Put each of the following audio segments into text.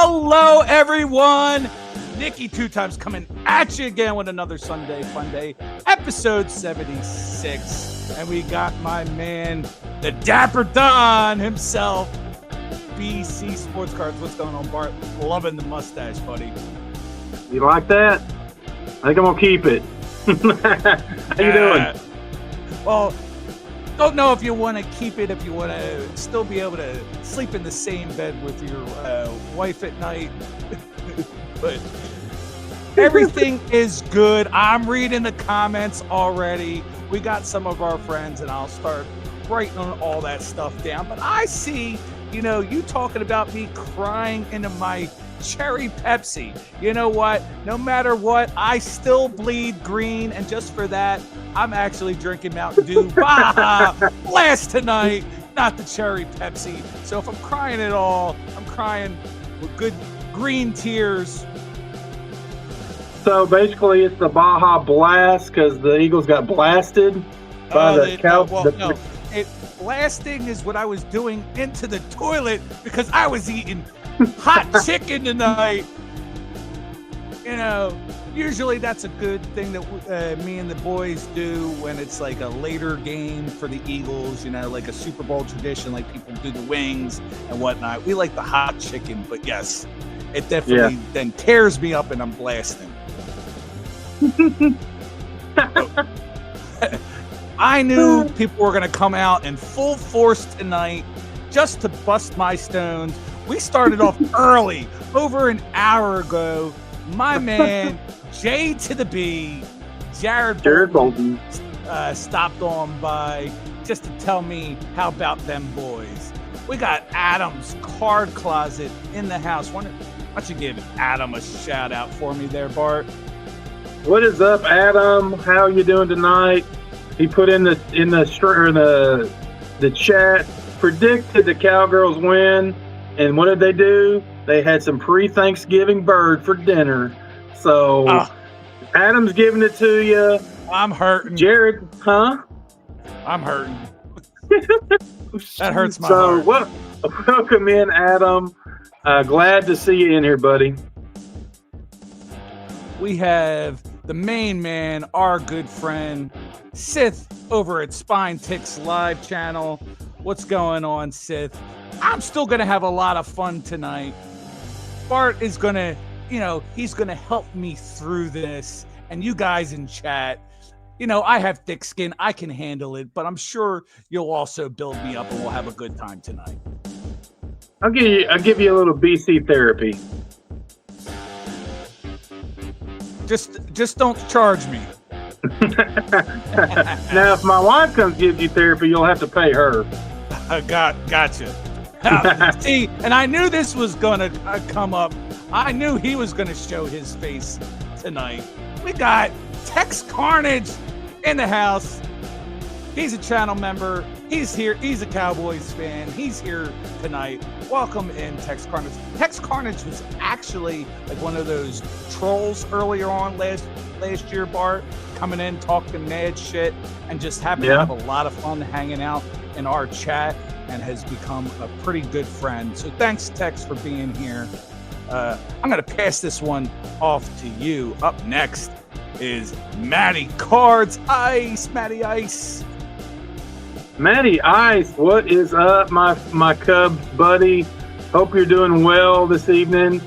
Hello, everyone. Nikki Two Times coming at you again with another Sunday Funday, episode 76. And we got my man, the Dapper Don himself, BC Sports Cards. What's going on, Bart? Loving the mustache, buddy. You like that? I think I'm going to keep it. How you doing? Well, don't know if you want to keep it, if you want to still be able to sleep in the same bed with your wife at night. But everything is good. I'm reading the comments already. We got some of our friends, and I'll start writing on all that stuff down. But I see, you talking about me crying into my cherry Pepsi. You know what? No matter what, I still bleed green, and just for that, I'm actually drinking Mountain Dew. Blast tonight, not the cherry Pepsi. So if I'm crying at all, I'm crying with good green tears. So basically, it's the Baja Blast because the Eagles got blasted by the cow. No. Blasting is what I was doing into the toilet because I was eating hot chicken tonight. Usually that's a good thing that me and the boys do when it's like a later game for the Eagles, like a Super Bowl tradition, like people do the wings and whatnot. We like the hot chicken, but yes, it definitely then tears me up and I'm blasting. I knew people were going to come out in full force tonight just to bust my stones. We started off early, over an hour ago. My man, J to the B, Jared Bolton, stopped on by just to tell me how about them boys. We got Adam's Card Closet in the house. Why don't you give Adam a shout out for me there, Bart? What is up, Adam? How are you doing tonight? He put in the chat, predicted the Cowgirls win, and what did they do? They had some pre-Thanksgiving bird for dinner. So Adam's giving it to you. I'm hurting. Jared, huh? I'm hurting. That hurts my heart. Welcome in, Adam. Glad to see you in here, buddy. We have the main man, our good friend, Sith, over at Spine Ticks Live channel. What's going on, Sith? I'm still going to have a lot of fun tonight. Bart is going to, he's going to help me through this. And you guys in chat, I have thick skin. I can handle it. But I'm sure you'll also build me up and we'll have a good time tonight. I'll give you a little BC therapy. Just don't charge me. Now, if my wife comes give you therapy, you'll have to pay her. Gotcha. See, and I knew this was gonna come up. I knew he was gonna show his face tonight. We got Tex Carnage in the house. He's a channel member. He's here. He's a Cowboys fan. He's here tonight. Welcome in, Tex Carnage. Tex Carnage was actually like one of those trolls earlier on last year, Bart, coming in, talking mad shit, and just happened to have a lot of fun hanging out in our chat and has become a pretty good friend. So thanks, Tex, for being here. I'm going to pass this one off to you. Up next is Matty Cards Ice. Matty Ice. Matty Ice, what is up, my Cubs buddy? Hope you're doing well this evening.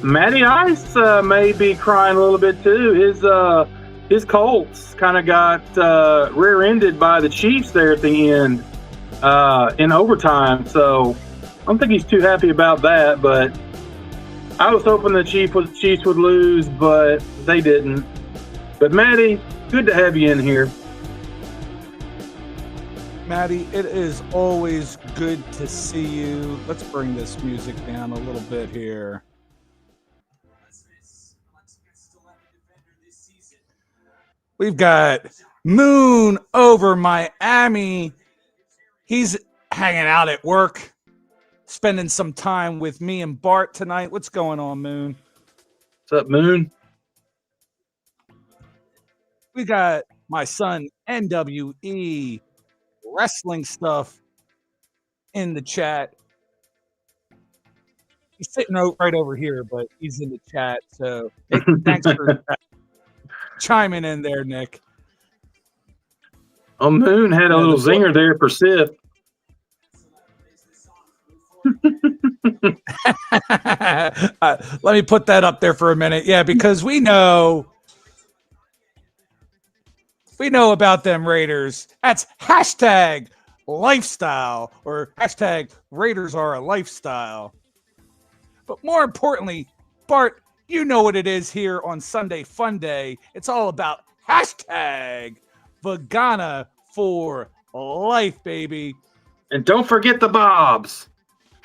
Matty Ice may be crying a little bit too. His Colts kind of got rear-ended by the Chiefs there at the end in overtime. So I don't think he's too happy about that. But I was hoping the Chiefs would lose, but they didn't. But Matty, good to have you in here. Matty, it is always good to see you. Let's bring this music down a little bit here. We've got Moon over Miami. He's hanging out at work, spending some time with me and Bart tonight. What's going on, Moon? What's up, Moon? We got my son, NWE, wrestling stuff in the chat. He's sitting right over here, but he's in the chat. So thanks for chiming in there, Nick. Oh, Moon had a little zinger there for Sith. Let me put that up there for a minute. Yeah, because we know about them Raiders. That's hashtag lifestyle or hashtag Raiders are a lifestyle. But more importantly, Bart, you know what it is here on Sunday Funday. It's all about hashtag Vagana for life, baby. And don't forget the Bobs.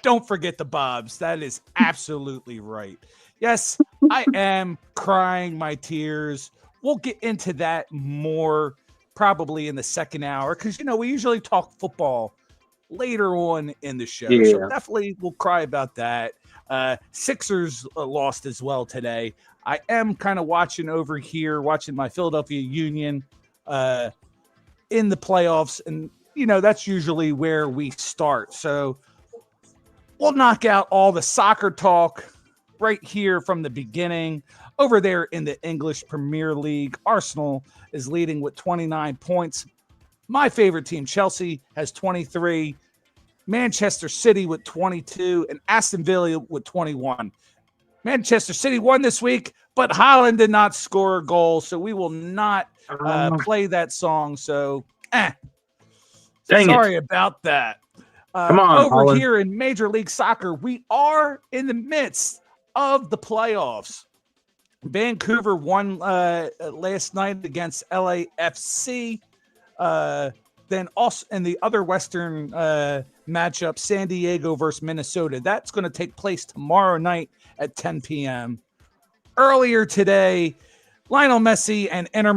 Don't forget the Bobs. That is absolutely right. Yes, I am crying my tears. We'll get into that more probably in the second hour because, we usually talk football later on in the show. Yeah. So definitely we'll cry about that. Sixers lost as well today. I am kind of watching my Philadelphia Union in the playoffs. And, that's usually where we start. So we'll knock out all the soccer talk right here from the beginning. Over there in the English Premier League, Arsenal is leading with 29 points. My favorite team, Chelsea, has 23. Manchester City with 22 and Aston Villa with 21. Manchester City won this week, but Haaland did not score a goal, so we will not play that song. So, sorry about that. Come on, over Haaland. Here in Major League Soccer, we are in the midst of the playoffs. Vancouver won last night against LAFC. Then also in the other Western matchup, San Diego versus Minnesota. That's going to take place tomorrow night at 10 p.m. Earlier today, Lionel Messi and Inter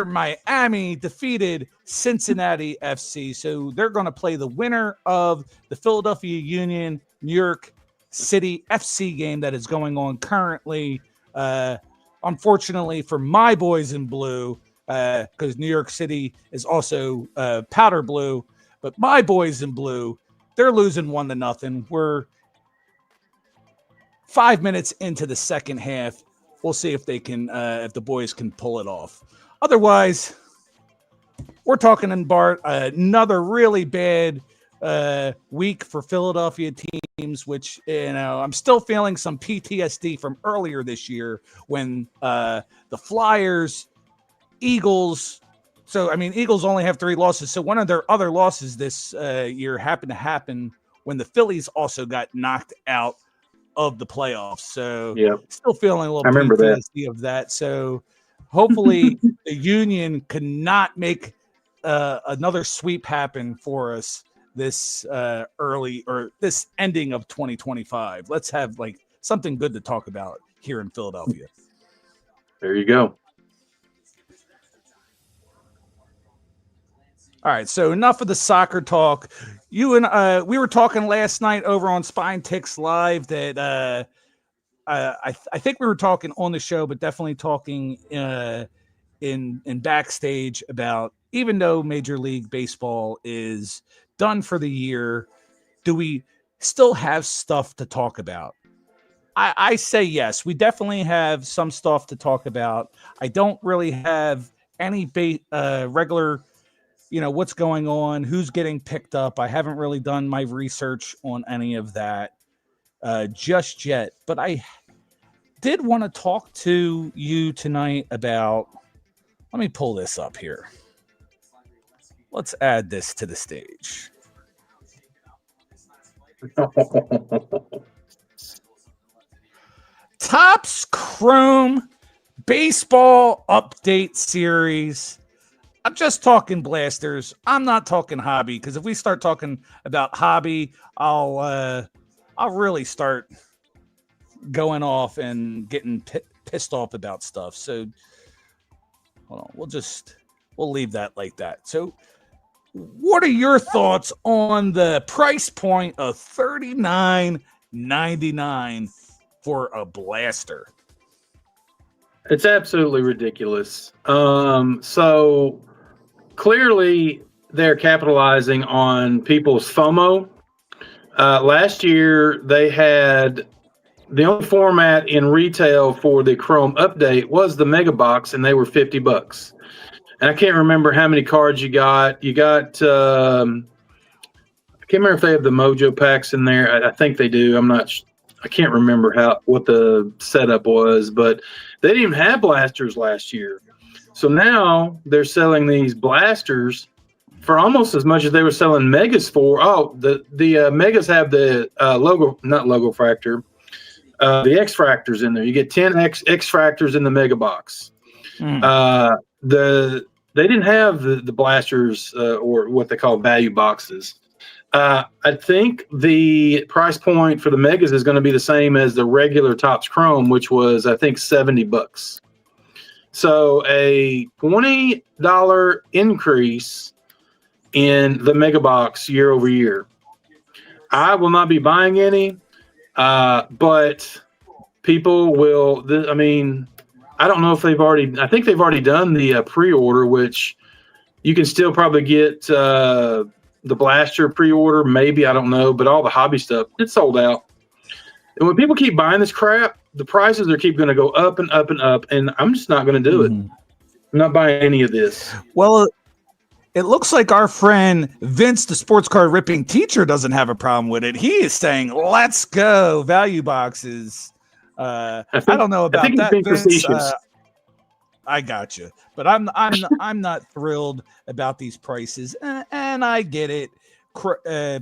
Miami defeated Cincinnati FC. So they're going to play the winner of the Philadelphia Union New York City FC game that is going on currently. Unfortunately for my boys in blue, because New York City is also powder blue, but my boys in blue, they're losing 1-0. We're 5 minutes into the second half. We'll see if they can, if the boys can pull it off. Otherwise, we're talking in Bart another really bad week for Philadelphia teams, which I'm still feeling some PTSD from earlier this year when the Flyers, Eagles. So Eagles only have 3 losses. So one of their other losses this year happened to happen when the Phillies also got knocked out of the playoffs. So still feeling a little PTSD of that. So hopefully the Union cannot make another sweep happen for us this early or this ending of 2025. Let's have something good to talk about here in Philadelphia. There you go. All right, so enough of the soccer talk. You and we were talking last night over on Spine Ticks Live that I think we were talking on the show, but definitely talking in backstage about, even though Major League Baseball is done for the year, do we still have stuff to talk about? I say yes. We definitely have some stuff to talk about. I don't really have any regular, what's going on, who's getting picked up. I haven't really done my research on any of that just yet. But I did want to talk to you tonight about, let me pull this up here. Let's add this to the stage. Topps Chrome Baseball Update Series. I'm just talking blasters. I'm not talking hobby, because if we start talking about hobby, I'll really start going off and getting pissed off about stuff. So hold on, we'll leave that like that. So what are your thoughts on the price point of $39.99 for a blaster? It's absolutely ridiculous. So clearly they're capitalizing on people's FOMO. Last year they had the only format in retail for the Chrome update was the Mega Box, and they were $50. And I can't remember how many cards you got. You got I can't remember if they have the Mojo packs in there. I think they do. I can't remember what the setup was, but they didn't even have blasters last year. So now they're selling these blasters for almost as much as they were selling Megas for. Oh, the Megas have the not logo fractor, the X fractors in there. You get 10 X fractors in the Mega Box. They didn't have the blasters or what they call value boxes. I think the price point for the Megas is going to be the same as the regular Topps Chrome, which was, I think, $70. So a $20 increase in the Mega Box year over year. I will not be buying any, but people will. I don't know if they've already. I think they've already done the pre-order, which you can still probably get. The blaster pre-order, maybe, I don't know, but all the hobby stuff, it's sold out. And when people keep buying this crap, the prices are keep going to go up and up and up, and I'm just not going to do it. I'm not buying any of this. Well, it looks like our friend Vince, the sports card ripping teacher, doesn't have a problem with it. He is saying, "Let's go, value boxes." I don't know about that, Vince. I got you, but I'm not thrilled about these prices, and I get it.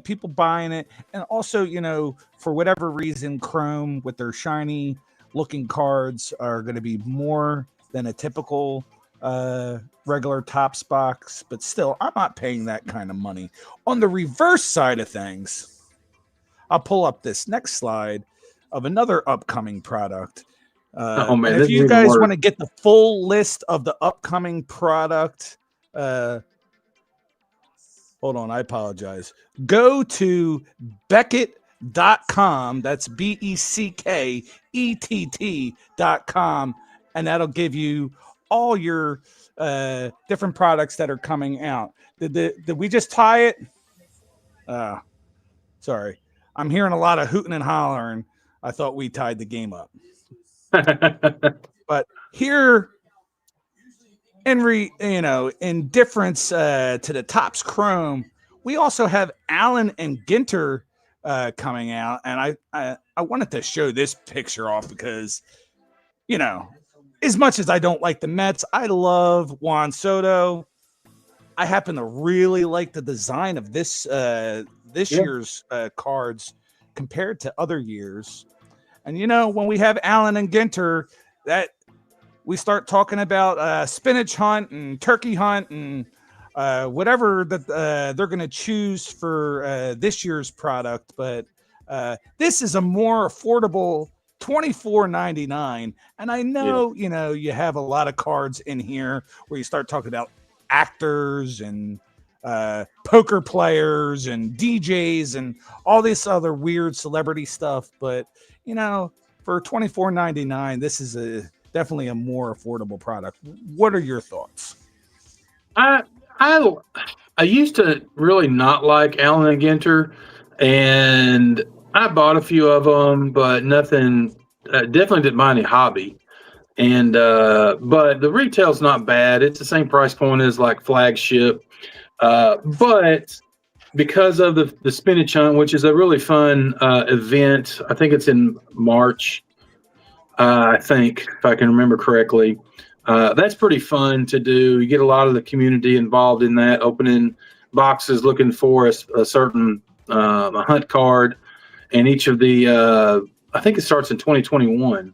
People buying it, and also, for whatever reason, Chrome with their shiny looking cards are going to be more than a typical regular Topps box, but still, I'm not paying that kind of money. On the reverse side of things, I'll pull up this next slide of another upcoming product. If you guys want to get the full list of the upcoming product, hold on, I apologize. Go to Beckett.com. That's BECKETT.com, and that'll give you all your different products that are coming out. Did we just tie it? Sorry. I'm hearing a lot of hooting and hollering. I thought we tied the game up. But here, in difference to the Topps Chrome, we also have Allen and Ginter coming out, and I wanted to show this picture off because, as much as I don't like the Mets, I love Juan Soto. I happen to really like the design of this year's cards compared to other years. And, when we have Allen and Ginter, that we start talking about spinach hunt and turkey hunt and whatever that they're going to choose for this year's product. But this is a more affordable $24.99. And I know, you have a lot of cards in here where you start talking about actors and poker players and DJs and all this other weird celebrity stuff. But, for $24.99, this is definitely a more affordable product. What are your thoughts? I used to really not like Allen and Ginter, and I bought a few of them, but nothing. Definitely didn't buy any hobby. And but the retail's not bad. It's the same price point as like Flagship, but because of the spinach hunt, which is a really fun event. I think it's in March. I think, if I can remember correctly. That's pretty fun to do. You get a lot of the community involved in that, opening boxes, looking for a certain a hunt card. And each of the, I think it starts in 2021.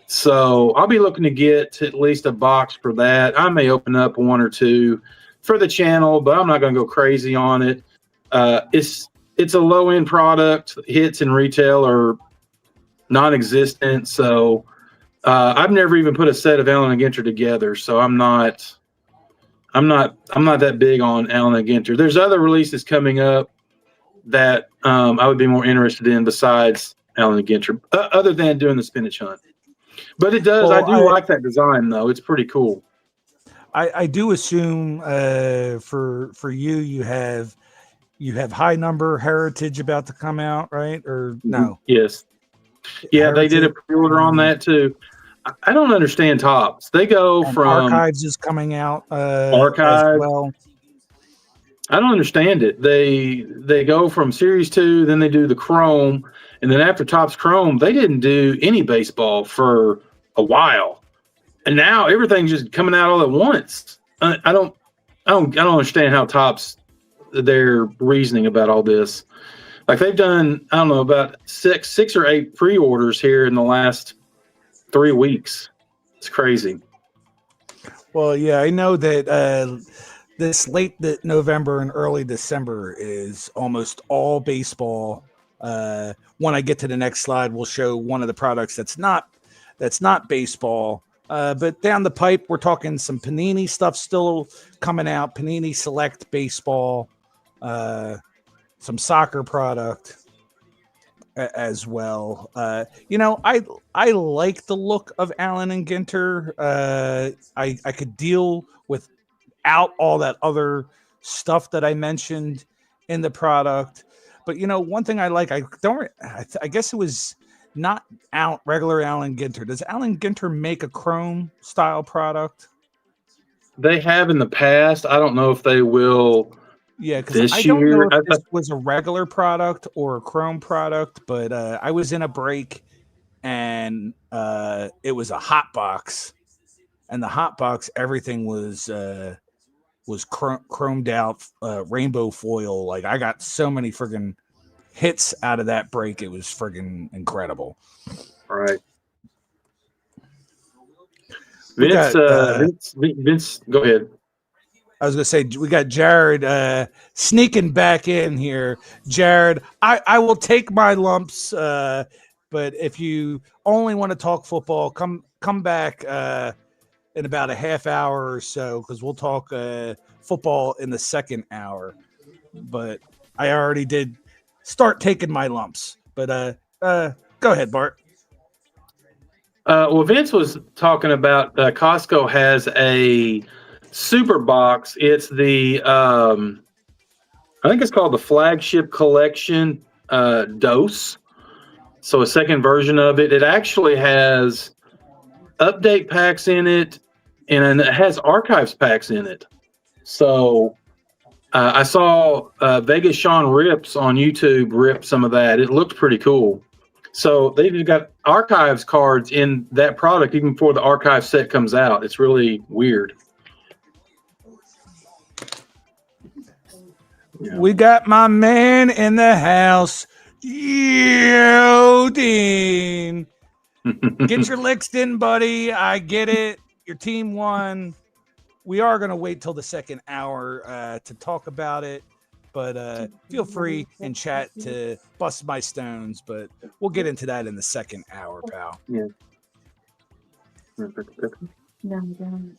So I'll be looking to get at least a box for that. I may open up one or two for the channel, but I'm not going to go crazy on it. It's a low-end product. Hits in retail are non-existent. So I've never even put a set of Allen and Ginter together. So I'm not that big on Allen and Ginter. There's other releases coming up that I would be more interested in besides Allen and Ginter, other than doing the spinach hunt. But it does. Well, I do like that design, though. It's pretty cool. I do assume for you have you have High Number Heritage about to come out, right? Or no? Yes. Yeah, Heritage, they did a pre-order on that too. I don't understand Topps. They go and from Archives is coming out as Archive. well. I don't understand it. They go from Series 2, then they do the Chrome, and then after Topps Chrome, they didn't do any baseball for a while, and now everything's just coming out all at once. I don't understand how Topps their reasoning about all this. Like they've done, I don't know, about six or eight pre-orders here in the last 3 weeks. It's crazy. Well, yeah, I know that this late November and early December is almost all baseball. When I get to the next slide, we'll show one of the products that's not baseball. But down the pipe, we're talking some Panini stuff still coming out. Panini Select Baseball, some soccer product as well. I like the look of Allen and Ginter. I could deal without all that other stuff that I mentioned in the product. But one thing I like, I guess it was not out regular Allen Ginter. Does Allen Ginter make a Chrome style product? They have in the past. I don't know if they will. Yeah, because I don't know if this was a regular product or a Chrome product, but I was in a break and it was a hot box, and the hot box, everything was chromed out, rainbow foil. Like I got so many friggin' hits out of that break. It was friggin' incredible. All right. Vince, go ahead. I was going to say, we got Jared sneaking back in here. Jared, I will take my lumps, but if you only want to talk football, come back in about a half hour or so, because we'll talk football in the second hour. But I already did start taking my lumps. But go ahead, Bart. Well, Vince was talking about Costco has a super box. It's the I think it's called the Flagship Collection Dose. So a second version of it. It actually has update packs in it, and it has archives packs in it. So I saw Vegas Sean Rips on YouTube rip some of that. It looked pretty cool. So they've got archives cards in that product even before the archive set comes out. It's really weird. Yeah. We got my man in the house, Dean. Get your licks in, buddy. I get it. Your team won. We are going to wait till the second hour to talk about it, but feel free in chat to bust my stones, but we'll get into that in the second hour, pal. Yeah. No, don't.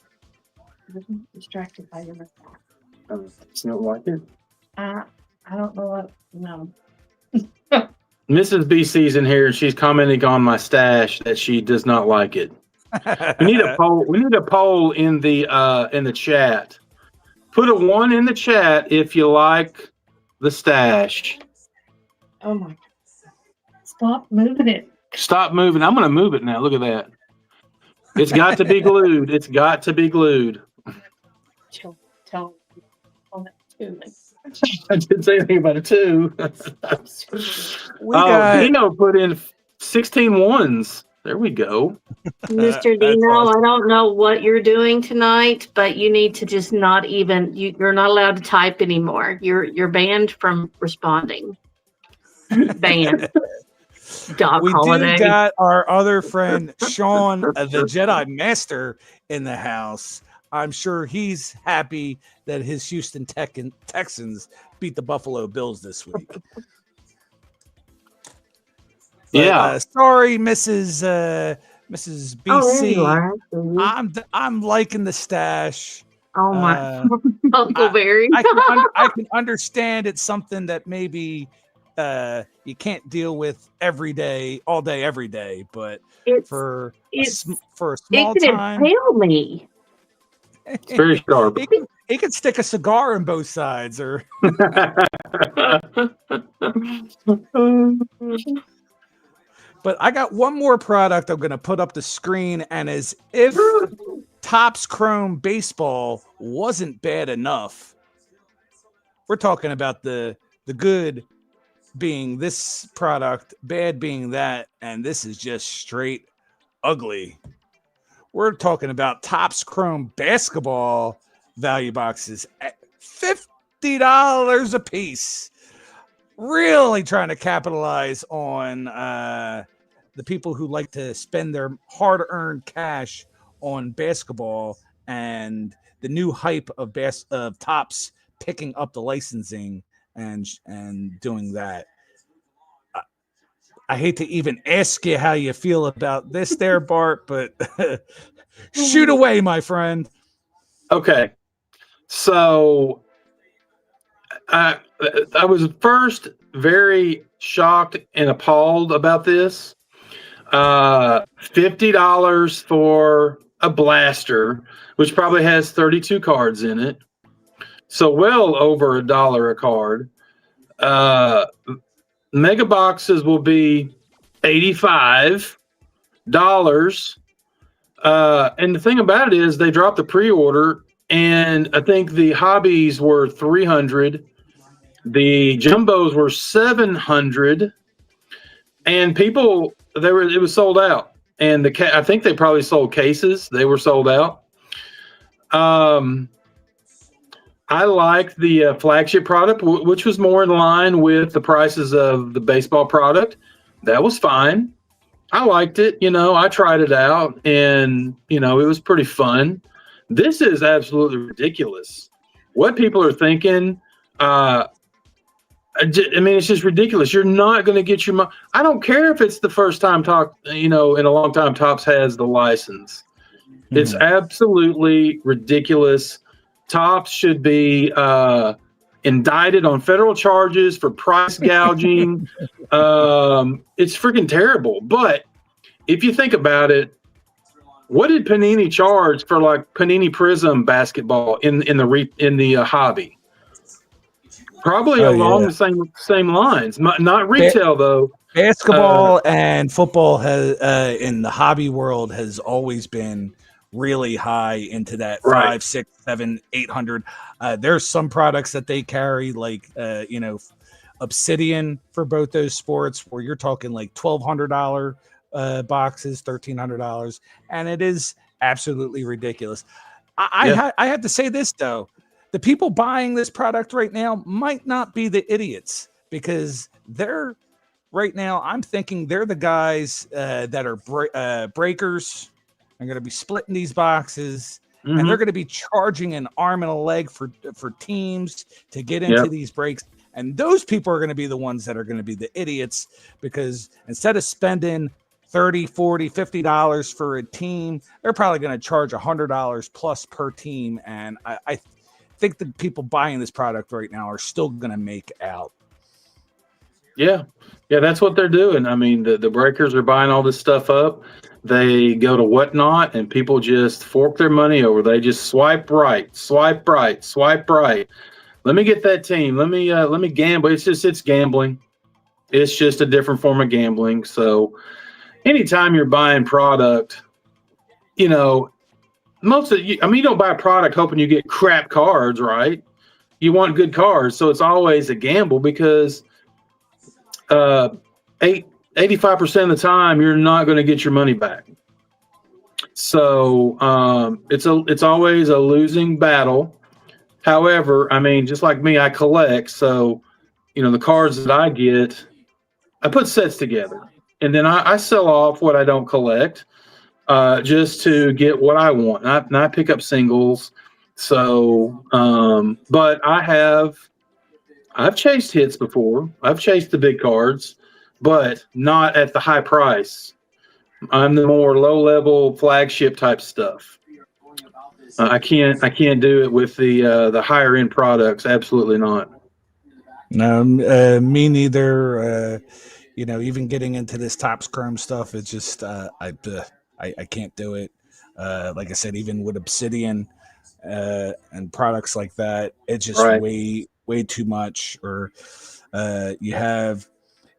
I'm distracted by your It's not like it. I don't know what. No. Mrs. BC's in here, and she's commenting on my stash that she does not like it. We need a poll. We need a poll in the chat. Put a 1 in the chat if you like the stash. Oh my God. Stop moving it. Stop moving. I'm going to move it now. Look at that. It's got to be glued. It's got to be glued. Tell on that too. I didn't say anything about it too. Dino put in 16 ones. There we go. Mr. Dino, awesome. I don't know what you're doing tonight, but you need to just not even, you're not allowed to type anymore. You're banned from responding. Banned. Dog we holiday. do got our other friend, Sean, the Jedi Master, in the house. I'm sure he's happy that his Houston Texans beat the Buffalo Bills this week. Yeah. Sorry, Mrs. BC. Oh, I'm liking the stash. Oh my, Uncle Barry. I can understand it's something that maybe you can't deal with every day, all day, every day. But for a small it can time, impale me. It's very sharp. He could stick a cigar in both sides, or. But I got one more product I'm going to put up the screen, and as if Topps Chrome Baseball wasn't bad enough, we're talking about the good being this product, bad being that, and this is just straight ugly. We're talking about Topps Chrome Basketball value boxes at $50 a piece. Really trying to capitalize on the people who like to spend their hard-earned cash on basketball and the new hype of Topps picking up the licensing and doing that. I hate to even ask you how you feel about this there, Bart, but shoot away, my friend. Okay. So I was first very shocked and appalled about this. $50 for a blaster, which probably has 32 cards in it. So well over $1 a card. Mega boxes will be $85. And the thing about it is they dropped the pre-order, and I think the hobbies were $300. The jumbos were $700, and people it was sold out. And I think they probably sold cases. They were sold out. I liked the flagship product, which was more in line with the prices of the baseball product. That was fine. I liked it. I tried it out, and it was pretty fun. This is absolutely ridiculous. What people are thinking. It's just ridiculous. You're not going to get your money. I don't care if it's the first time in a long time Topps has the license. Mm-hmm. It's absolutely ridiculous. Topps should be indicted on federal charges for price gouging. It's freaking terrible. But if you think about it, what did Panini charge for like Panini Prism basketball in the hobby? Probably along the same lines. Not retail though. Basketball and football has in the hobby world has always been really high into that right. 500, 600, 700, 800. There's some products that they carry like Obsidian for both those sports where you're talking like $1,200 boxes, $1,300, and it is absolutely ridiculous. I have to say this though. The people buying this product right now might not be the idiots because they're right now. I'm thinking they're the guys that are breakers. Are going to be splitting these boxes, and they're going to be charging an arm and a leg for teams to get into these breaks. And those people are going to be the ones that are going to be the idiots because instead of spending $30, $40, $50 for a team, they're probably going to charge $100 plus per team. And I think the people buying this product right now are still going to make out. Yeah, that's what they're doing. I mean, the breakers are buying all this stuff up. They go to Whatnot, and people just fork their money over. They just swipe right, swipe right, swipe right. Let me get that team. Let me gamble. It's gambling. It's just a different form of gambling. So, anytime you're buying product, you don't buy a product hoping you get crap cards, right? You want good cards, so it's always a gamble because 85% of the time you're not going to get your money back. So it's always a losing battle. However, I mean, just like me, I collect. So, the cards that I get, I put sets together, and then I sell off what I don't collect. Just to get what I want. And I pick up singles. So, but I've chased hits before. I've chased the big cards, but not at the high price. I'm the more low level flagship type stuff. I can't do it with the higher end products. Absolutely not. No, me neither. Even getting into this Topps Chrome stuff, it's just I can't do it. Like I said, even with Obsidian, and products like that. It's just Right. way too much. Or you have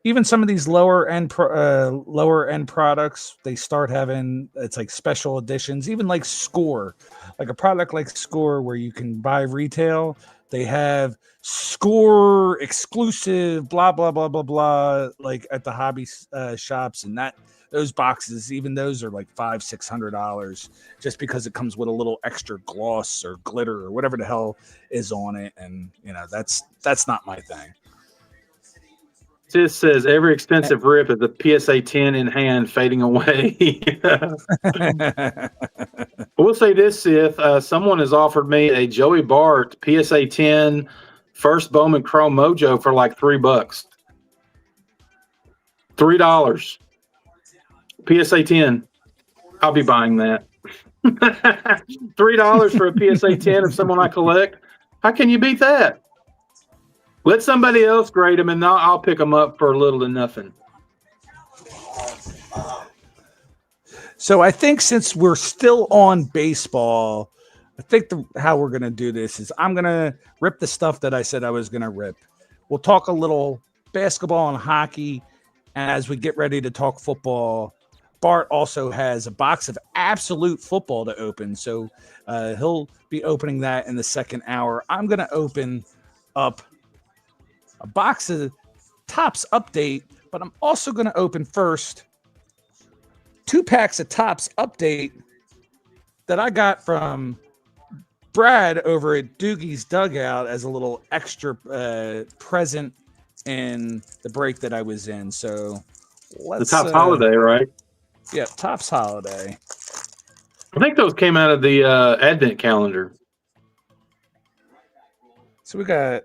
even some of these lower end products. They start having it's like special editions, even like Score, like a product like Score where you can buy retail. They have Score exclusive, blah blah blah blah blah, like at the hobby shops, and that those boxes, even those are like $500-600 just because it comes with a little extra gloss or glitter or whatever the hell is on it, and that's not my thing. Sis says every expensive rip is a PSA 10 in hand fading away. I will say this, Sith. Someone has offered me a Joey Bart PSA 10 First Bowman Chrome Mojo for like $3. $3. PSA 10. I'll be buying that. $3 for a PSA 10 of someone I collect. How can you beat that? Let somebody else grade them, and I'll pick them up for little to nothing. So I think since we're still on baseball, I think how we're going to do this is I'm going to rip the stuff that I said I was going to rip. We'll talk a little basketball and hockey. And as we get ready to talk football, Bart also has a box of absolute football to open. So he'll be opening that in the second hour. I'm going to open up a box of Topps Update, but I'm also going to open first 2 packs of Topps Update that I got from Brad over at Doogie's Dugout as a little extra present in the break that I was in. So let's the Topps Holiday, right? Yeah, Topps Holiday. I think those came out of the Advent calendar. So we got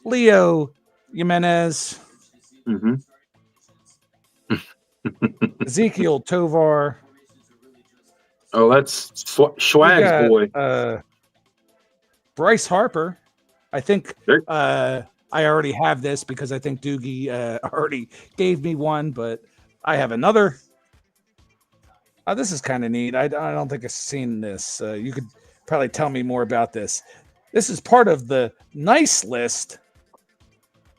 Leo Jimenez, Ezekiel Tovar. Oh, that's Schwag's boy. Bryce Harper. I think I already have this because I think Doogie already gave me one, but I have another. This is kind of neat. I don't think I've seen this. You could probably tell me more about this. This is part of the nice list.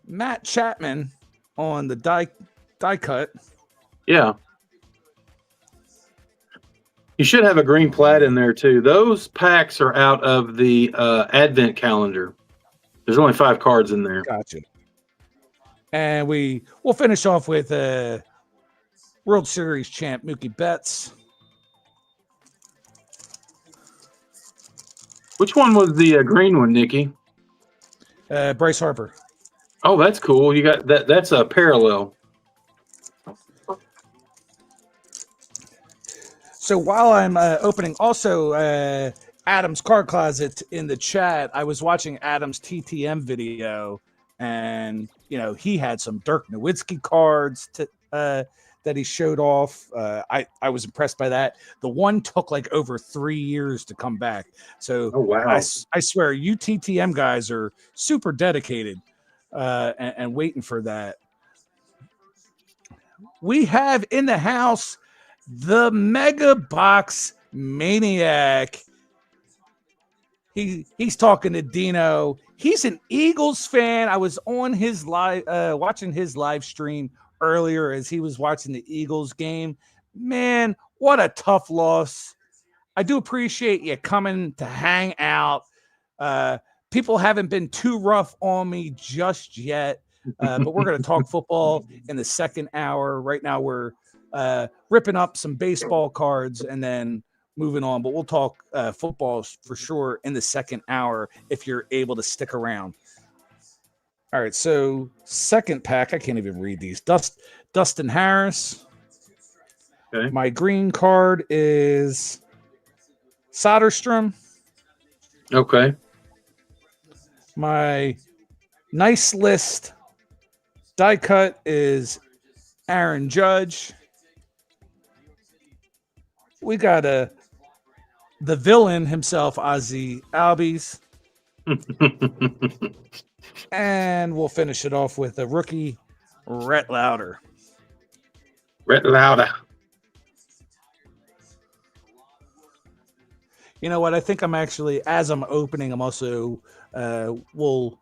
Matt Chapman on the die cut. Yeah. You should have a green plat in there too. Those packs are out of the Advent calendar. There's only 5 cards in there. Gotcha. And we'll finish off with World Series champ Mookie Betts. Which one was the green one, Nikki? Bryce Harper. Oh, that's cool. You got that. That's a parallel. So while I'm opening, also Adam's Card Closet in the chat, I was watching Adam's TTM video, and he had some Dirk Nowitzki cards that he showed off. I was impressed by that. The one took like over 3 years to come back. So oh, wow. I swear you TTM guys are super dedicated and waiting for that. We have in the house the Mega Box Maniac. He's talking to Dino. He's an Eagles fan. I was on his watching his live stream earlier as he was watching the Eagles game. Man, what a tough loss. I do appreciate you coming to hang out. People haven't been too rough on me just yet, but we're going to talk football in the second hour. Right now we're ripping up some baseball cards and then moving on, but we'll talk football for sure in the second hour if you're able to stick around. All right, so second pack, I can't even read these. Dustin Harris. Okay. My green card is Soderstrom. Okay. My nice list die cut is Aaron Judge. We got the villain himself, Ozzie Albies. And we'll finish it off with a rookie, Rhett Lauder. Rhett Lauder. You know what? I think I'm actually, as I'm opening, I'm also we'll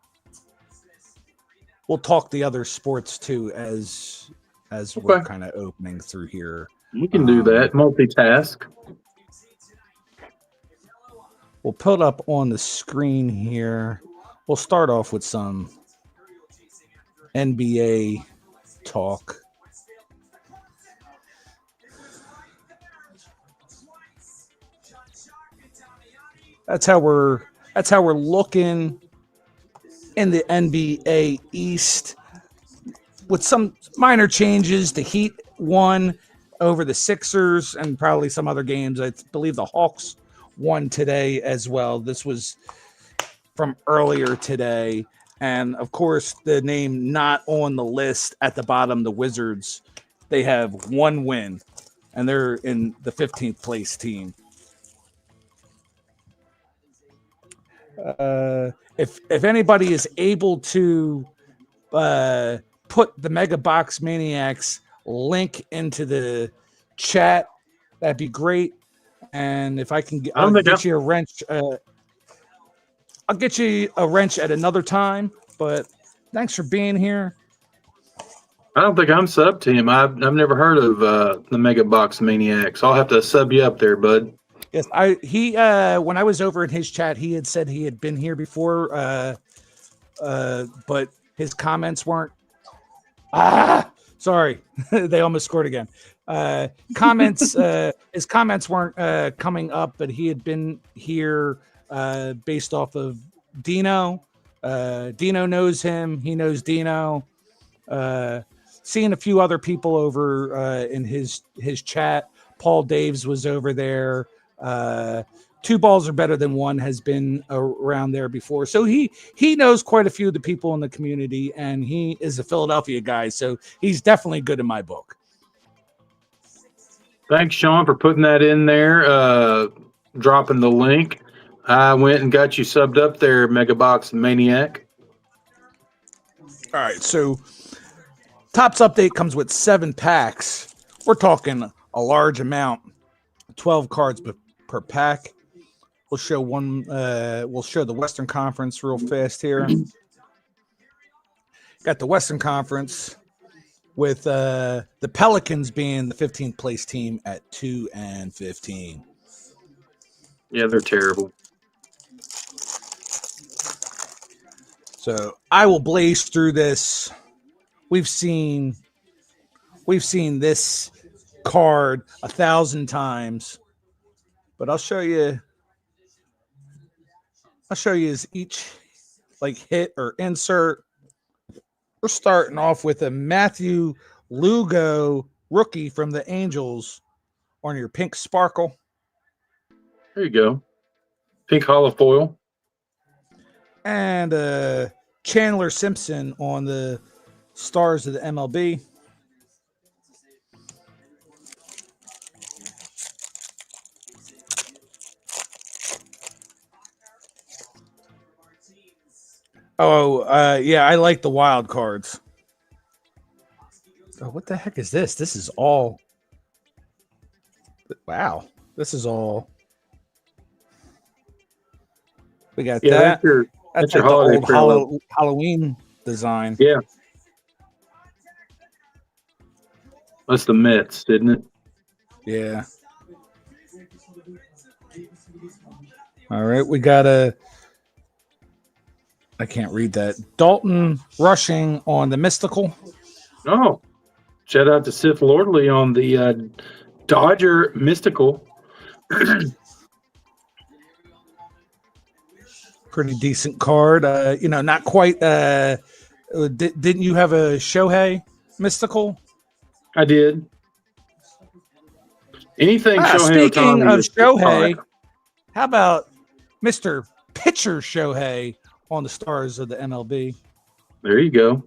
talk the other sports too as we're Okay. kind of opening through here. We can do that. Multitask. We'll put up on the screen here. We'll start off with some NBA talk. That's how we're looking in the NBA East with some minor changes. The Heat won over the Sixers and probably some other games. I believe the Hawks won today as well. This was from earlier today. And of course, the name not on the list at the bottom, the Wizards, they have one win and they're in the 15th place team. If anybody is able to put the Mega Box Maniacs link into the chat, that'd be great. And if I can I'll get you a wrench. I'll get you a wrench at another time. But thanks for being here. I don't think I'm sub to him. I've never heard of the Mega Box Maniacs. I'll have to sub you up there, bud. Yes, he when I was over in his chat, he had said he had been here before, but his comments weren't. Sorry, they almost scored again. His comments weren't coming up, but he had been here based off of Dino. Dino knows him. He knows Dino. Seeing a few other people over in his chat. Paul Daves was over there. Two balls are better than one has been around there before. So he knows quite a few of the people in the community, and he is a Philadelphia guy. So he's definitely good in my book. Thanks, Sean, for putting that in there, dropping the link. I went and got you subbed up there, Mega Box Maniac. All right, so Topps Update comes with 7 packs. We're talking a large amount, 12 cards per pack. We'll show one. We'll show the Western Conference real fast here. Got the Western Conference with the Pelicans being the 15th place team at 2-15. Yeah, they're terrible. So I will blaze through this. We've seen this card 1,000 times, but I'll show you as each like hit or insert. We're starting off with a Matthew Lugo rookie from the Angels on your pink sparkle. There you go. Pink hollow foil. And Chandler Simpson on the Stars of the MLB. Oh, yeah, I like the wild cards. Oh, what the heck is this? This is all. Wow, this is all. We got that. That's like your the old Halloween design. Yeah. That's the Mets, didn't it? Yeah. All right, we got I can't read that. Dalton Rushing on the Mystical. Oh, shout out to Sith Lordly on the Dodger Mystical. Pretty decent card. Not quite. Didn't you have a Shohei Mystical? I did. Anything Shohei speaking Ohtani of Shohei, hot. How about Mr. Pitcher Shohei on the Stars of the MLB? There you go.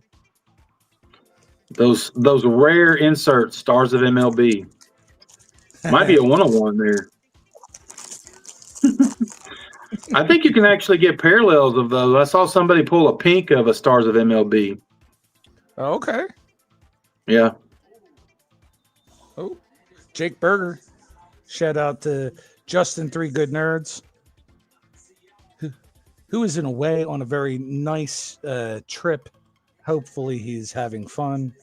Those rare inserts, Stars of MLB. Might be a 101 there. I think you can actually get parallels of those. I saw somebody pull a pink of a Stars of MLB. Okay. Yeah. Oh, Jake Berger. Shout out to Justin, 3 Good Nerds, who is in a way on a very nice trip. Hopefully he's having fun.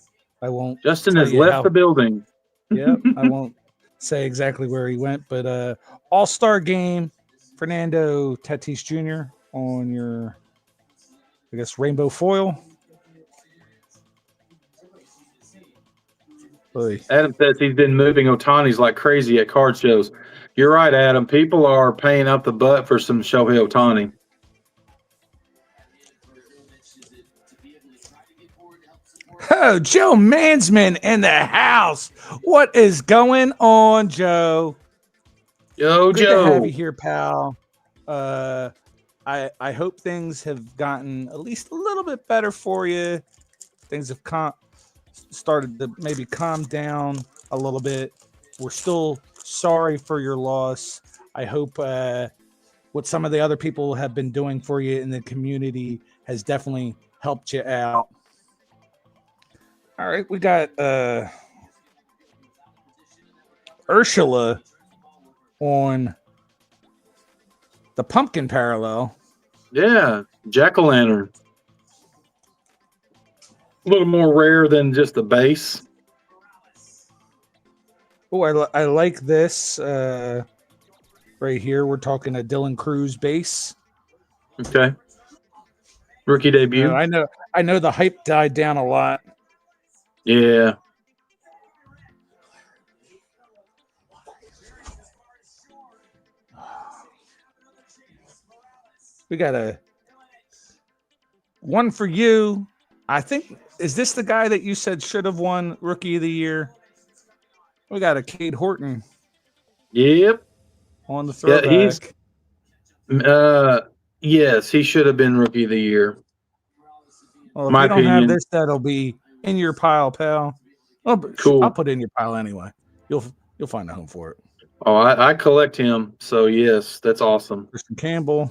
I won't. Justin tell has you left how, the building. Yep, I won't say exactly where he went, but All-Star Game, Fernando Tatis Jr. on your, I guess, rainbow foil. Oy. Adam says he's been moving Ohtani's like crazy at card shows. You're right, Adam. People are paying out the butt for some Shohei Ohtani. Oh, Joe Mansman in the house. What is going on, Joe? Yo, Good Joe. to have you here, pal. I hope things have gotten at least a little bit better for you. Things have started to maybe calm down a little bit. We're still sorry for your loss. I hope what some of the other people have been doing for you in the community has definitely helped you out. All right, we got Ursula on the pumpkin parallel. Yeah, jack-o'-lantern. A little more rare than just the base. Oh, I like this right here. We're talking a Dylan Cruz base. Okay. Rookie debut. I know the hype died down a lot. Yeah. We got a one for you. I think, is this the guy that you said should have won Rookie of the Year? We got a Cade Horton. Yep. On the throwback. Yeah, yes, he should have been Rookie of the Year. Well, if you don't have this, that'll be in your pile, pal. Oh, cool. I'll put it in your pile anyway. You'll find a home for it. Oh, I collect him, so yes, that's awesome. Christian Campbell.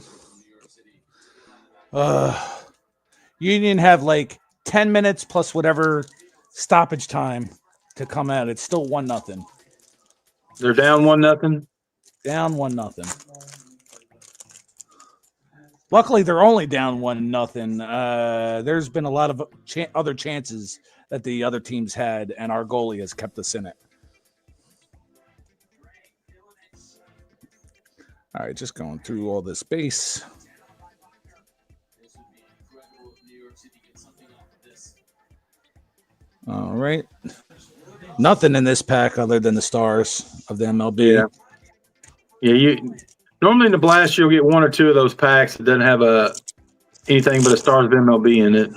Union have like 10 minutes plus whatever stoppage time to come out. It's still 1-0. They're down 1-0. Down 1-0. Luckily, they're only down 1-0. There's been a lot of other chances that the other teams had, and our goalie has kept us in it. All right, just going through all this base. All right. Nothing in this pack other than the stars of the MLB. Yeah. Yeah, you normally in the blast you'll get one or two of those packs that doesn't have anything but a stars of MLB in it.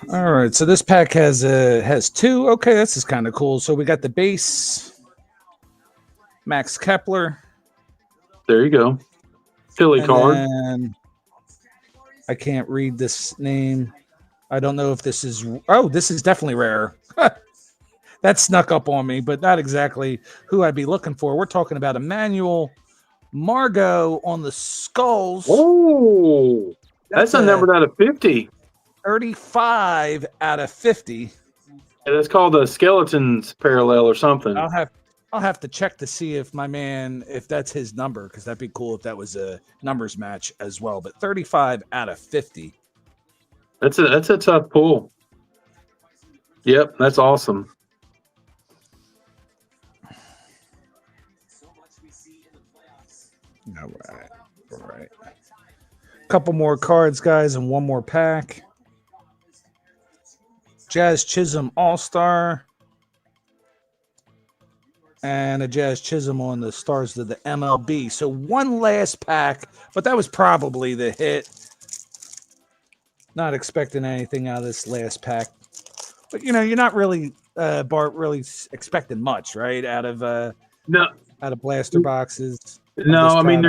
All right, so this pack has 2. Okay, this is kind of cool. So we got the base, Max Kepler. There you go. Philly card. And I can't read this name. I don't know if this is. Oh, this is definitely rare. That snuck up on me, but not exactly who I'd be looking for. We're talking about Emmanuel Margot on the skulls. Oh, that's a number out of 50. 35 out of 50. Yeah, that's called a skeleton's parallel or something. I'll have to check to see if my man, if that's his number, because that'd be cool if that was a numbers match as well. But 35 out of 50. That's a tough pull. Yep, that's awesome. All right. Couple more cards, guys, and one more pack. Jazz Chisholm All-Star. And a Jazz Chisholm on the stars of the MLB. So one last pack, but that was probably the hit. Not expecting anything out of this last pack. But, you're not really, Bart, really expecting much, right? Out of blaster boxes. No, I mean,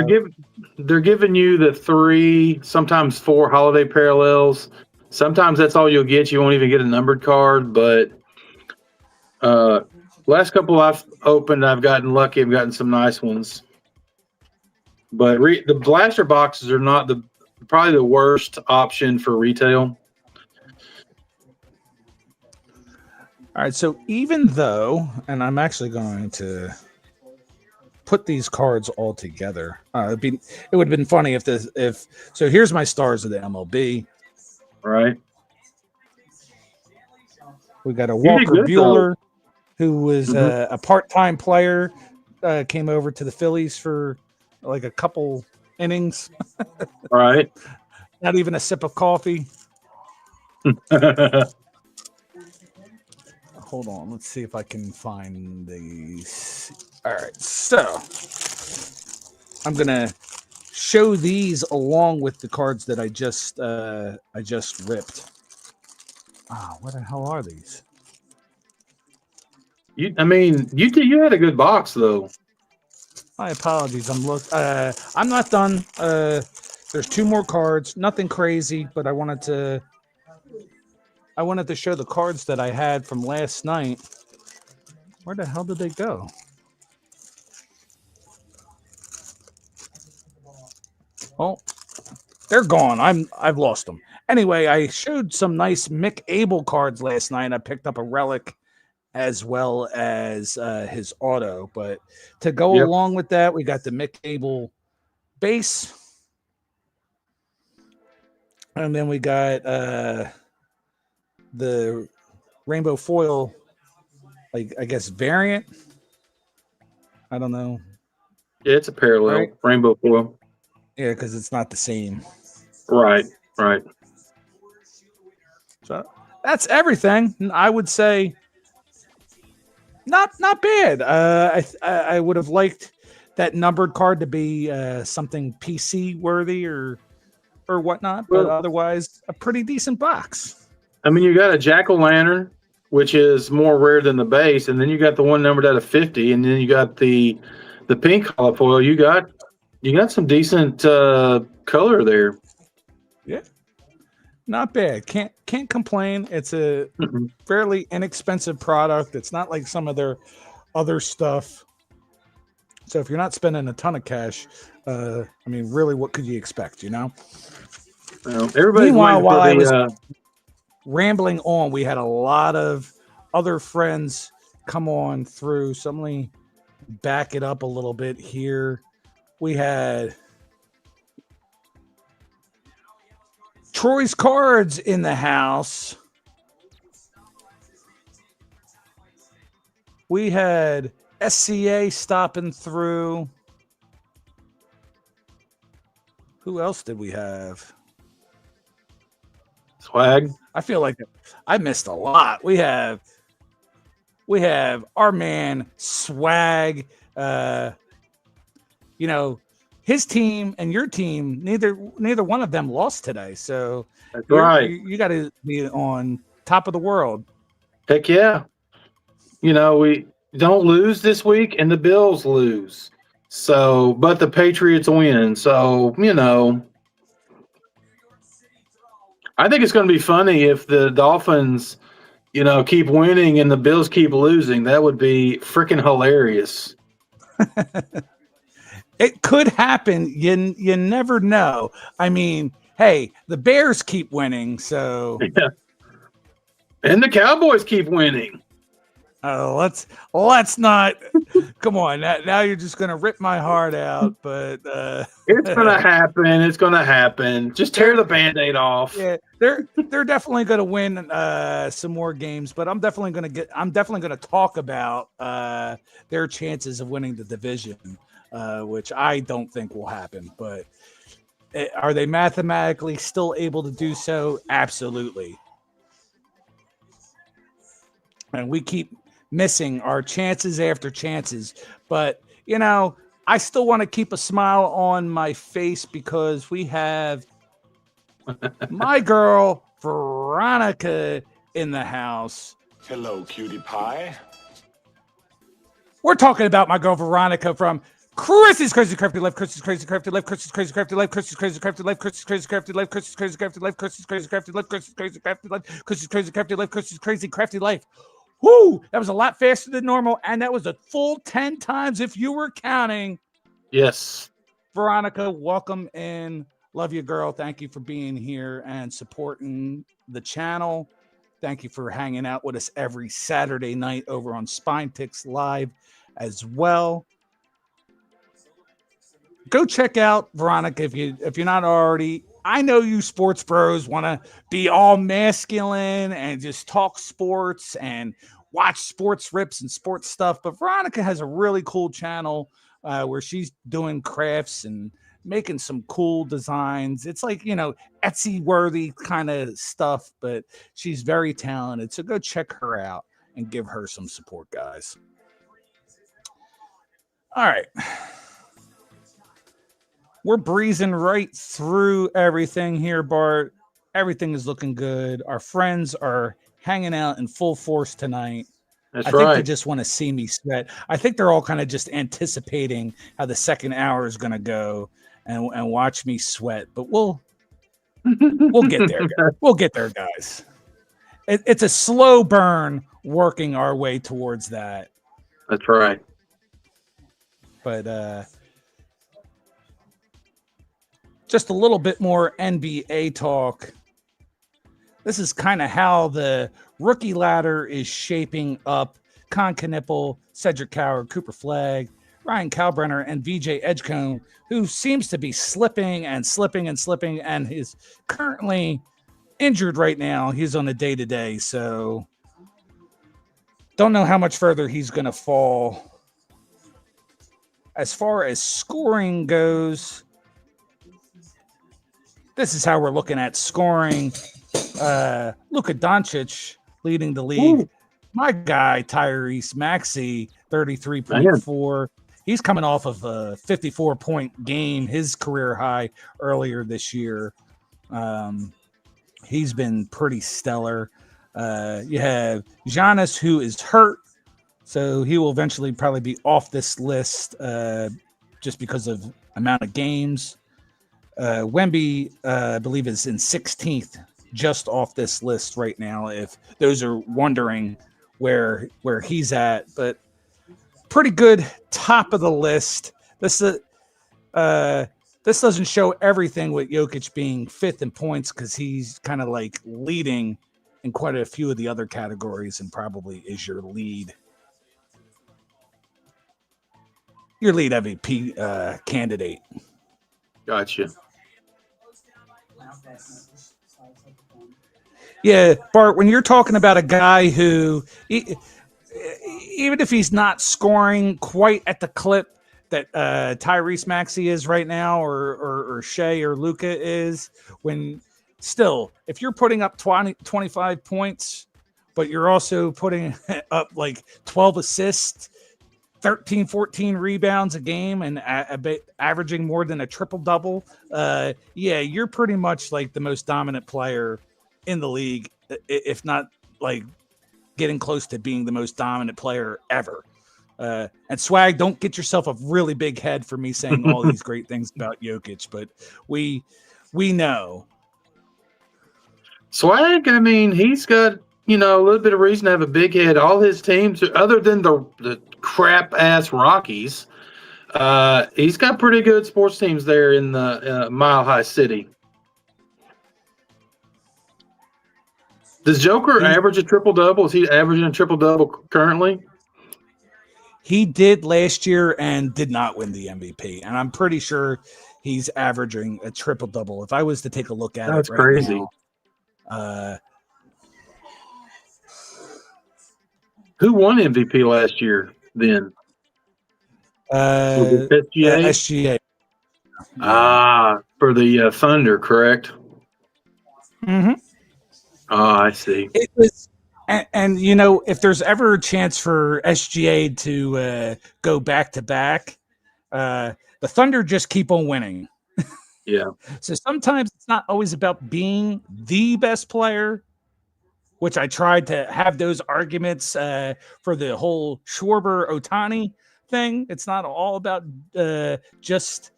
they're giving you the 3, sometimes 4 holiday parallels. Sometimes that's all you'll get. You won't even get a numbered card, but last couple I've opened, I've gotten lucky. I've gotten some nice ones. But the blaster boxes are not probably the worst option for retail. All right, so even though, and I'm actually going to put these cards all together. It would have been funny if so. Here's my stars of the MLB. Right. We got a You did Walker good, though. Buehler, who was a part-time player, came over to the Phillies for like a couple innings. Right. Not even a sip of coffee. Hold on, let's see if I can find these. All right, so I'm gonna show these along with the cards that I just ripped. Oh, what the hell are these? You had a good box though. My apologies. I'm not done. There's 2 more cards. Nothing crazy, but I wanted to show the cards that I had from last night. Where the hell did they go? Oh, they're gone. I've lost them. Anyway, I showed some nice Mick Abel cards last night. I picked up a relic as well as his auto. But to go along with that, we got the Mick Abel base. And then we got the rainbow foil, like I guess variant. I don't know. Yeah, it's a parallel rainbow foil. Yeah, because it's not the same. Right. So that's everything. I would say not bad. I would have liked that numbered card to be something PC worthy or whatnot, but otherwise a pretty decent box. I mean, you got a jack-o'-lantern, which is more rare than the base, and then you got the one numbered out of 50, and then you got the pink holofoil. You got some decent color there. Yeah, not bad. Can't complain. It's a fairly inexpensive product. It's not like some of their other stuff. So if you're not spending a ton of cash, I mean, really, what could you expect? You know. Well, everybody's Meanwhile, while I was rambling on, we had a lot of other friends come on through. So let me back it up a little bit here. We had Troy's Cards in the house. We had SCA stopping through. Who else did we have? Swag. I feel like I missed a lot. We have our man Swag. You know, his team and your team, neither one of them lost today. So that's right. You got to be on top of the world. Heck yeah. You know, we don't lose this week and the Bills lose. So, but the Patriots win. So, you know, I think it's going to be funny if the Dolphins, you know, keep winning and the Bills keep losing. That would be freaking hilarious. It could happen. You never know. I mean, hey, the Bears keep winning, so yeah. And the Cowboys keep winning. Oh, let's not. Come on, now you're just gonna rip my heart out. But it's gonna happen. It's gonna happen. Just tear the Band-Aid off. Yeah, they're definitely gonna win some more games. But I'm definitely gonna talk about their chances of winning the division, which I don't think will happen. But are they mathematically still able to do so? Absolutely. And we keep missing our chances after chances. But, you know, I still want to keep a smile on my face because we have my girl, Veronica, in the house. Hello, cutie pie. We're talking about my girl, Veronica, from Chris's Crazy Crafty Life, Chris's Crazy Crafty Life, Chris's Crazy Crafty Life, Chris's Crazy Crafty Life, Chris's Crazy Crafty Life, Chris's Crazy Crafty Life, Chris's Crazy Crafty Life, Chris's Crazy Crafty Life, Chris's Crazy Crafty Life, Chris's Crazy Crafty Life. Whoo! That was a lot faster than normal, and that was a full 10 times if you were counting. Yes. Veronica, welcome in. Love you, girl. Thank you for being here and supporting the channel. Thank you for hanging out with us every Saturday night over on Spine Ticks Live as well. Go check out Veronica if you're not already. I know you sports bros want to be all masculine and just talk sports and watch sports rips and sports stuff, but Veronica has a really cool channel where she's doing crafts and making some cool designs. It's like, Etsy worthy kind of stuff, but she's very talented. So go check her out and give her some support, guys. All right. We're breezing right through everything here, Bart. Everything is looking good. Our friends are hanging out in full force tonight. That's I right. think they just want to see me sweat. I think they're all kind of just anticipating how the second hour is going to go and watch me sweat. But we'll get there. We'll get there, guys. It's a slow burn working our way towards that. That's right. But just a little bit more NBA talk. This is kind of how the rookie ladder is shaping up. Con Knipple, Cedric Coward, Cooper Flagg, Ryan Kalbrenner, and VJ Edgecombe, who seems to be slipping and is currently injured right now. He's on a day-to-day, so don't know how much further he's going to fall. As far as scoring goes, this is how we're looking at scoring. Luka Doncic leading the league. Ooh. My guy, Tyrese Maxey, 33.4. He's coming off of a 54-point game, his career high earlier this year. He's been pretty stellar. You have Giannis, who is hurt, so he will eventually probably be off this list just because of amount of games. Wemby, I believe, is in 16th, just off this list right now, if those are wondering where he's at. But pretty good top of the list. This doesn't show everything with Jokic being 5th in points because he's kind of like leading in quite a few of the other categories and probably is your lead MVP candidate. Gotcha. Yeah, Bart, when you're talking about a guy who, even if he's not scoring quite at the clip that Tyrese Maxey is right now, or Shea or Luka is, if you're putting up 25 points, but you're also putting up like 12 assists, 13, 14 rebounds a game, and averaging more than a triple-double, you're pretty much like the most dominant player in the league, if not like getting close to being the most dominant player ever. And Swag, don't get yourself a really big head for me saying all these great things about Jokic, but we know. Swag, I mean, he's got, a little bit of reason to have a big head. All his teams, other than the crap-ass Rockies, he's got pretty good sports teams there in the Mile High City. Does Joker average a triple-double? Is he averaging a triple-double currently? He did last year and did not win the MVP. And I'm pretty sure he's averaging a triple-double. If I was to take a look at That's right crazy. Now, who won MVP last year then? Was it SGA? SGA. For the Thunder, correct? Mm-hmm. Oh, I see. It was, and if there's ever a chance for SGA to go back to back, the Thunder just keep on winning. Yeah. So sometimes it's not always about being the best player, which I tried to have those arguments for the whole Schwarber Ohtani thing. It's not all about just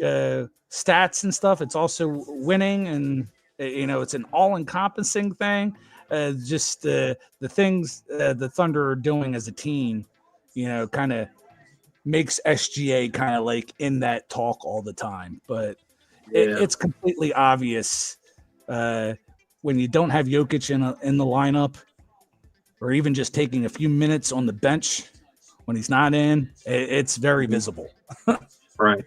stats and stuff. It's also winning, and it's an all-encompassing thing. Just the things the Thunder are doing as a team, kind of makes SGA kind of like in that talk all the time. But it's completely obvious when you don't have Jokic in the lineup, or even just taking a few minutes on the bench when he's not in, it's very visible. Right.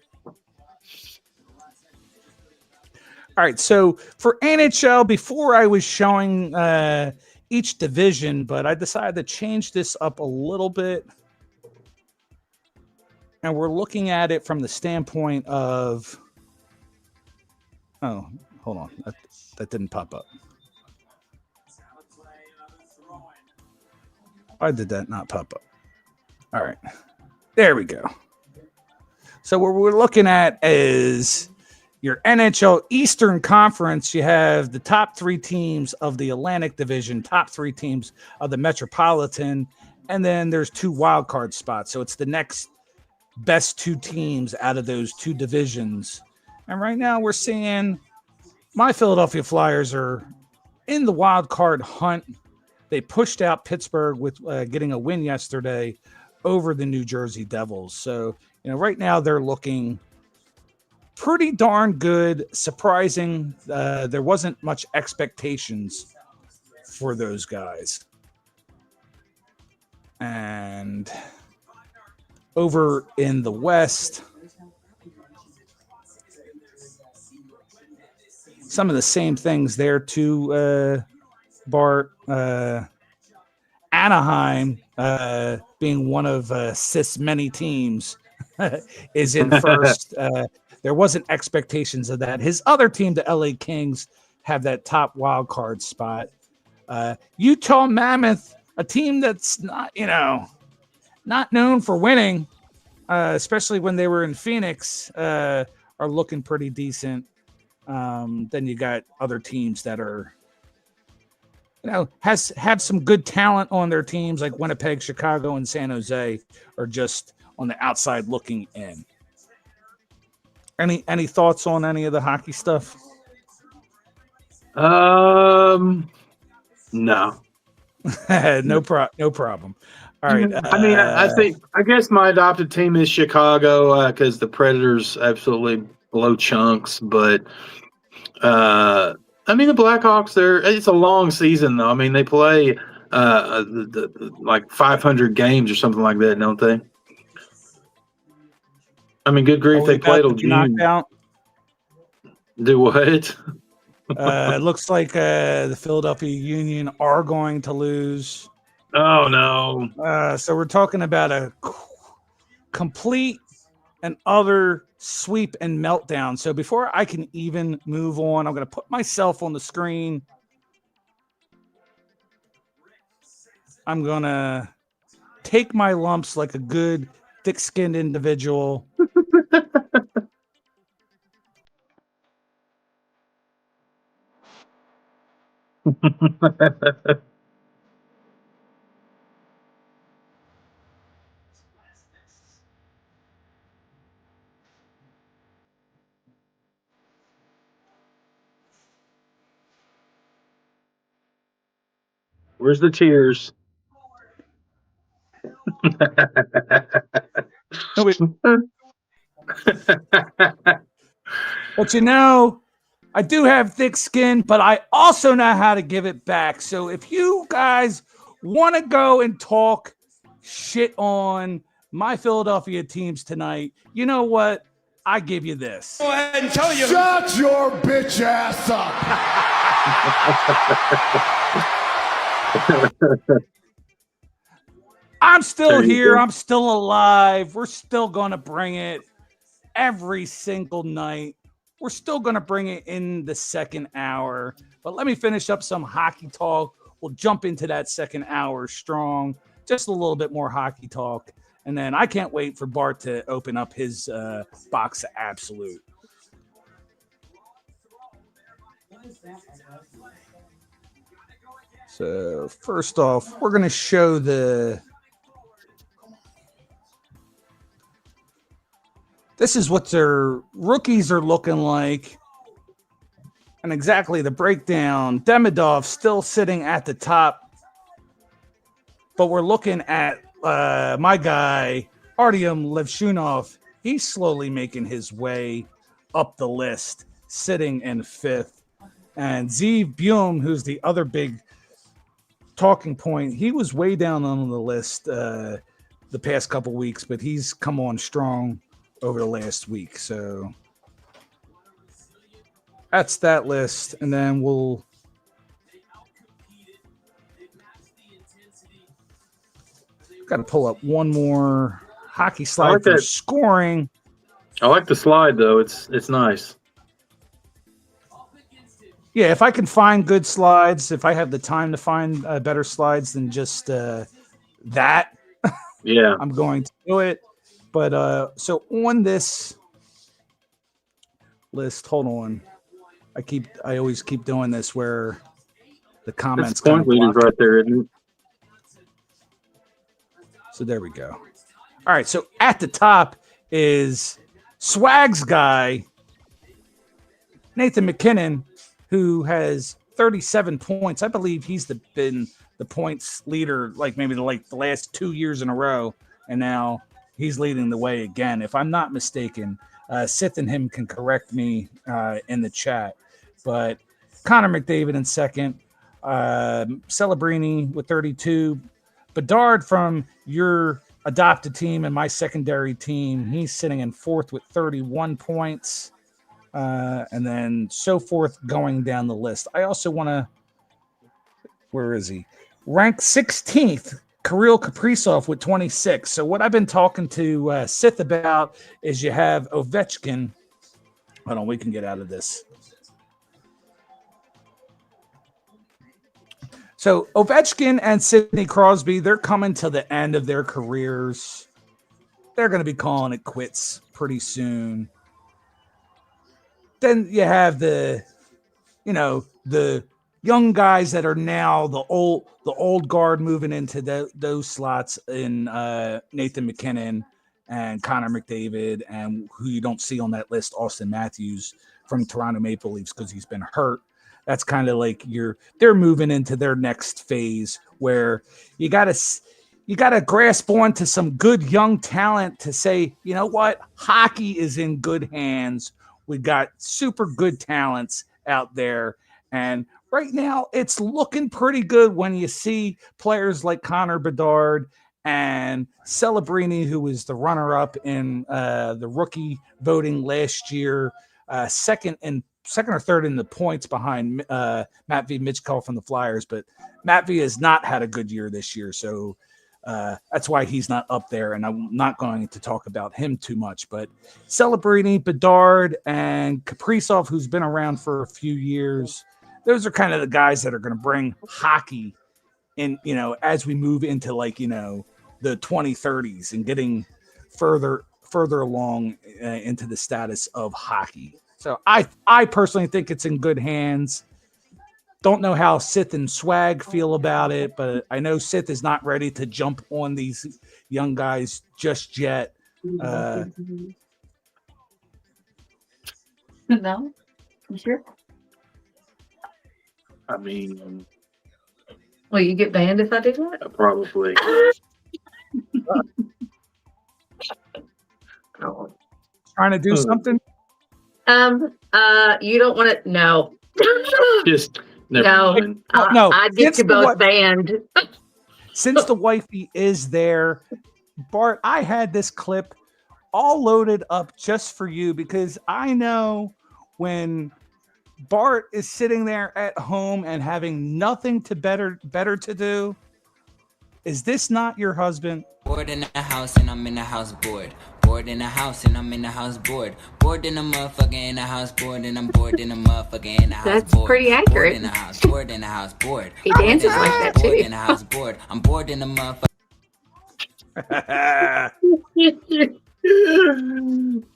All right, so for NHL, before I was showing each division, but I decided to change this up a little bit. And we're looking at it from the standpoint of... Oh, hold on. That didn't pop up. Why did that not pop up? All right. There we go. So what we're looking at is... your NHL Eastern Conference, you have the top 3 teams of the Atlantic Division, top 3 teams of the Metropolitan, and then there's 2 wild card spots. So it's the next best 2 teams out of those 2 divisions. And right now we're seeing my Philadelphia Flyers are in the wild card hunt. They pushed out Pittsburgh with getting a win yesterday over the New Jersey Devils. So, right now they're looking pretty darn good. Surprising. There wasn't much expectations for those guys. And over in the West, some of the same things there too, Bart. Anaheim, being one of Sith's many teams, is in first. There wasn't expectations of that. His other team, the LA Kings, have that top wild card spot. Utah Mammoth, a team that's not known for winning, especially when they were in Phoenix, are looking pretty decent. Then you got other teams that are, have some good talent on their teams, like Winnipeg, Chicago, and San Jose are just on the outside looking in. Any thoughts on any of the hockey stuff? No. No problem. All right. I guess my adopted team is Chicago because the Predators absolutely blow chunks. But the Blackhawks, it's a long season though. They play like 500 games or something like that, don't they? Good grief, they played till June. Knockout. Do what? It looks like the Philadelphia Union are going to lose. Oh, no. So we're talking about a complete and utter sweep and meltdown. So before I can even move on, I'm going to put myself on the screen. I'm going to take my lumps like a good, thick-skinned individual. Where's the tears? But I do have thick skin, but I also know how to give it back. So if you guys want to go and talk shit on my Philadelphia teams tonight, you know what? I give you this. Go ahead and tell you. Shut your bitch ass up. I'm still here. I'm still alive. We're still going to bring it every single night. We're still going to bring it in the second hour. But let me finish up some hockey talk. We'll jump into that second hour strong. Just a little bit more hockey talk. And then I can't wait for Bart to open up his box of Absolute. So first off, we're going to show this is what their rookies are looking like. And exactly the breakdown. Demidov still sitting at the top. But we're looking at my guy, Artyom Levshunov. He's slowly making his way up the list, sitting in fifth. And Zeev Buum, who's the other big talking point, he was way down on the list the past couple weeks, but he's come on strong over the last week. So that's that list. And then we'll got to pull up one more hockey slide for scoring. I like the slide though. It's nice. Yeah, if I can find good slides, if I have the time to find better slides than just that, yeah, I'm going to do it. But so on this list, hold on. I always keep doing this where the comments point leaders right there, isn't it? So there we go. All right, so at the top is Swag's guy, Nathan McKinnon, who has 37 points. I believe he's been the points leader like maybe the last 2 years in a row, and now he's leading the way again. If I'm not mistaken, Sith and him can correct me in the chat. But Connor McDavid in second, Celebrini with 32, Bedard from your adopted team and my secondary team, he's sitting in fourth with 31 points. And then so forth going down the list. I also want to, where is he? Ranked 16th, Kirill Kaprizov with 26. So what I've been talking to Sith about is you have Ovechkin. Hold on, we can get out of this. So Ovechkin and Sidney Crosby, they're coming to the end of their careers. They're going to be calling it quits pretty soon. Then you have the young guys that are now the old guard moving into those slots in Nathan McKinnon and Connor McDavid, and who you don't see on that list, Austin Matthews from Toronto Maple Leafs because he's been hurt. That's kind of like they're moving into their next phase where you gotta grasp onto some good young talent to say, you know what, hockey is in good hands. We got super good talents out there, and right now it's looking pretty good when you see players like Connor Bedard and Celebrini, who was the runner-up in the rookie voting last year, second or third in the points behind Matt V. Mitchell from the Flyers. But Matt V. has not had a good year this year, so that's why he's not up there, and I'm not going to talk about him too much. But Celebrini, Bedard, and Kaprizov, who's been around for a few years, those are kind of the guys that are going to bring hockey in, as we move into the 2030s and getting further along into the status of hockey. So I personally think it's in good hands. Don't know how Sith and Swag feel about it, but I know Sith is not ready to jump on these young guys just yet. No? You sure? I mean, Will you get banned if I do that? probably. Trying to do something? You don't want to. No. Just never No. mind. No. I'd get you both banned. Since the wifey is there, Bart, I had this clip all loaded up just for you because I know when Bart is sitting there at home and having nothing to better to do. Is this not your husband? Bored in the house and I'm in the house bored. Bored in the house and I'm in the house bored. Bored in the motherfucker in the house bored and I'm bored in the motherfucker in the house. That's bored. pretty accurate. Bored in the house, bored in the house, bored. He dances like that too. Bored in the house, bored. I'm bored in the motherfucker.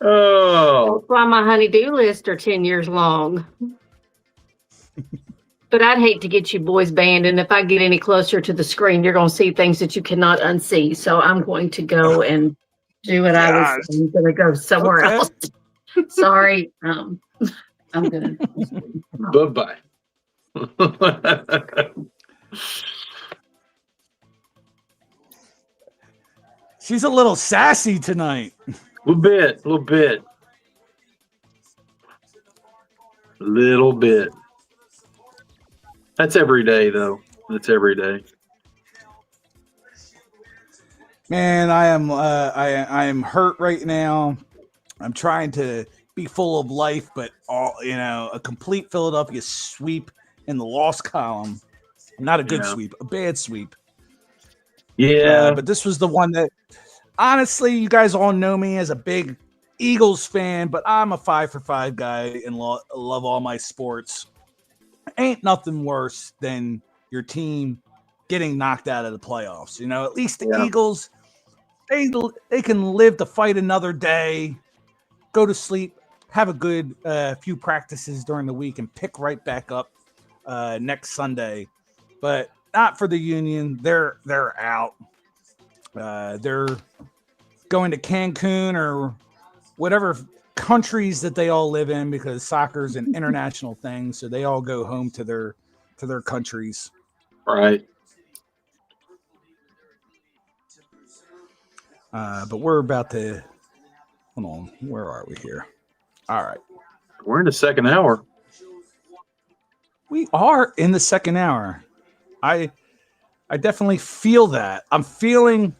Oh, That's why my honey-do lists are 10 years long. But I'd hate to get you boys banned, and if I get any closer to the screen, you're going to see things that you cannot unsee. So I'm going to go and do what I was going to go somewhere else. Sorry. I'm going to. bye-bye. She's a little sassy tonight. Little bit. That's every day, though. That's every day. Man, I am hurt right now. I'm trying to be full of life, but a complete Philadelphia sweep in the loss column. Not a good sweep, a bad sweep. Yeah. But this was the one that, honestly, you guys all know me as a big Eagles fan, but I'm a 5-for-5 guy and love all my sports. Ain't nothing worse than your team getting knocked out of the playoffs. At least the Eagles, they can live to fight another day, go to sleep, have a good few practices during the week, and pick right back up next Sunday. But not for the Union. They're out. They're going to Cancun or whatever countries that they all live in, because soccer is an international thing. So they all go home to their countries. Right. But we're about to. Hold on. Where are we here? All right. We're in the second hour. We are in the second hour. I definitely feel that. I'm feeling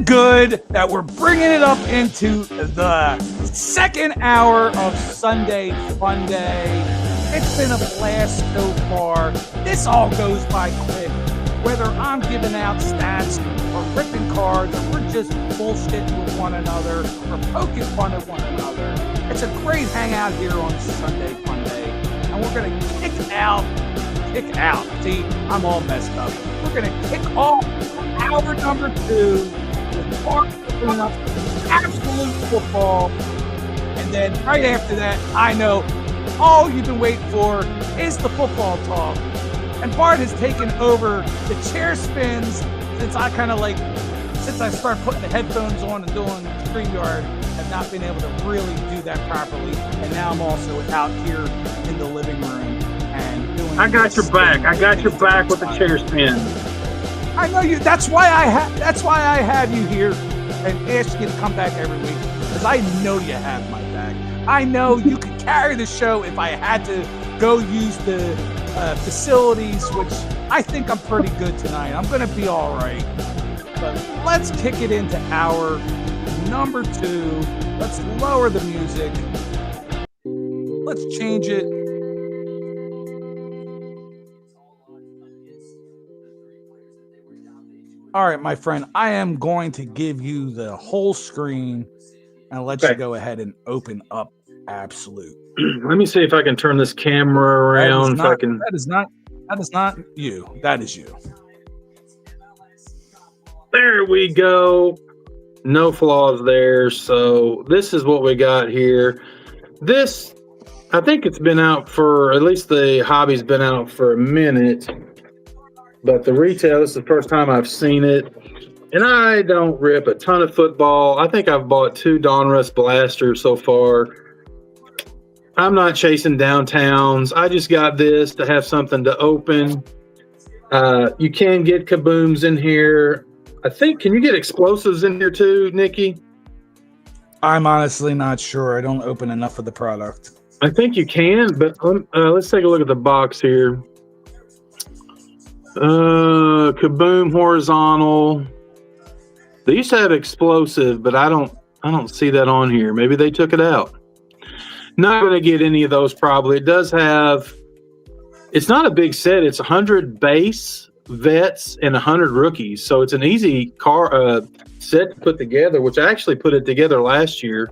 good that we're bringing it up into the second hour of Sunday Funday. It's been a blast so far. This all goes by quick. Whether I'm giving out stats or ripping cards, or we're just bullshitting with one another or poking fun at one another. It's a great hangout here on Sunday Funday. And we're going to kick out. See, I'm all messed up. We're going to kick off hour number 2 with absolute football. And then right after that, I know all you've been waiting for is the football talk. And Bart has taken over the chair spins since I started putting the headphones on and doing StreamYard. Have not been able to really do that properly. And now I'm also out here in the living room and doing. I got your back. I got your back with the chair spin. I know you. That's why I have you here and ask you to come back every week, because I know you have my back. I know you could carry the show if I had to go use the facilities, which I think I'm pretty good tonight. I'm going to be all right. But let's kick it into hour number 2. Let's lower the music. Let's change it. All right, my friend, I am going to give you the whole screen and let you go ahead and open up Absolute. Let me see if I can turn this camera around. That is not you. That is you. There we go. No flaws there. So this is what we got here. This, I think it's been out for, at least the hobby's been out for a minute. But the retail, this is the first time I've seen it. And I don't rip a ton of football. I think I've bought 2 Donruss blasters so far. I'm not chasing downtowns. I just got this to have something to open. You can get kabooms in here. I think, can you get explosives in here too, Nikki? I'm honestly not sure. I don't open enough of the product. I think you can, but let's take a look at the box here. Kaboom horizontal. They used to have explosive, but I don't see that on here. Maybe they took it out. Not going to get any of those probably. It does have, it's not a big set. It's 100 base vets and 100 rookies. So it's an easy set to put together, which I actually put it together last year,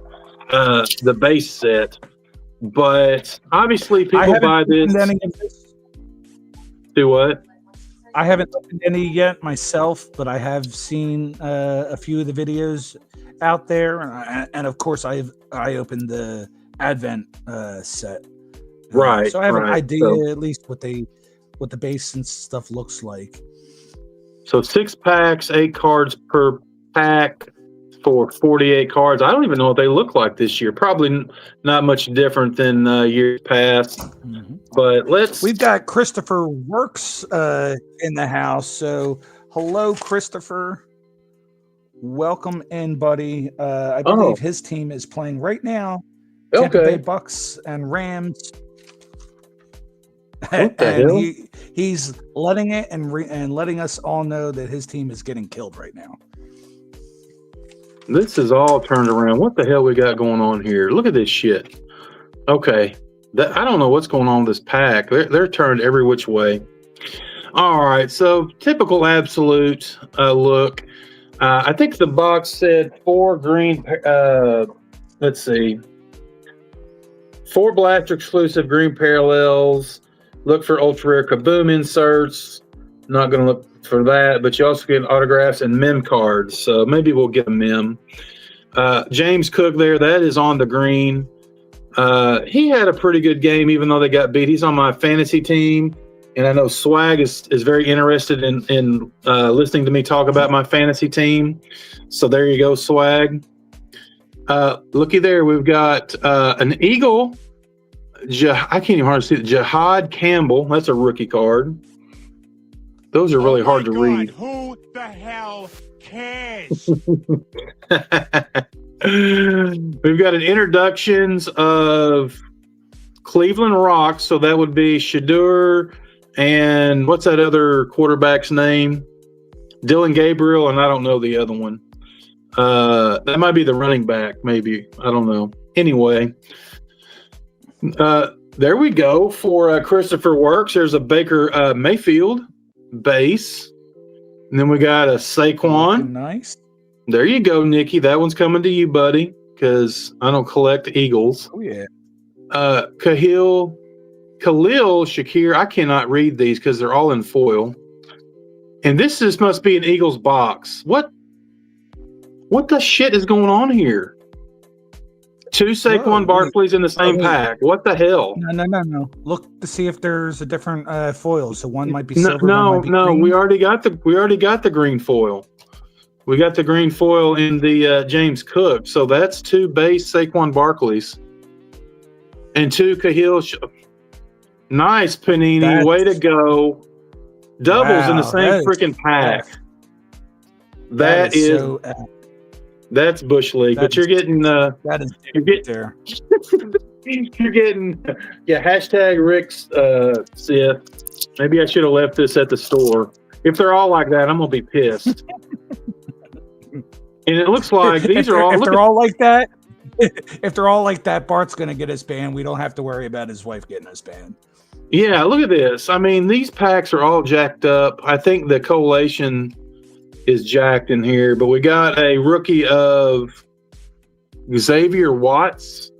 the base set. But obviously people buy this. Do what? I haven't opened any yet myself, but I have seen a few of the videos out there. And of course, I opened the Advent set, right? So I have an idea, at least what the base and stuff looks like. So 6 packs, 8 cards per pack for 48 cards. I don't even know what they look like this year. Probably not much different than years past. Mm-hmm. But we've got Christopher Works in the house. So hello, Christopher. Welcome in, buddy. I believe his team is playing right now Tampa Bay Okay. Bucks and Rams. What the And hell? he's letting it and letting us all know that his team is getting killed right now. This is all turned around. What the hell we got going on here? Look at this shit. Okay. I don't know what's going on with this pack. They're turned every which way. All right. So typical absolute look. I think the box said 4 green. Let's see. 4 blaster exclusive green parallels. Look for ultra rare Kaboom inserts. Not going to look for that, but you also get autographs and mem cards. So maybe we'll get a mem. James Cook there, that is on the green. He had a pretty good game, even though they got beat. He's on my fantasy team, and I know Swag is very interested in listening to me talk about my fantasy team. So there you go, Swag. Looky there, we've got an Eagle. I can't even hardly see it. Jihad Campbell. That's a rookie card. Those are really hard to read. Who the hell cares? We've got an introductions of Cleveland Rocks. So that would be Shadur and what's that other quarterback's name? Dylan Gabriel, and I don't know the other one. That might be the running back, maybe. I don't know. Anyway, there we go for Christopher Works. There's a Baker Mayfield base. And then we got a Saquon. Nice. There you go, Nikki. That one's coming to you, buddy, because I don't collect Eagles. Oh, yeah. Khalil Shakir. I cannot read these because they're all in foil. And this must be an Eagles box. What the shit is going on here? 2 Saquon Barkleys in the same pack. What the hell? No. Look to see if there's a different foil. So one might be silver. No. One might be green. We already got the green foil. We got the green foil in the James Cook. So that's 2 base Saquon Barkleys and 2 Khalil. Nice, Panini. Way to go. Doubles in the same freaking pack. That is so that's Bush League, but you're getting that is there. You're getting hashtag Rick's Sith. Maybe I should have left this at the store. If they're all like that, I'm gonna be pissed. And it looks like these are all. If they're all like that, if they're all like that, Bart's gonna get us banned. We don't have to worry about his wife getting us banned. Yeah, look at this. I mean, these packs are all jacked up. I think the collation is jacked in here, but we got a rookie of Xavier Watts.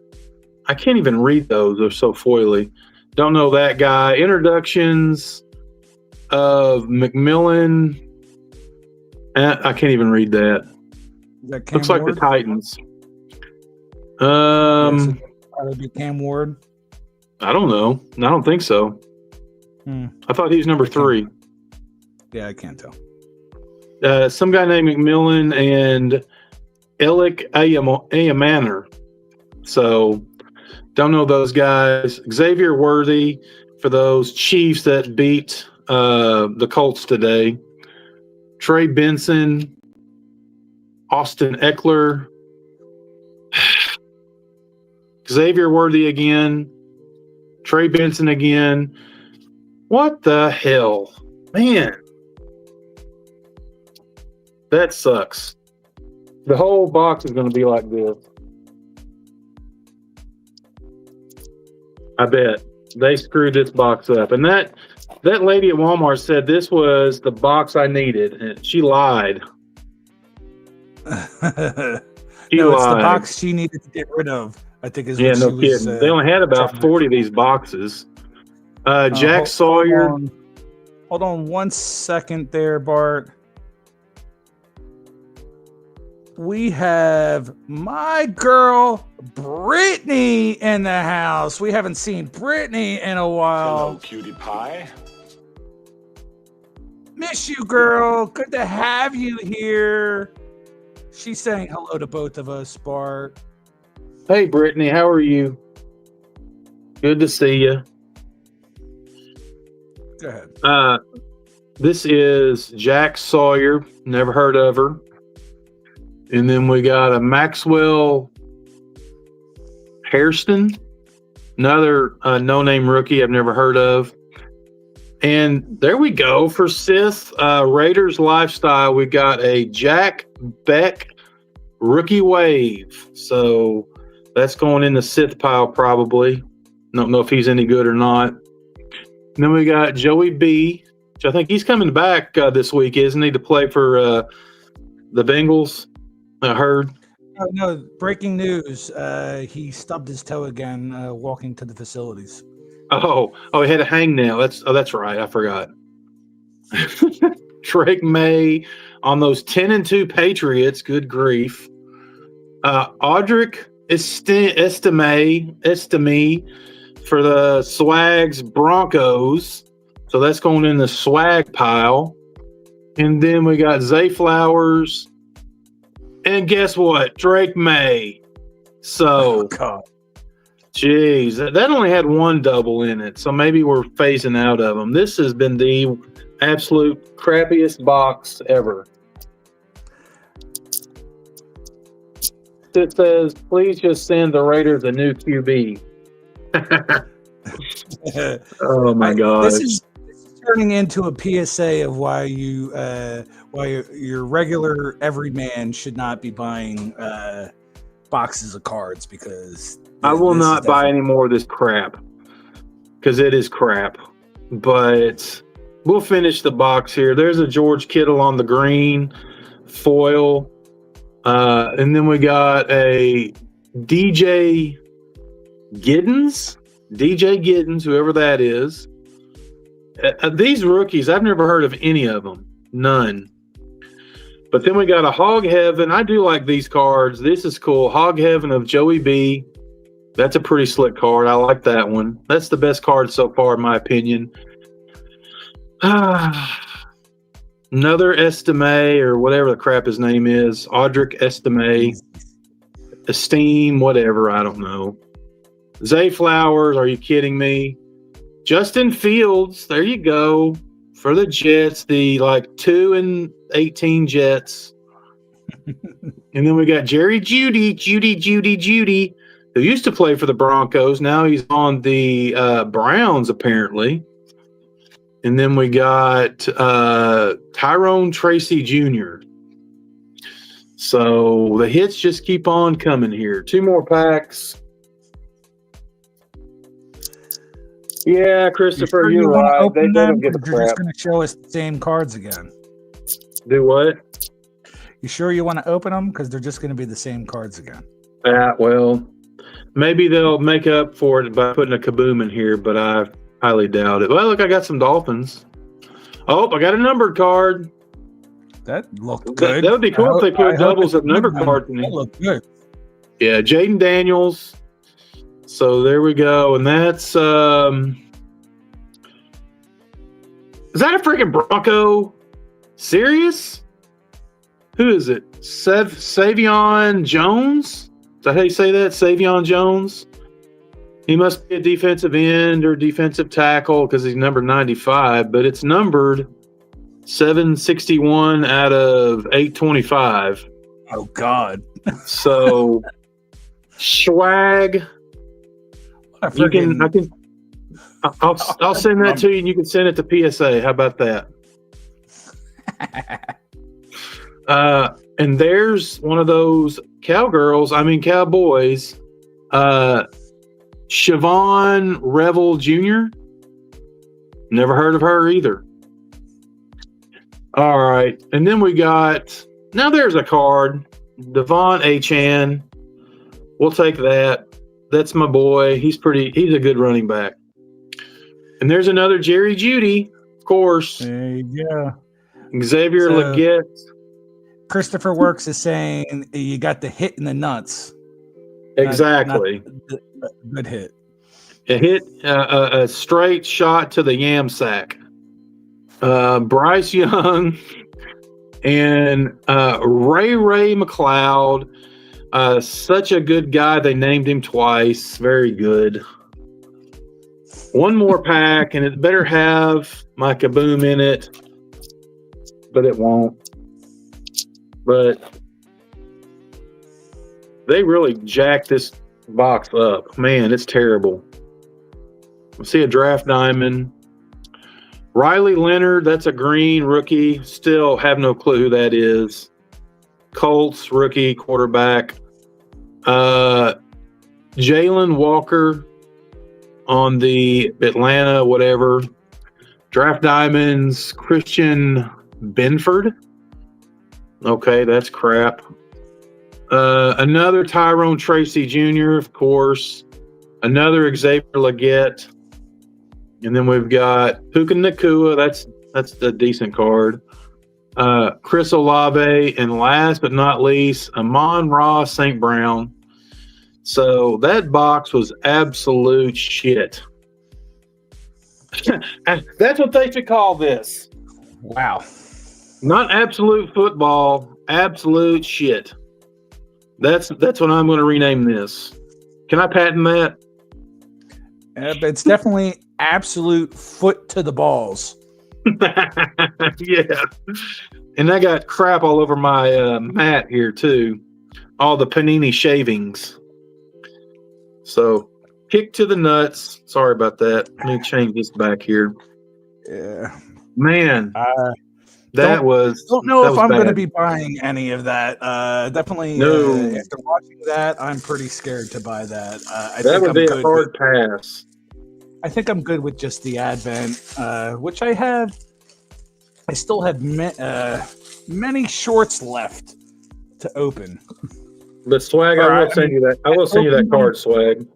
I can't even read those. They're so foily. Don't know that guy. Introductions of McMillan. I can't even read that. Looks like the Titans. That would be Cam Ward. I don't know. I don't think so. I thought he was number 3. Yeah, I can't tell. Some guy named McMillan and Alec Ayamaner. So, don't know those guys. Xavier Worthy for those Chiefs that beat the Colts today. Trey Benson, Austin Eckler, Xavier Worthy again, Trey Benson again. What the hell? Man. That sucks. The whole box is going to be like this. I bet. They screwed this box up. And that lady at Walmart said this was the box I needed. And she lied. It's the box she needed to get rid of, I think is what no kidding. They only had about 40 of these boxes. Jack Sawyer. Hold on 1 second there, Bart. We have my girl Brittany in the house. We haven't seen Brittany in a while. Hello, cutie pie. Miss you, girl. Good to have you here. She's saying hello to both of us, Bart. Hey, Brittany, how are you? Good to see you. Go ahead. This is Jack Sawyer. Never heard of her. And then we got a Maxwell Hairston, another no-name rookie I've never heard of. And there we go for Sith Raiders Lifestyle. We got a Jack Beck rookie wave. So that's going in the Sith pile probably. Don't know if he's any good or not. And then we got Joey B, which I think he's coming back this week, isn't he, to play for the Bengals? I heard. Oh, no, breaking news. He stubbed his toe again walking to the facilities. Oh, he had a hangnail. That's right. I forgot. Drake May on those 10-2 Patriots. Good grief. Audric Estime for the Swags Broncos. So that's going in the swag pile. And then we got Zay Flowers. And guess what? Drake May. So, God. Jeez, that only had one double in it. So maybe we're phasing out of them. This has been the absolute crappiest box ever. It says, please just send the Raiders a new QB. Oh my God! This is turning into a PSA of why your regular everyman should not be buying boxes of cards, because I will not buy any more of this crap, because it is crap. But we'll finish the box here. There's a George Kittle on the green foil. And then we got a DJ Giddens, whoever that is. These rookies, I've never heard of any of them. None. But then we got a Hog Heaven. I do like these cards. This is cool. Hog Heaven of Joey B. That's a pretty slick card. I like that one. That's the best card so far, in my opinion. Another Estime, or whatever the crap his name is. Audric Esteem, whatever. I don't know. Zay Flowers, are you kidding me? Justin Fields, there you go. For the Jets, the 2-18 Jets. And then we got Jerry Judy, who used to play for the Broncos. Now he's on the Browns, apparently. And then we got Tyrone Tracy Jr. So the hits just keep on coming here. 2 more packs. Yeah, Christopher, you're right. They don't get the crap. You're just going to show us the same cards again. Do what? You sure you want to open them? Because they're just going to be the same cards again. Well, maybe they'll make up for it by putting a kaboom in here, but I highly doubt it. Well, look, I got some Dolphins. Oh, I got a numbered card. That looked good. That would be cool if they put doubles of numbered cards in it. That looked good. Yeah, Jaden Daniels. So there we go. And that's is that a freaking Bronco? Serious? Who is it? Savion Jones? Is that how you say that? Savion Jones? He must be a defensive end or defensive tackle because he's number 95, but it's numbered 761 out of 825. Oh, God. So, swag. I'll send that to you, and you can send it to PSA. How about that? And there's one of those cowboys. Siobhan Revel Jr. Never heard of her either. All right. And then we got, now there's a card, Devon Achane. We'll take that. That's my boy. He's a good running back. And there's another Jerry Judy, of course. There you go. Xavier Leggett. Christopher Works is saying you got the hit in the nuts. Exactly. Not good hit. A hit, a straight shot to the yam sack. Bryce Young and Ray McLeod. Such a good guy. They named him twice. Very good. One more pack, and it better have my kaboom in it, but it won't. But they really jacked this box up. Man, it's terrible. I see a draft diamond. Riley Leonard, that's a green rookie. Still have no clue who that is. Colts rookie quarterback. Jalen Walker on the Atlanta, whatever. Draft diamonds. Christian Benford. Okay, that's crap. Another Tyrone Tracy Jr., of course. Another Xavier Legette. And then we've got Puka Nakua. That's a decent card. Chris Olave. And last but not least, Amon-Ra St. Brown. So that box was absolute shit. That's what they should call this. Wow. Not absolute football, absolute shit. That's what I'm going to rename this. Can I patent that? But it's definitely absolute foot to the balls. Yeah. And I got crap all over my mat here, too. All the Panini shavings. So, kick to the nuts. Sorry about that. Let me change this back here. Yeah. Man. Don't know if I'm going to bad. be buying any of that. Definitely, No. after watching that, I'm pretty scared to buy that. I That think would I'm be a good hard pass. I think I'm good with just the Advent, which I have. I still have many shorts left to open. But Swag, I will send you that. I will send you that card, Swag.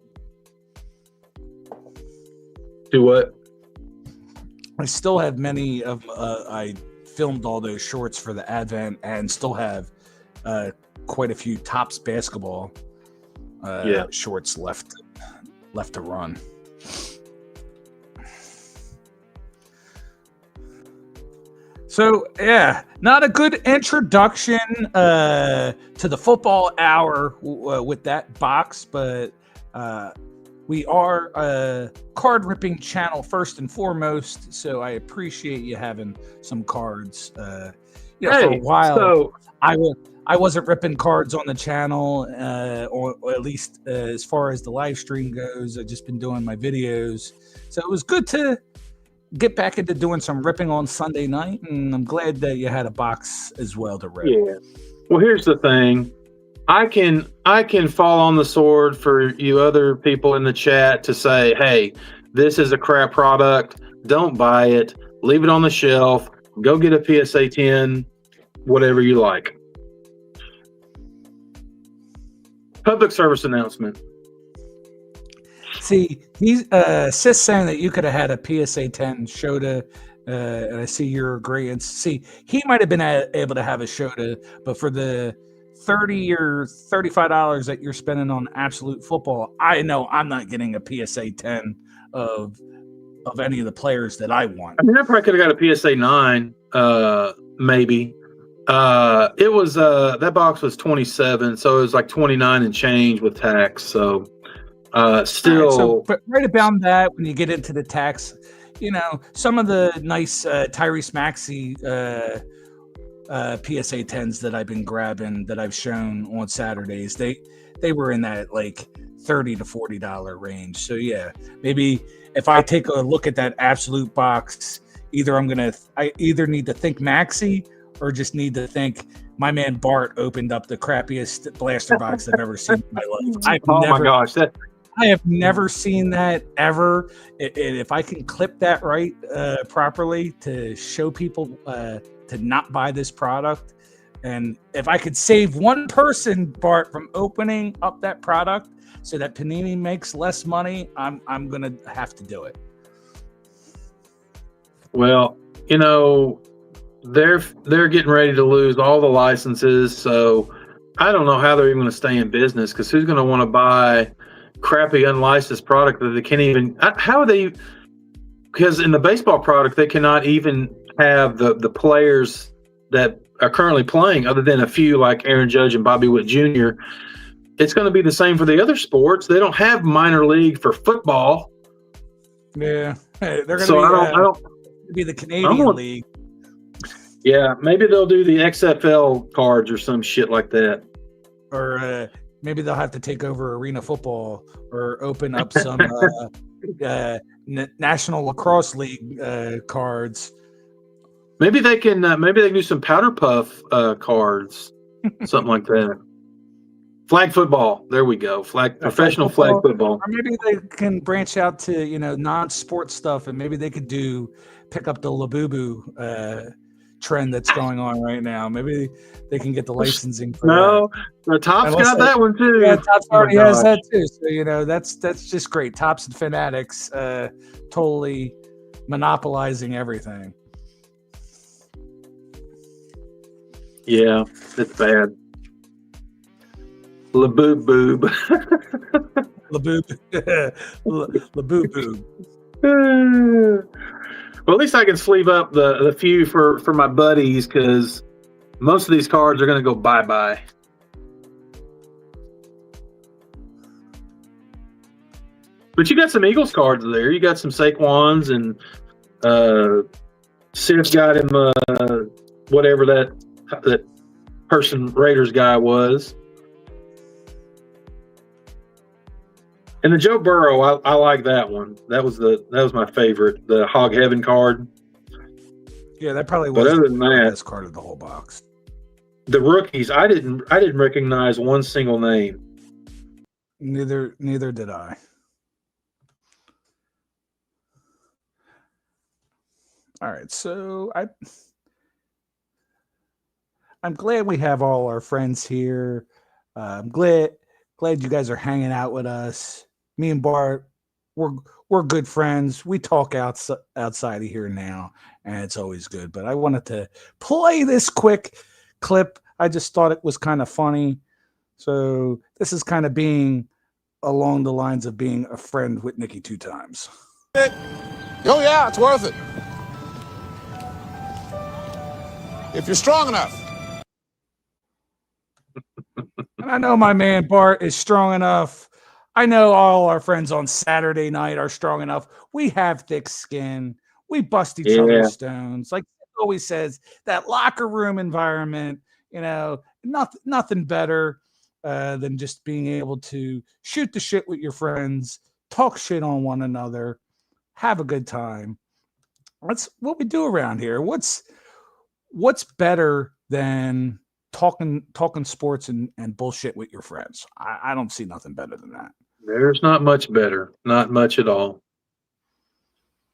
Do what? I still have many of. I filmed all those shorts for the Advent, and still have quite a few Topps basketball shorts left to run. So, yeah, not a good introduction to the football hour with that box, but we are a card-ripping channel first and foremost, so I appreciate you having some cards. For a while, I wasn't ripping cards on the channel, or at least as far as the live stream goes. I've just been doing my videos, so it was good to get back into doing some ripping on Sunday night, and I'm glad that you had a box as well to rip. Yeah. Well, here's the thing. I can fall on the sword for you other people in the chat to say, hey, this is a crap product. Don't buy it. Leave it on the shelf. Go get a PSA 10, whatever you like. Public service announcement. See, he's Sith saying that you could have had a PSA 10 Shota, and I see your agreeance. See, he might have been able to have a Shota, but for the $30 or $35 that you're spending on absolute football, I know I'm not getting a PSA 10 of any of the players that I want. I mean, I probably could have got a PSA 9, maybe. It was that box was 27, so it was like 29 and change with tax. So still, but right about that, when you get into the tax, some of the nice Tyrese Maxey PSA 10s that I've been grabbing that I've shown on Saturdays, they were in that like $30 to $40 range. So yeah, maybe if I take a look at that absolute box, I either need to think Maxey or just need to think my man Bart opened up the crappiest blaster box I've ever seen in my life. my gosh, I have never seen that ever. If I can clip that right properly to show people to not buy this product, and if I could save one person, Bart, from opening up that product so that Panini makes less money, I'm gonna have to do it. Well, they're getting ready to lose all the licenses, so I don't know how they're even going to stay in business, because who's going to want to buy crappy unlicensed product that they can't even? How are they? Because in the baseball product, they cannot even have the players that are currently playing, other than a few like Aaron Judge and Bobby Witt Jr. It's going to be the same for the other sports. They don't have minor league for football. Yeah, they're going to so I don't be the Canadian League. Yeah, maybe they'll do the XFL cards or some shit like that. Or Maybe they'll have to take over arena football or open up some National Lacrosse League cards. Maybe they can do some powder puff cards, something like that. Flag football. There we go. Professional flag football. Or maybe they can branch out to non-sport stuff, and maybe they could pick up the Labubu trend that's going on right now. Maybe they can get the licensing for that. The Topps got that one too. Yeah, Topps already has that too. So that's just great. Topps and Fanatics totally monopolizing everything. Yeah, it's bad. Laboob boob. Laboob. Well, at least I can sleeve up the few for my buddies, because most of these cards are going to go bye-bye. But you got some Eagles cards there. You got some Saquons, and Sith got him whatever that person Raiders guy was. And the Joe Burrow, I like that one. That was my favorite, the Hog Heaven card. Yeah, that probably was other than the best card of the whole box. The rookies, I didn't recognize one single name. Neither did I. All right, so I'm glad we have all our friends here. I'm glad you guys are hanging out with us. Me and Bart, we're good friends. We talk outside of here now, and it's always good. But I wanted to play this quick clip. I just thought it was kind of funny. So this is kind of being along the lines of being a friend with Nikki 2 times. Oh yeah, it's worth it. If you're strong enough. And I know my man Bart is strong enough. I know all our friends on Saturday night are strong enough. We have thick skin. We bust each other's stones. Like he always says, that locker room environment, nothing better than just being able to shoot the shit with your friends, talk shit on one another, have a good time. That's what we do around here. What's better than talking sports and bullshit with your friends? I don't see nothing better than that. There's not much better. Not much at all.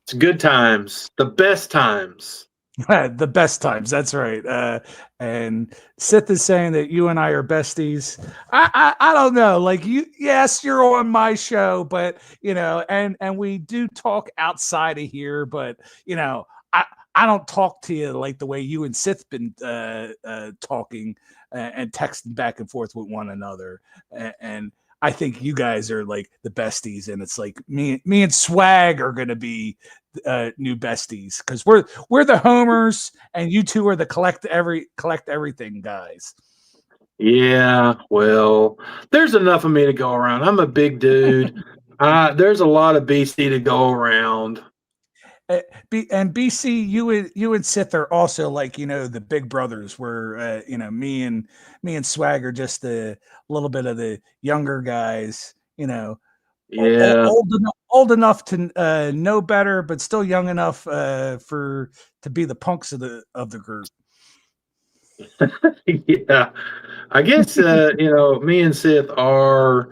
It's good times. The best times. The best times. That's right. And Sith is saying that you and I are besties. I don't know. Like yes, you're on my show, but and we do talk outside of here, but I don't talk to you like the way you and Sith been talking and texting back and forth with one another. And I think you guys are like the besties, and it's like me and Swag are going to be new besties, because we're the homers, and you two are the collect everything guys. Yeah, well, there's enough of me to go around. I'm a big dude. There's a lot of BC to go around. And BC, you and Sith are also like the big brothers. Where me and Swag are just a little bit of the younger guys. Yeah, old enough to know better, but still young enough to be the punks of the group. Yeah, I guess me and Sith are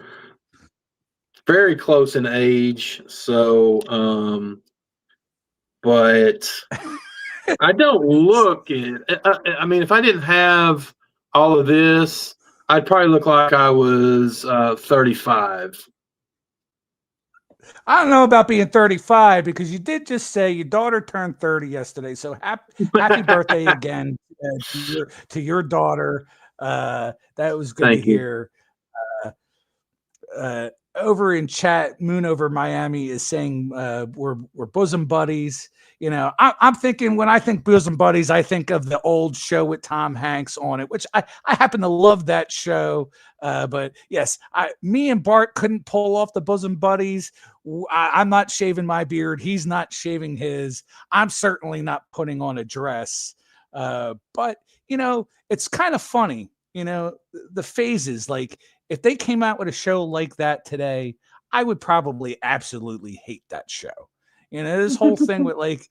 very close in age, so. But I don't look it. I mean, if I didn't have all of this, I'd probably look like I was 35. I don't know about being 35, because you did just say your daughter turned 30 yesterday. So happy birthday again to your daughter. That was good to hear. Over in chat, Moon over Miami is saying we're bosom buddies. I'm thinking, when I think bosom buddies, I think of the old show with Tom Hanks on it, which I happen to love that show. But yes, me and Bart couldn't pull off the bosom buddies. I'm not shaving my beard. He's not shaving his. I'm certainly not putting on a dress. But it's kind of funny the phases. Like if they came out with a show like that today, I would probably absolutely hate that show. This whole thing with like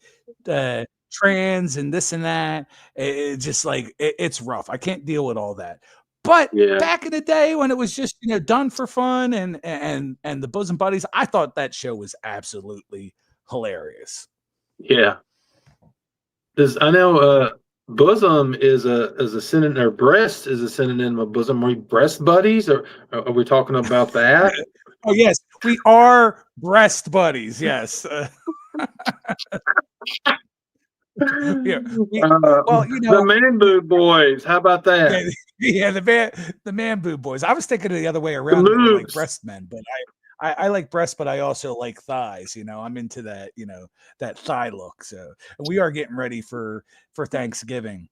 trans and this and that, just like it's rough. I can't deal with all that. But back in the day when it was just done for fun and the bosom buddies, I thought that show was absolutely hilarious. Yeah. I know bosom is a synonym, or breast is a synonym of bosom. Are we breast buddies, or are we talking about that? Oh yes, we are breast buddies. Yes. Yeah. The Man Boob Boys. How about that? Yeah, the Man Boob Boys. I was thinking of the other way around. They were like breast men, but I like breasts, but I also like thighs. I'm into that. That thigh look. So we are getting ready for Thanksgiving,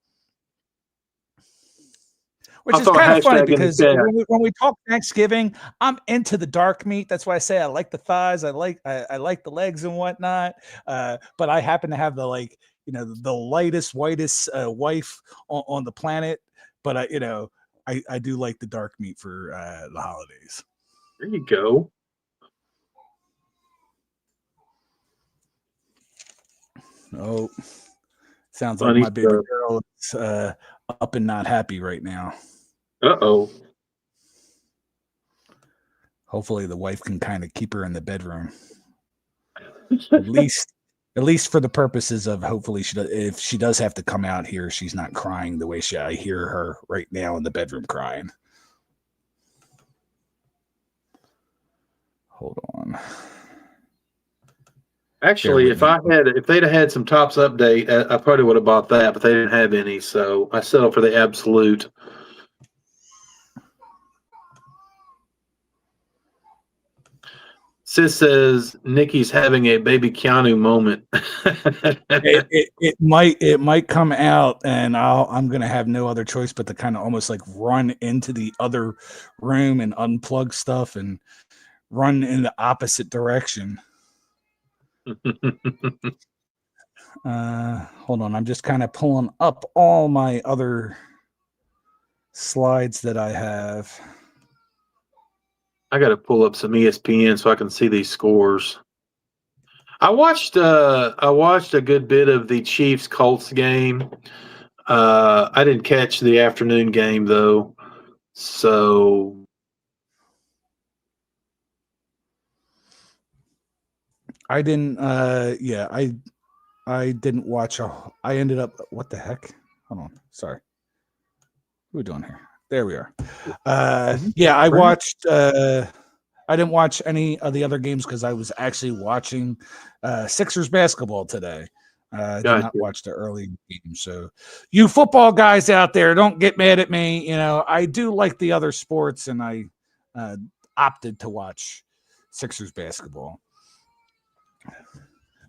which is kind of funny because when we talk Thanksgiving, I'm into the dark meat. That's why I say I like the thighs. I like the legs and whatnot. But I happen to have the the lightest, whitest wife on the planet. But I do like the dark meat for the holidays. There you go. Oh, sounds like my baby girl is up and not happy right now. Uh-oh. Hopefully the wife can kind of keep her in the bedroom. At least for the purposes of hopefully if she does have to come out here, she's not crying the way I hear her right now in the bedroom crying. Hold on. Actually, if they'd have had some Tops update, I probably would have bought that, but they didn't have any, so I settled for the Absolute. Sis says Nikki's having a baby Keanu moment. it might come out, and I'm gonna have no other choice but to kind of almost like run into the other room and unplug stuff and run in the opposite direction. Hold on, I'm just kind of pulling up all my other slides that I have. I got to pull up some ESPN so I can see these scores. I watched a good bit of the Chiefs Colts game. I didn't catch the afternoon game though, so I didn't. I didn't watch. I ended up. What the heck? Hold on. Sorry. What are we doing here? There we are. Yeah, I watched. I didn't watch any of the other games because I was actually watching Sixers basketball today. I did not watch the early game. So, you football guys out there, don't get mad at me. I do like the other sports, and I opted to watch Sixers basketball.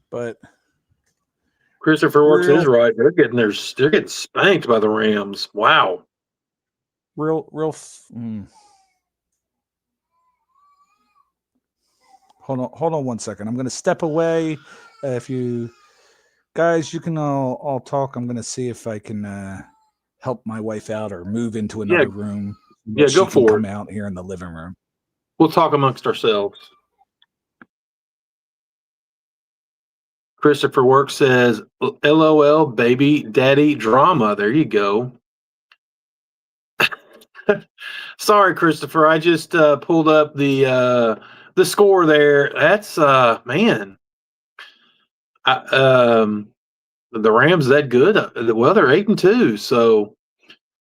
But Christopher Works is right. They're getting spanked by the Rams. Wow. Hold on 1 second. I'm going to step away. If you guys, you can all talk. I'm going to see if I can help my wife out or move into another room. Yeah, go for it. Come out here in the living room. We'll talk amongst ourselves. Christopher Works says, LOL, baby daddy drama. There you go. Sorry, Christopher. I just pulled up the score there. That's man. The Rams that good? Well, they're 8-2, so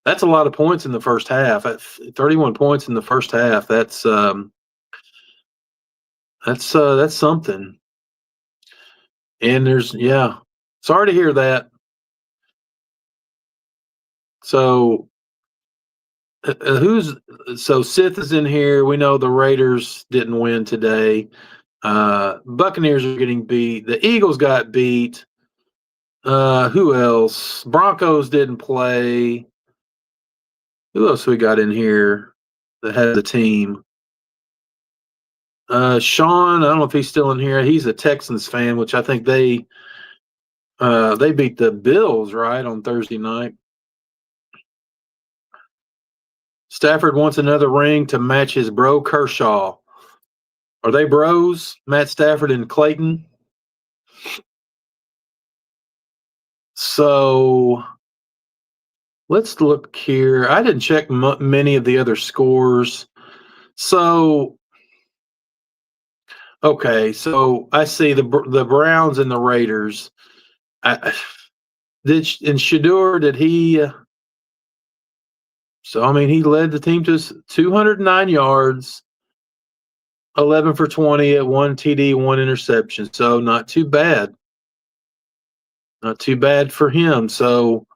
that's a lot of points in the first half. At 31 points in the first half, that's something. And sorry to hear that. So Sith is in here. We know the Raiders didn't win today. Buccaneers are getting beat. The Eagles got beat. Who else? Broncos didn't play. Who else we got in here that has a team? Sean, I don't know if he's still in here. He's a Texans fan, which I think they beat the Bills, right, on Thursday night. Stafford wants another ring to match his bro Kershaw. Are they bros, Matt Stafford and Clayton? So let's look here. I didn't check many of the other scores. So, okay, so I see the Browns and the Raiders. Did he? So I mean, he led the team to 209 yards, 11 for 20 at 1 TD, 1 interception. So not too bad. Not too bad for him. So,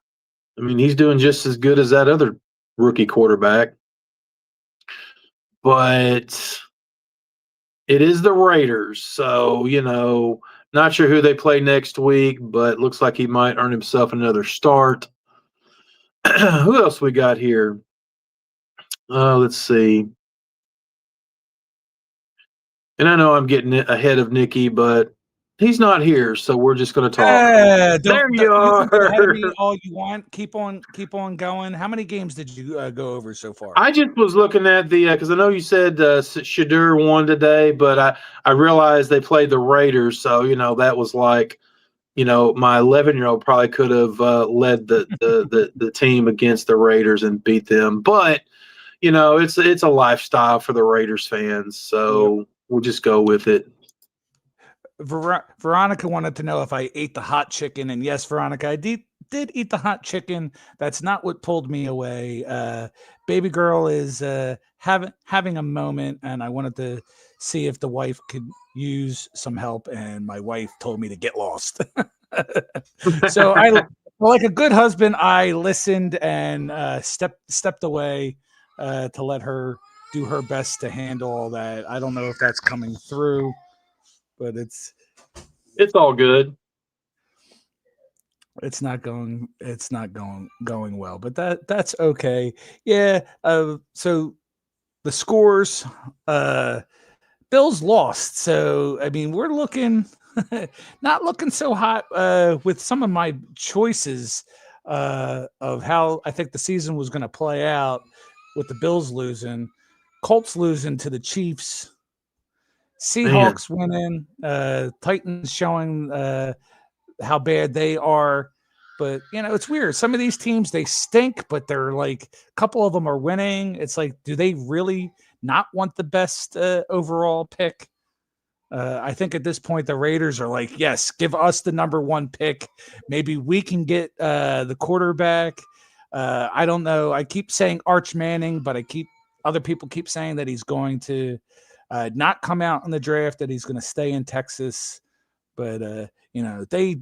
I mean, he's doing just as good as that other rookie quarterback. But it is the Raiders. So, not sure who they play next week, but looks like he might earn himself another start. Who else we got here? Let's see. And I know I'm getting ahead of Nikki, but he's not here, so we're just going to talk. There you are. You can get ahead of me all you want. Keep on going. How many games did you go over so far? I just was looking at the because I know you said Shadur won today, but I realized they played the Raiders, so that was like, my 11-year-old probably could have led the team against the Raiders and beat them, but it's a lifestyle for the Raiders fans, so we'll just go with it. Veronica wanted to know if I ate the hot chicken, and yes, Veronica, I did eat the hot chicken. That's not what pulled me away. Baby girl is having a moment, and I wanted to see if the wife could use some help, and my wife told me to get lost. So like a good husband, I listened and stepped away to let her do her best to handle all that. I don't know if that's coming through, but it's all good. It's not going well, but that's okay. Yeah. So the scores, Bills lost. So I mean, we're looking not looking so hot with some of my choices of how I think the season was going to play out with the Bills losing, Colts losing to the Chiefs, Seahawks winning, Titans showing how bad they are. But it's weird. Some of these teams, they stink, but they're like a couple of them are winning. It's like, do they really not want the best overall pick? I think at this point the Raiders are like, yes, give us the number 1 pick. Maybe we can get the quarterback. I don't know. I keep saying Arch Manning, but other people keep saying that he's going to not come out in the draft, that he's going to stay in Texas. But they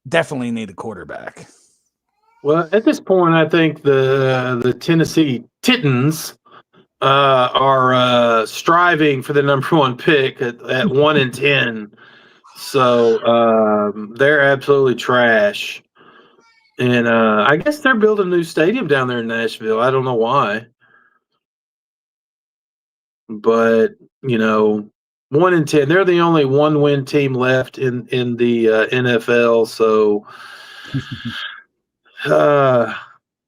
definitely need a quarterback. Well, at this point, I think the Tennessee Titans are striving for the number 1 pick at 1-10. So they're absolutely trash. And I guess they're building a new stadium down there in Nashville. I don't know why. But, 1-10. They're the only 1-win team left in the NFL. So,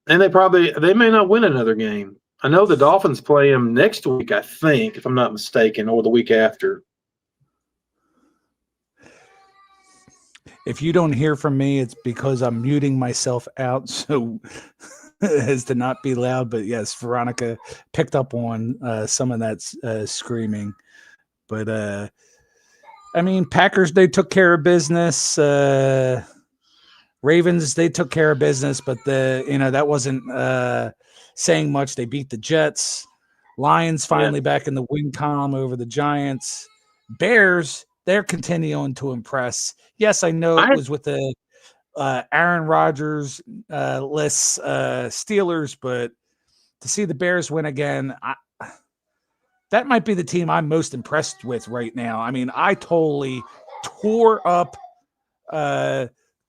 and they may not win another game. I know the Dolphins play them next week, I think, if I'm not mistaken, or the week after. If you don't hear from me, it's because I'm muting myself out so as to not be loud. But yes, Veronica picked up on some of that screaming. But I mean, Packers, they took care of business. Ravens, they took care of business, but that wasn't saying much. They beat the Jets. Lions finally back in the win column over the Giants. Bears, they're continuing to impress. Yes, I know it was with the Aaron Rodgers less Steelers, but to see the Bears win again, that might be the team I'm most impressed with right now. I mean, I totally tore up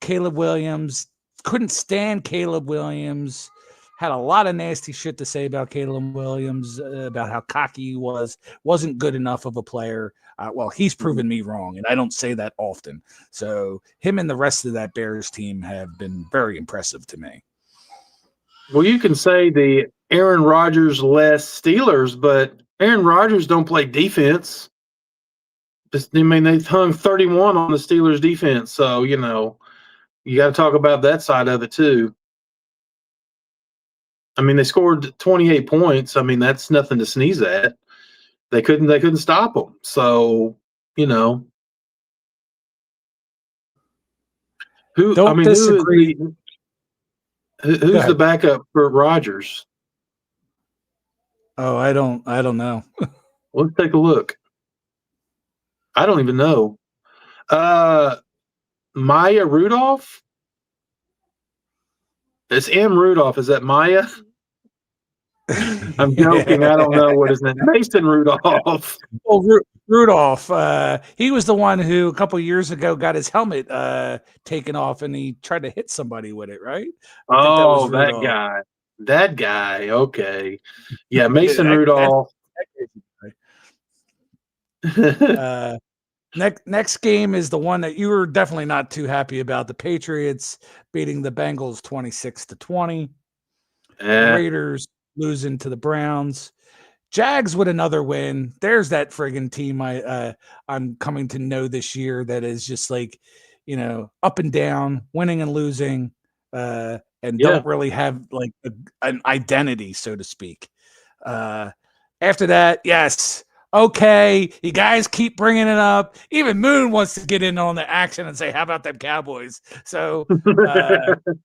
Caleb Williams. Couldn't stand Caleb Williams. Had a lot of nasty shit to say about Caleb Williams, about how cocky he was. Wasn't good enough of a player. Well, he's proven me wrong, and I don't say that often. So him and the rest of that Bears team have been very impressive to me. Well, you can say the Aaron Rodgers less Steelers, but Aaron Rodgers don't play defense. I mean, they hung 31 on the Steelers defense, so you got to talk about that side of it too. I mean, they scored 28 points. I mean, that's nothing to sneeze at. They couldn't stop them. So, who Don't disagree. Who's the backup for Rodgers? Oh, I don't know. Let's take a look. I don't even know. Maya Rudolph? It's M. Rudolph. Is that Maya? I'm joking. I don't know what his name is. Mason Rudolph. Well, Rudolph. He was the one who a couple years ago got his helmet taken off and he tried to hit somebody with it, right? Oh, that guy. That guy. Okay. Yeah, Mason Rudolph. Next game is the one that you were definitely not too happy about. The Patriots beating the Bengals 26-20. Raiders losing to the Browns. Jags with another win. There's that friggin' team I'm coming to know this year that is just like, up and down, winning and losing, and don't really have like an identity, so to speak. After that, yes. Okay, you guys keep bringing it up. Even Moon wants to get in on the action and say, how about them Cowboys? So,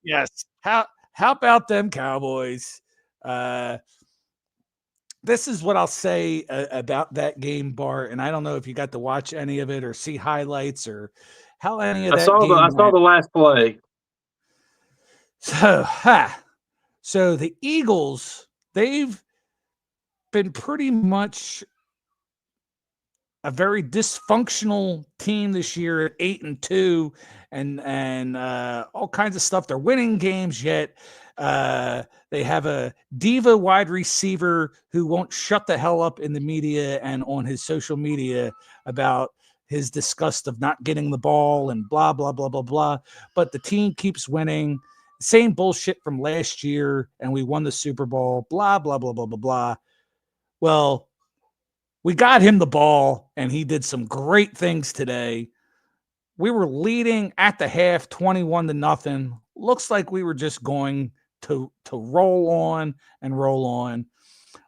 yes. How about them Cowboys? This is what I'll say about that game, Bart, and I don't know if you got to watch any of it or see highlights or how any of that game I saw the last play. So the Eagles, they've been pretty much a very dysfunctional team this year at 8-2 and all kinds of stuff. They're winning games yet. They have a diva wide receiver who won't shut the hell up in the media and on his social media about his disgust of not getting the ball and blah, blah, blah, blah, blah. But the team keeps winning. Same bullshit from last year, and we won the Super Bowl, blah, blah, blah, blah, blah, blah. Well, we got him the ball, and he did some great things today. We were leading at the half 21-0. Looks like we were just going to roll on and roll on.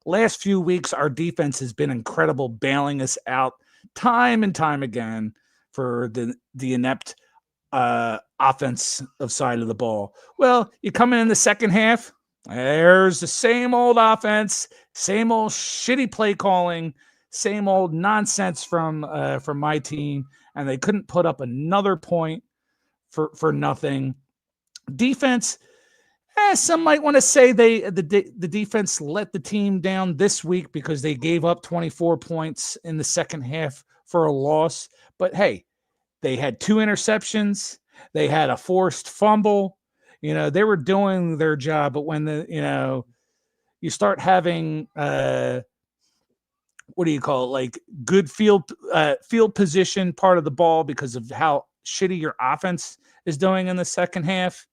Last few weeks, our defense has been incredible, bailing us out time and time again for the inept offensive side of the ball. Well, you come in the second half, there's the same old offense, same old shitty play calling, same old nonsense from my team, and they couldn't put up another point for nothing. Defense, some might want to say the defense let the team down this week because they gave up 24 points in the second half for a loss. But hey, they had 2 interceptions. They had a forced fumble. They were doing their job. But when you start having what do you call it? Like good field position part of the ball because of how shitty your offense is doing in the second half,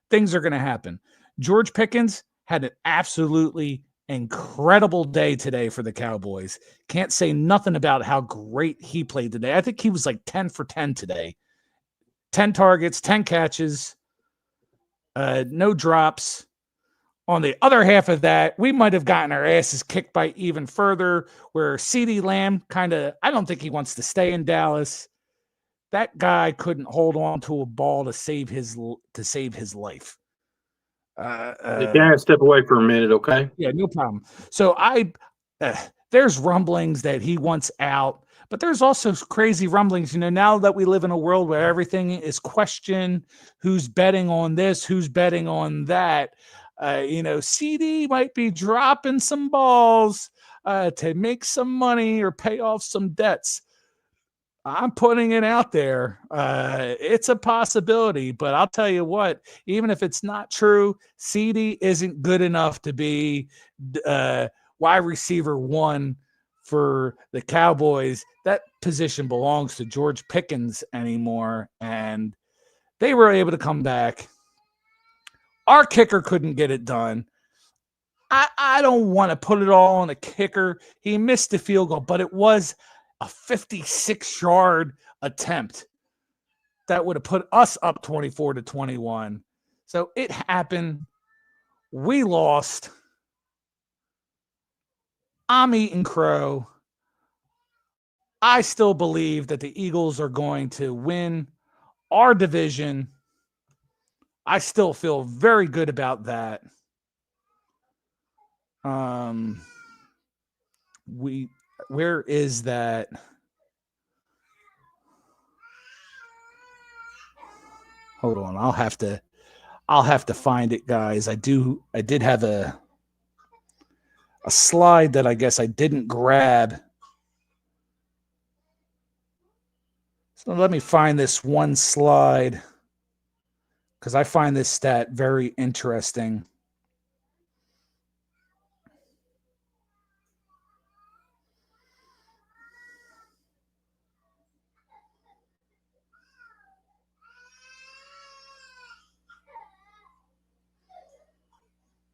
things are going to happen. George Pickens had an absolutely incredible day today for the Cowboys. Can't say nothing about how great he played today. I think he was like 10 for 10 today. 10 targets, 10 catches, no drops. On the other half of that, we might have gotten our asses kicked by even further, where CeeDee Lamb I don't think he wants to stay in Dallas. That guy couldn't hold on to a ball to save his life. Can I step away for a minute, okay? Yeah, no problem. So there's rumblings that he wants out, but there's also crazy rumblings. Now that we live in a world where everything is questioned, who's betting on this, who's betting on that. CD might be dropping some balls to make some money or pay off some debts. I'm putting it out there. It's a possibility, but I'll tell you what, even if it's not true, CD isn't good enough to be wide receiver 1 for the Cowboys. That position belongs to George Pickens anymore, and they were able to come back. Our kicker couldn't get it done. I don't want to put it all on a kicker. He missed the field goal, but it was a 56-yard attempt that would have put us up 24-21. So it happened. We lost. I'm eating crow. I still believe that the Eagles are going to win our division. I still feel very good about that. Where is that? Hold on, I'll have to find it, guys. I did have a slide that I guess I didn't grab. So let me find this one slide because I find this stat very interesting.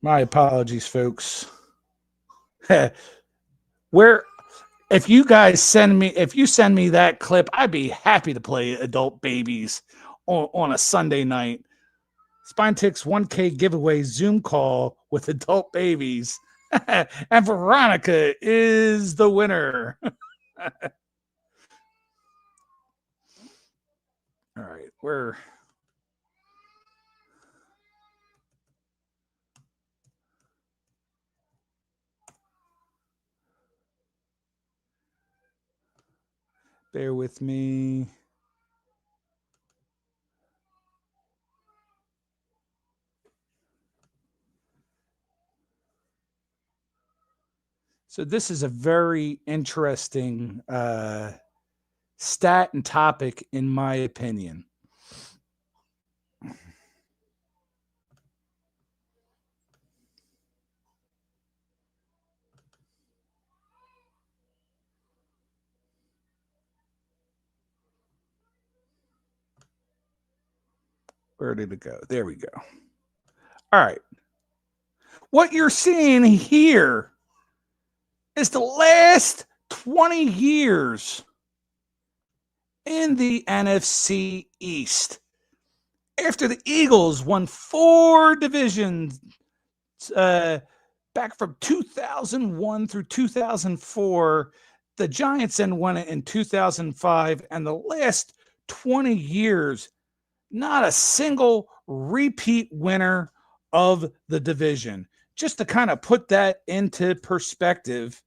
My apologies, folks. Where, if you send me that clip, I'd be happy to play Adult Babies on a Sunday night. Spine Ticks 1K giveaway Zoom call with Adult Babies. And Veronica is the winner. All right, bear with me. So this is a very interesting stat and topic, in my opinion. Where did it go? There we go. All right. What you're seeing here is the last 20 years in the NFC East. After the Eagles won 4 divisions back from 2001 through 2004, the Giants then won it in 2005, and the last 20 years, not a single repeat winner of the division. Just to kind of put that into perspective,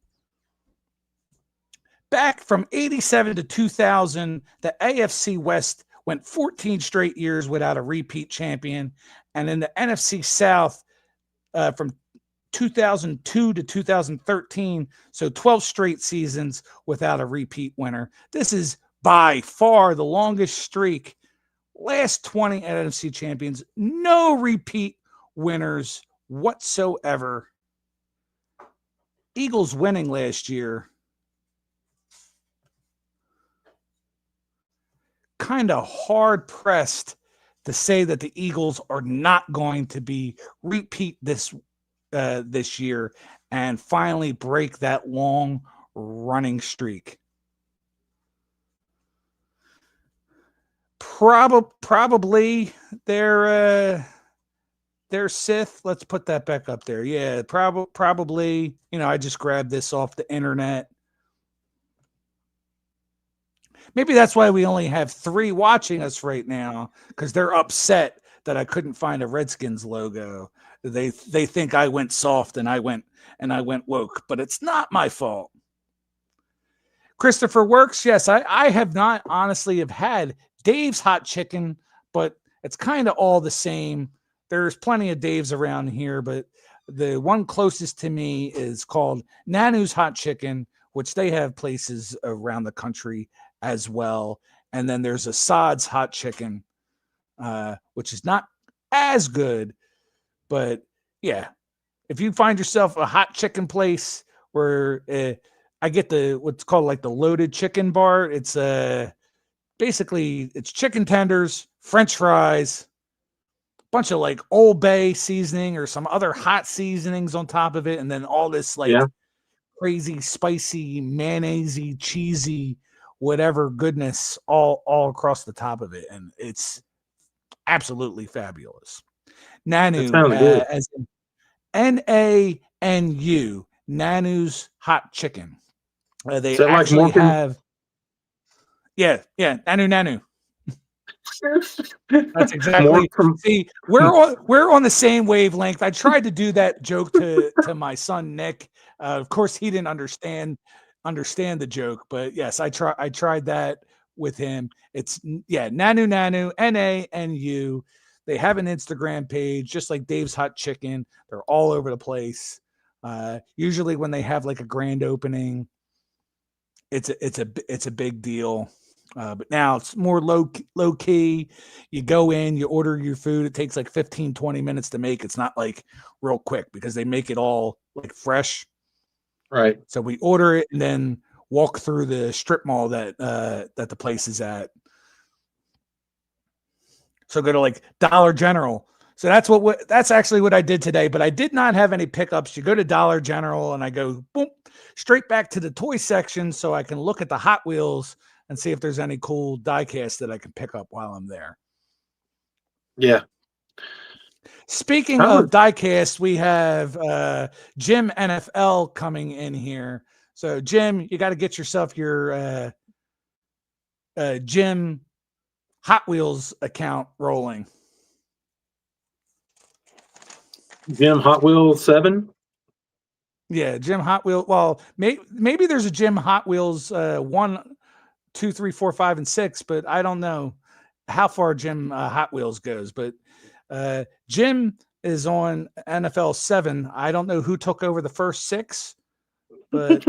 back from 87 to 2000, the AFC West went 14 straight years without a repeat champion. And in the NFC South, from 2002 to 2013, so 12 straight seasons without a repeat winner. This is by far the longest streak. Last 20 NFC champions, no repeat winners whatsoever. Eagles winning last year, kind of hard pressed to say that the Eagles are not going to be repeat this year and finally break that long running streak. Probably they're Sith. Let's put that back up there. Yeah, probably. I just grabbed this off the internet. Maybe that's why we only have 3 watching us right now, because they're upset that I couldn't find a Redskins logo. They think I went soft and I went woke, but it's not my fault. Christopher Works, yes, I have not honestly have had Dave's hot chicken, but it's kind of all the same. There's plenty of Dave's around here, but the one closest to me is called Nanu's Hot Chicken, which they have places around the country as well. And then there's Assad's Hot Chicken, which is not as good, but yeah, if you find yourself a hot chicken place where I get what's called like the loaded chicken bar, it's basically it's chicken tenders, French fries, bunch of like Old Bay seasoning or some other hot seasonings on top of it, and then all this like crazy spicy mayonnaise-y, cheesy whatever goodness all across the top of it, and it's absolutely fabulous. Nanu, as in Nanu, Nanu's Hot Chicken. They actually have, Nanu. That's exactly. See, we're on the same wavelength. I tried to do that joke to my son Nick. Of course, he didn't understand the joke, but yes, I tried that with him. It's Nanu, Nanu. They have an Instagram page, just like Dave's Hot Chicken. They're all over the place. Usually, when they have like a grand opening, it's a big deal. But now it's more low key. You go in, you order your food. It takes like 15-20 minutes to make. It's not like real quick because they make it all like fresh. Right. So we order it and then walk through the strip mall that the place is at. So go to like Dollar General. So that's actually what I did today, but I did not have any pickups. You go to Dollar General and I go boom, straight back to the toy section so I can look at the Hot Wheels and see if there's any cool diecast that I can pick up while I'm there. Yeah. Speaking of diecast, we have Jim NFL coming in here. So Jim, you got to get yourself your Jim Hot Wheels account rolling. Jim Hot Wheels 7? Yeah, Jim Hot Wheels. Well, maybe there's a Jim Hot Wheels 1, 2, 3, 4, 5, and 6, but I don't know how far Jim Hot Wheels goes. But Jim is on NFL 7. I don't know who took over the first 6, but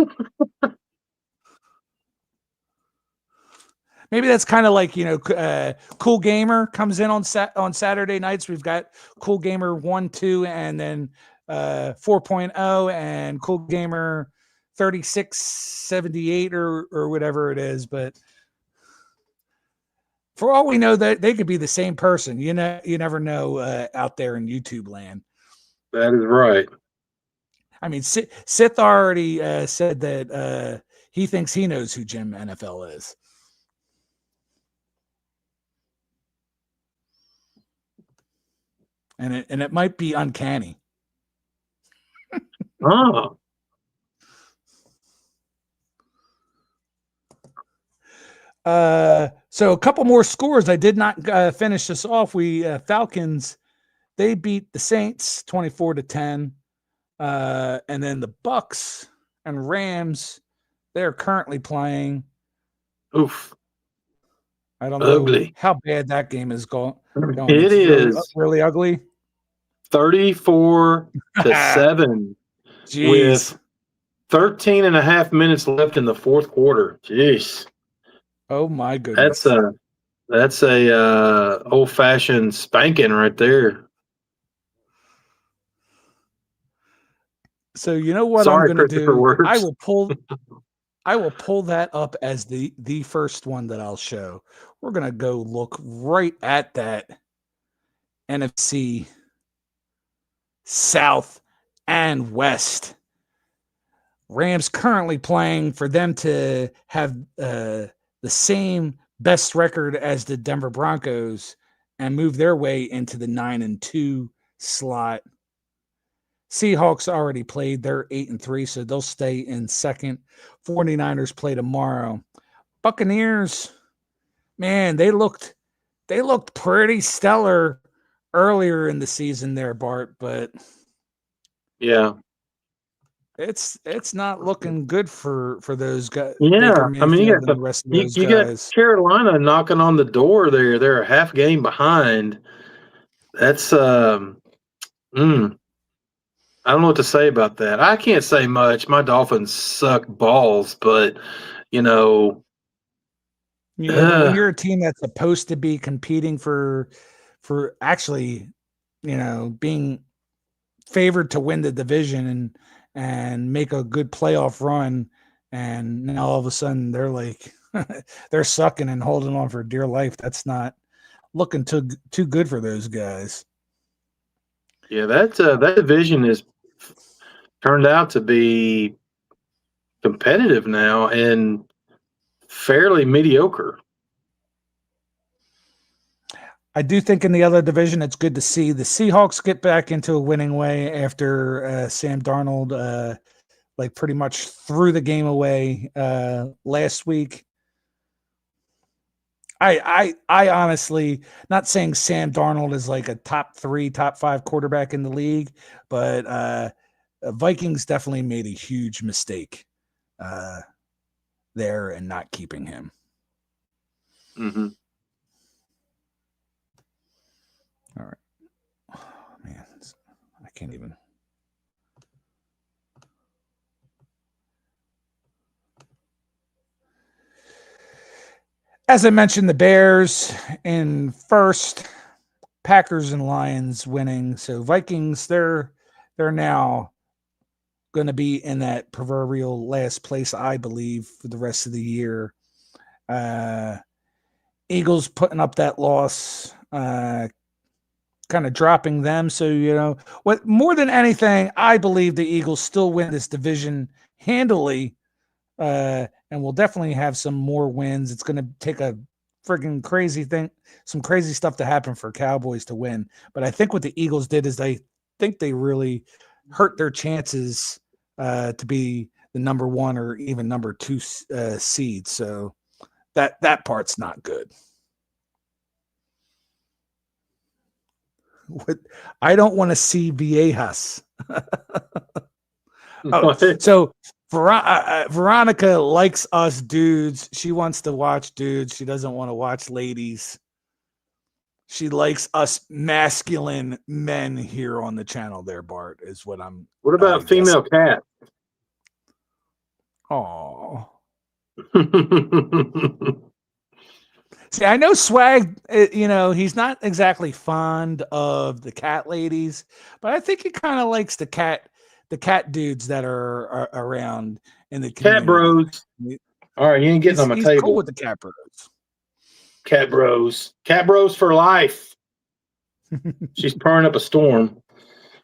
maybe that's kind of like, Cool Gamer comes in on Saturday nights. We've got Cool Gamer 1, 2, and then 4.0 and Cool Gamer 3678 or whatever it is. But for all we know, that they could be the same person. You never know out there in YouTube land. That is right. I mean, Sith already said that he thinks he knows who Jim NFL is. And it might be uncanny. Oh. So a couple more scores. I did not finish this off. We Falcons, they beat the Saints 24-10. And then the Bucks and Rams, they're currently playing. Oof. I don't know how bad that game is going. It is really ugly. 34-7 with 13 and a half minutes left in the fourth quarter. Jeez. Oh my goodness. That's a old-fashioned spanking right there. So you know what I'm going to do? I will pull that up as the first one that I'll show. We're going to go look right at that NFC South and West. Rams currently playing for them to have the same best record as the Denver Broncos and move their way into the 9-2 slot. Seahawks already played. They're 8-3, so they'll stay in second. 49ers play tomorrow. Buccaneers, man, they looked pretty stellar earlier in the season there, Bart, but yeah, it's not looking good for those guys. Yeah, I mean, you got Carolina knocking on the door there. They're a half game behind. That's I don't know what to say about that. I can't say much. My Dolphins suck balls, but when you're a team that's supposed to be competing for actually, being favored to win the division and make a good playoff run, and now all of a sudden they're like they're sucking and holding on for dear life. That's not looking too good for those guys. Yeah, that division is turned out to be competitive now and fairly mediocre. I do think in the other division, it's good to see the Seahawks get back into a winning way after Sam Darnold, like pretty much threw the game away last week. I honestly, not saying Sam Darnold is like a top 3, top 5 quarterback in the league, but Vikings definitely made a huge mistake there and not keeping him. Mm-hmm. All right. Oh, man, I can't even. As I mentioned, the Bears in first, Packers and Lions winning. So Vikings, they're now going to be in that proverbial last place, I believe, for the rest of the year. Eagles putting up that loss, kind of dropping them. So, what more than anything, I believe the Eagles still win this division handily, and we'll definitely have some more wins. It's going to take a friggin' crazy thing, some crazy stuff to happen for Cowboys to win. But I think what the Eagles did is they think they really hurt their chances to be the number 1 or even number 2 seed. So that part's not good. What I don't want to see Viejas. So Veronica likes us dudes. She wants to watch dudes. She doesn't want to watch ladies. She likes us masculine men here on the channel there, Bart, is what I'm. What about female cat? Oh. See, I know Swag, he's not exactly fond of the cat ladies, but I think he kind of likes the cat dudes that are around in the community. Cat bros. All right, you ain't getting on my he's table. Cool with the cat bros. Cat bros for life. She's purring up a storm.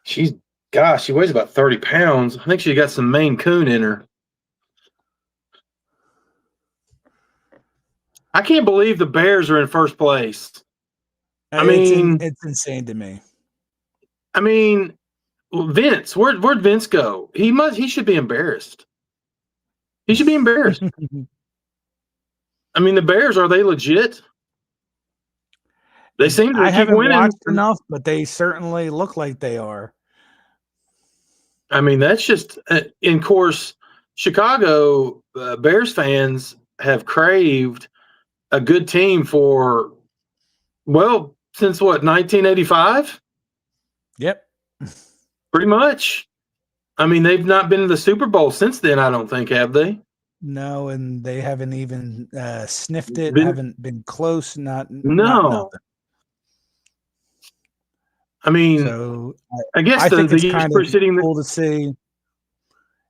She weighs about 30 pounds. I think she got some Maine Coon in her. I can't believe the Bears are in first place. It's insane to me. I mean, Vince, where'd Vince go? He should be embarrassed. He should be embarrassed. I mean, the Bears, are they legit? They seem to keep haven't winning watched enough, but they certainly look like they are. I mean, that's just, in course, Chicago Bears fans have craved a good team for, since what, 1985? Yep. Pretty much. I mean, they've not been to the Super Bowl since then, I don't think, have they? No, and they haven't even sniffed it, haven't been close, not nothing. I mean, so I guess I think the it's years kind preceding of cool to see.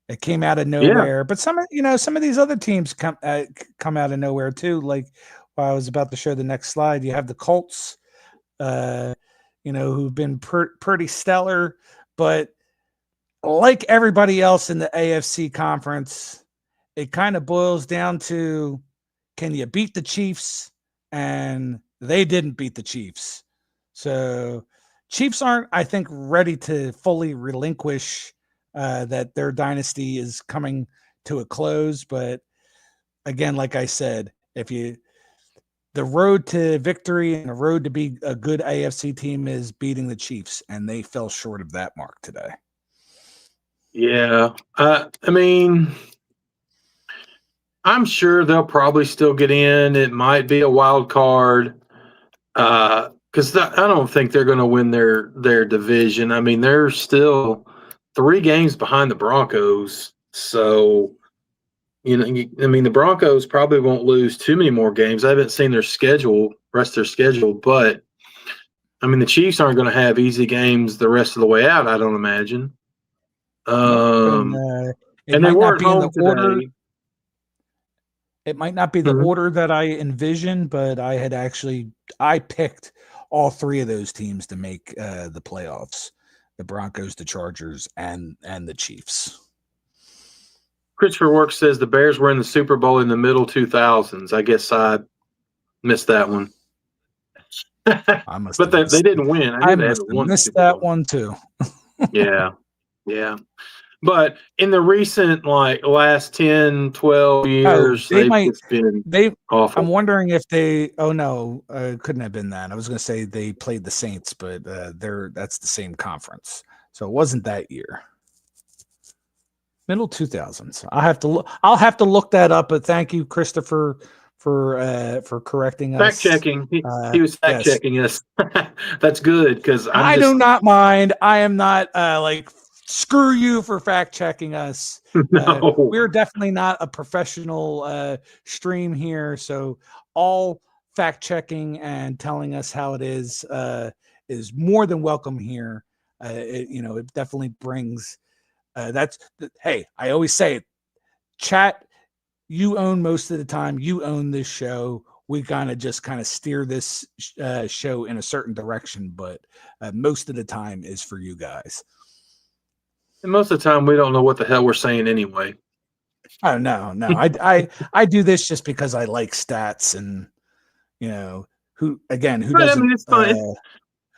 It came out of nowhere, but some of these other teams come out of nowhere too. Like I was about to show the next slide. You have the Colts, who've been pretty stellar, but like everybody else in the AFC conference, it kind of boils down to, can you beat the Chiefs? And they didn't beat the Chiefs. So Chiefs aren't, I think, ready to fully relinquish that their dynasty is coming to a close. But again, like I said, the road to victory and the road to be a good AFC team is beating the Chiefs, and they fell short of that mark today. Yeah. I mean, I'm sure they'll probably still get in. It might be a wild card because I don't think they're going to win their division. I mean, they're still 3 games behind the Broncos. So, the Broncos probably won't lose too many more games. I haven't seen rest of their schedule, but I mean, the Chiefs aren't going to have easy games the rest of the way out, I don't imagine. And they weren't home today. It might not be the order that I envisioned, but I picked all 3 of those teams to make the playoffs. the Broncos, the Chargers, and the Chiefs. Christopher Works says the Bears were in the Super Bowl in the middle 2000s. I guess I missed that one. But they didn't win. I knew they must hadn't have won the missed Super that Bowl. one too. Yeah. But in the recent last 10, 12 years, they've just been awful. I'm wondering if they. Oh no, couldn't have been that. I was going to say they played the Saints, but that's the same conference, so it wasn't that year. Middle 2000s. I'll have to look that up. But thank you, Christopher, for correcting us. Fact checking. He was fact checking us. That's good because I do not mind. I am not screw you for fact checking us. No. We're definitely not a professional stream here, so all fact checking and telling us how it is more than welcome here. It definitely brings. Hey, I always say it. Chat, you own most of the time. You own this show. We kind of steer this show in a certain direction, but most of the time is for you guys. And most of the time, we don't know what the hell we're saying anyway. Oh no! I do this just because I like stats, and who doesn't? It's fun.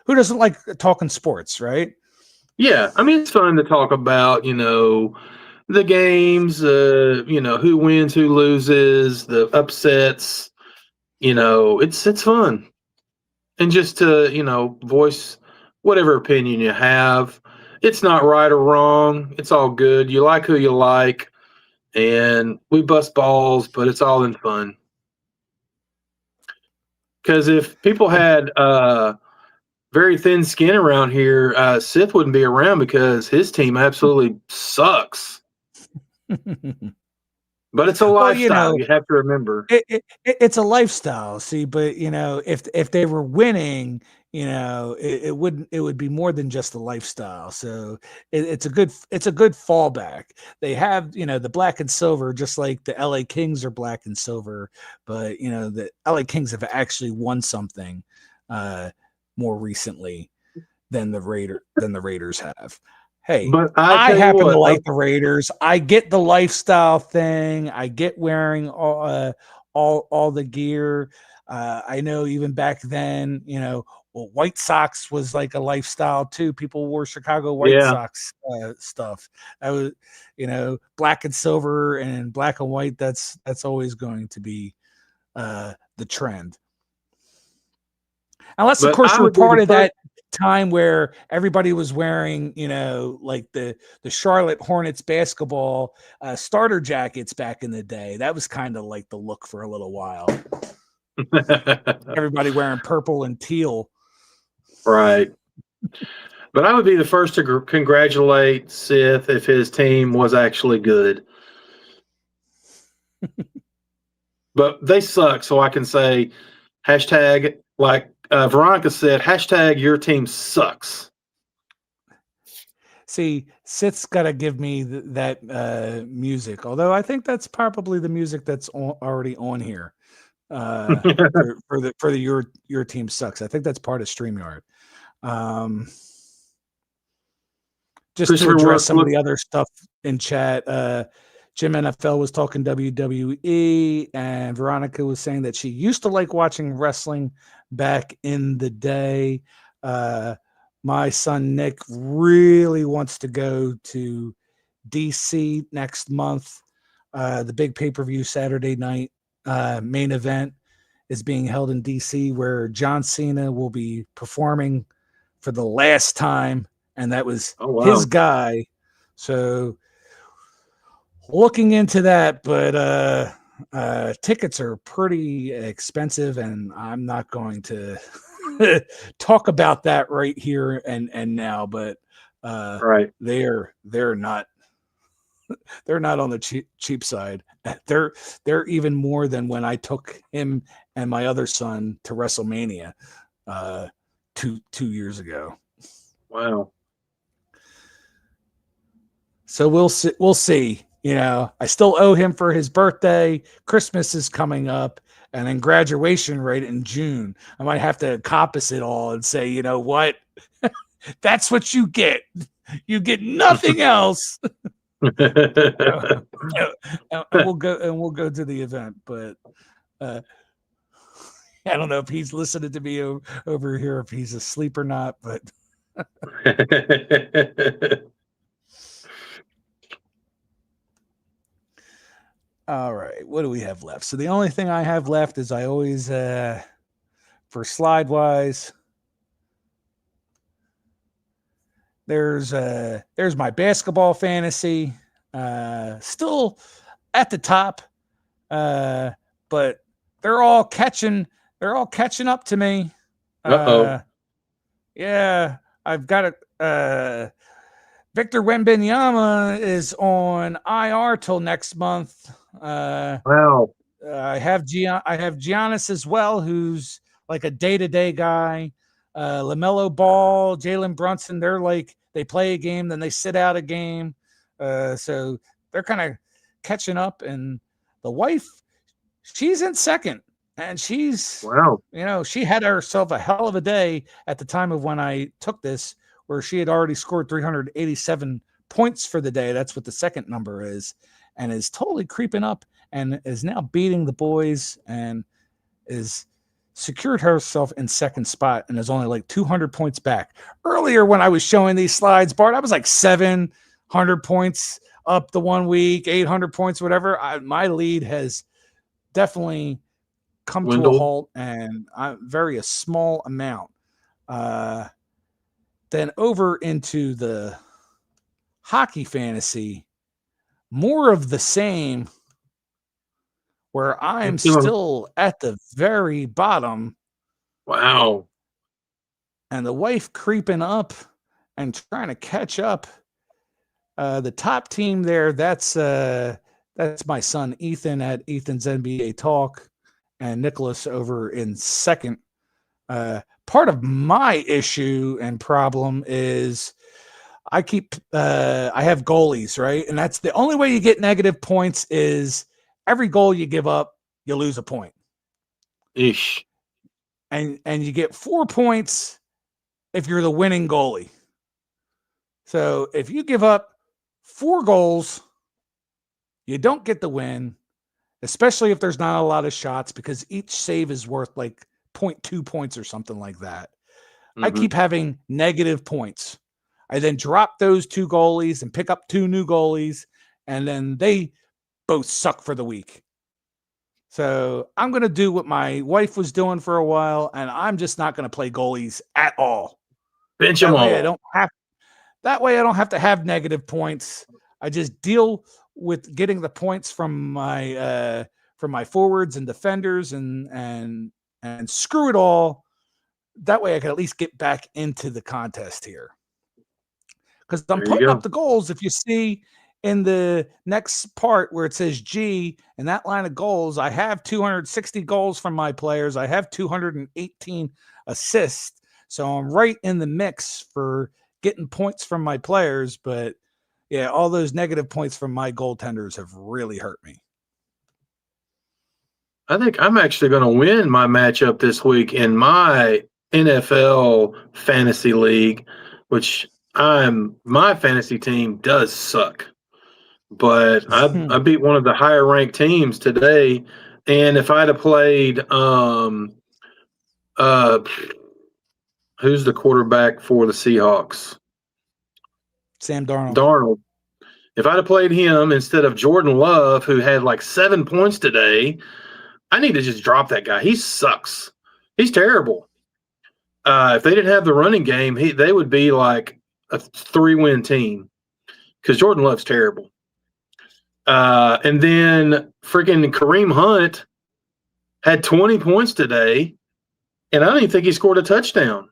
Who doesn't like talking sports, right? Yeah, it's fun to talk about the games, who wins, who loses, the upsets. It's fun, and just to voice whatever opinion you have. It's not right or wrong. It's all good. You like who you like, and we bust balls, but it's all in fun. Because if people had very thin skin around here, Sith wouldn't be around because his team absolutely sucks. But it's a lifestyle. You have to remember. It's a lifestyle. See, but if they were winning, it would be more than just a lifestyle. So it's a good fallback. They have the black and silver, just like the LA Kings are black and silver, but the LA Kings have actually won something more recently than the Raiders have. Hey, but I happen to like the Raiders. I get the lifestyle thing. I get wearing all the gear. I know even back then, White Sox was like a lifestyle too. People wore Chicago White Sox stuff. That was, black and silver and black and white. That's always going to be the trend. Unless, of course, you were part of that time where everybody was wearing, like the Charlotte Hornets basketball starter jackets back in the day. That was kind of like the look for a little while. Everybody wearing purple and teal. Right. But I would be the first to congratulate Sith if his team was actually good. But they suck, so I can say hashtag, like Veronica said, hashtag your team sucks. See, Sith's got to give me that music, although I think that's probably the music that's already on here. For your team sucks. I think that's part of StreamYard. Just to address some of the other stuff in chat, Jim NFL was talking WWE, and Veronica was saying that she used to like watching wrestling back in the day. My son Nick really wants to go to DC next month. The big pay-per-view Saturday night main event is being held in DC, where John Cena will be performing for the last time, and that was his guy. So looking into that, but tickets are pretty expensive, and I'm not going to talk about that right here and now, but right, they're not on the cheap side. They're even more than when I took him and my other son to WrestleMania 2 years ago. Wow. So we'll see. I still owe him for his birthday. Christmas is coming up, and then graduation right in June. I might have to coppice it all and say, you know what? That's what you get. You get nothing else. And we'll go to the event, but I don't know if he's listening to me over here, if he's asleep or not, but all right, what do we have left? So the only thing I have left is I always for slide wise, there's my basketball fantasy, still at the top, but they're all catching up to me. Yeah, I've got a Victor Wembanyama is on IR till next month. Wow. I have Giannis as well, who's like a day-to-day guy. LaMelo Ball, Jalen Brunson, they play a game, then they sit out a game. So they're kind of catching up. And the wife, she's in second. And she's, she had herself a hell of a day at the time of when I took this, where she had already scored 387 points for the day. That's what the second number is, and is totally creeping up and is now beating the boys and is secured herself in second spot and is only like 200 points back. Earlier when I was showing these slides, Bart, I was like 700 points up the 1 week, 800 points, whatever. My lead has definitely come to a halt, and a small amount. Then over into the hockey fantasy, more of the same, where I'm still at the very bottom. Wow. And the wife creeping up and trying to catch up. The top team there, that's my son Ethan at Ethan's NBA Talk, and Nicholas over in second. Part of my issue and problem is I have goalies, right? And that's the only way you get negative points is every goal you give up, you lose a point. Ish. And you get 4 points if you're the winning goalie. So if you give up 4 goals, you don't get the win, especially if there's not a lot of shots, because each save is worth like 0.2 points or something like that. Mm-hmm. I keep having negative points. I then drop those 2 goalies and pick up 2 new goalies, and then they both suck for the week. So I'm going to do what my wife was doing for a while, and I'm just not going to play goalies at all. Bench them all. That way I don't have to have negative points. I just deal with getting the points from my forwards and defenders and screw it all. That way I can at least get back into the contest here. Because I'm putting up the goals. If you see in the next part where it says G and that line of goals, I have 260 goals from my players. I have 218 assists. So I'm right in the mix for getting points from my players. But yeah, all those negative points from my goaltenders have really hurt me. I think I'm actually going to win my matchup this week in my NFL fantasy league, which my fantasy team does suck. But I beat one of the higher ranked teams today. And if I'd have played who's the quarterback for the Seahawks? Sam Darnold. Darnold. If I'd have played him instead of Jordan Love, who had like 7 points today, I need to just drop that guy. He sucks. He's terrible. If they didn't have the running game, they would be like a 3-win team because Jordan Love's terrible. And then freaking Kareem Hunt had 20 points today, and I don't even think he scored a touchdown.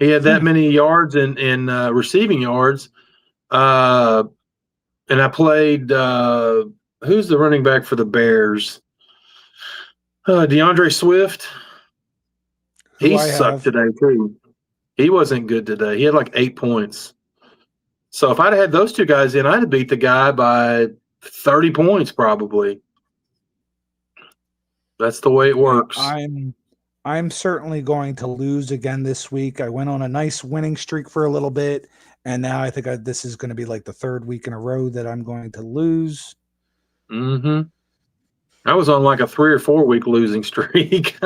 He had that many yards in receiving yards. And I played who's the running back for the Bears? DeAndre Swift. He sucked today too. He wasn't good today. He had like 8 points. So if I'd had those 2 guys in, I'd have beat the guy by 30 points probably. That's the way it works. I'm certainly going to lose again this week. I went on a nice winning streak for a little bit, and now I think this is going to be like the third week in a row that I'm going to lose. Mm-hmm. I was on like a 3 or 4 week losing streak.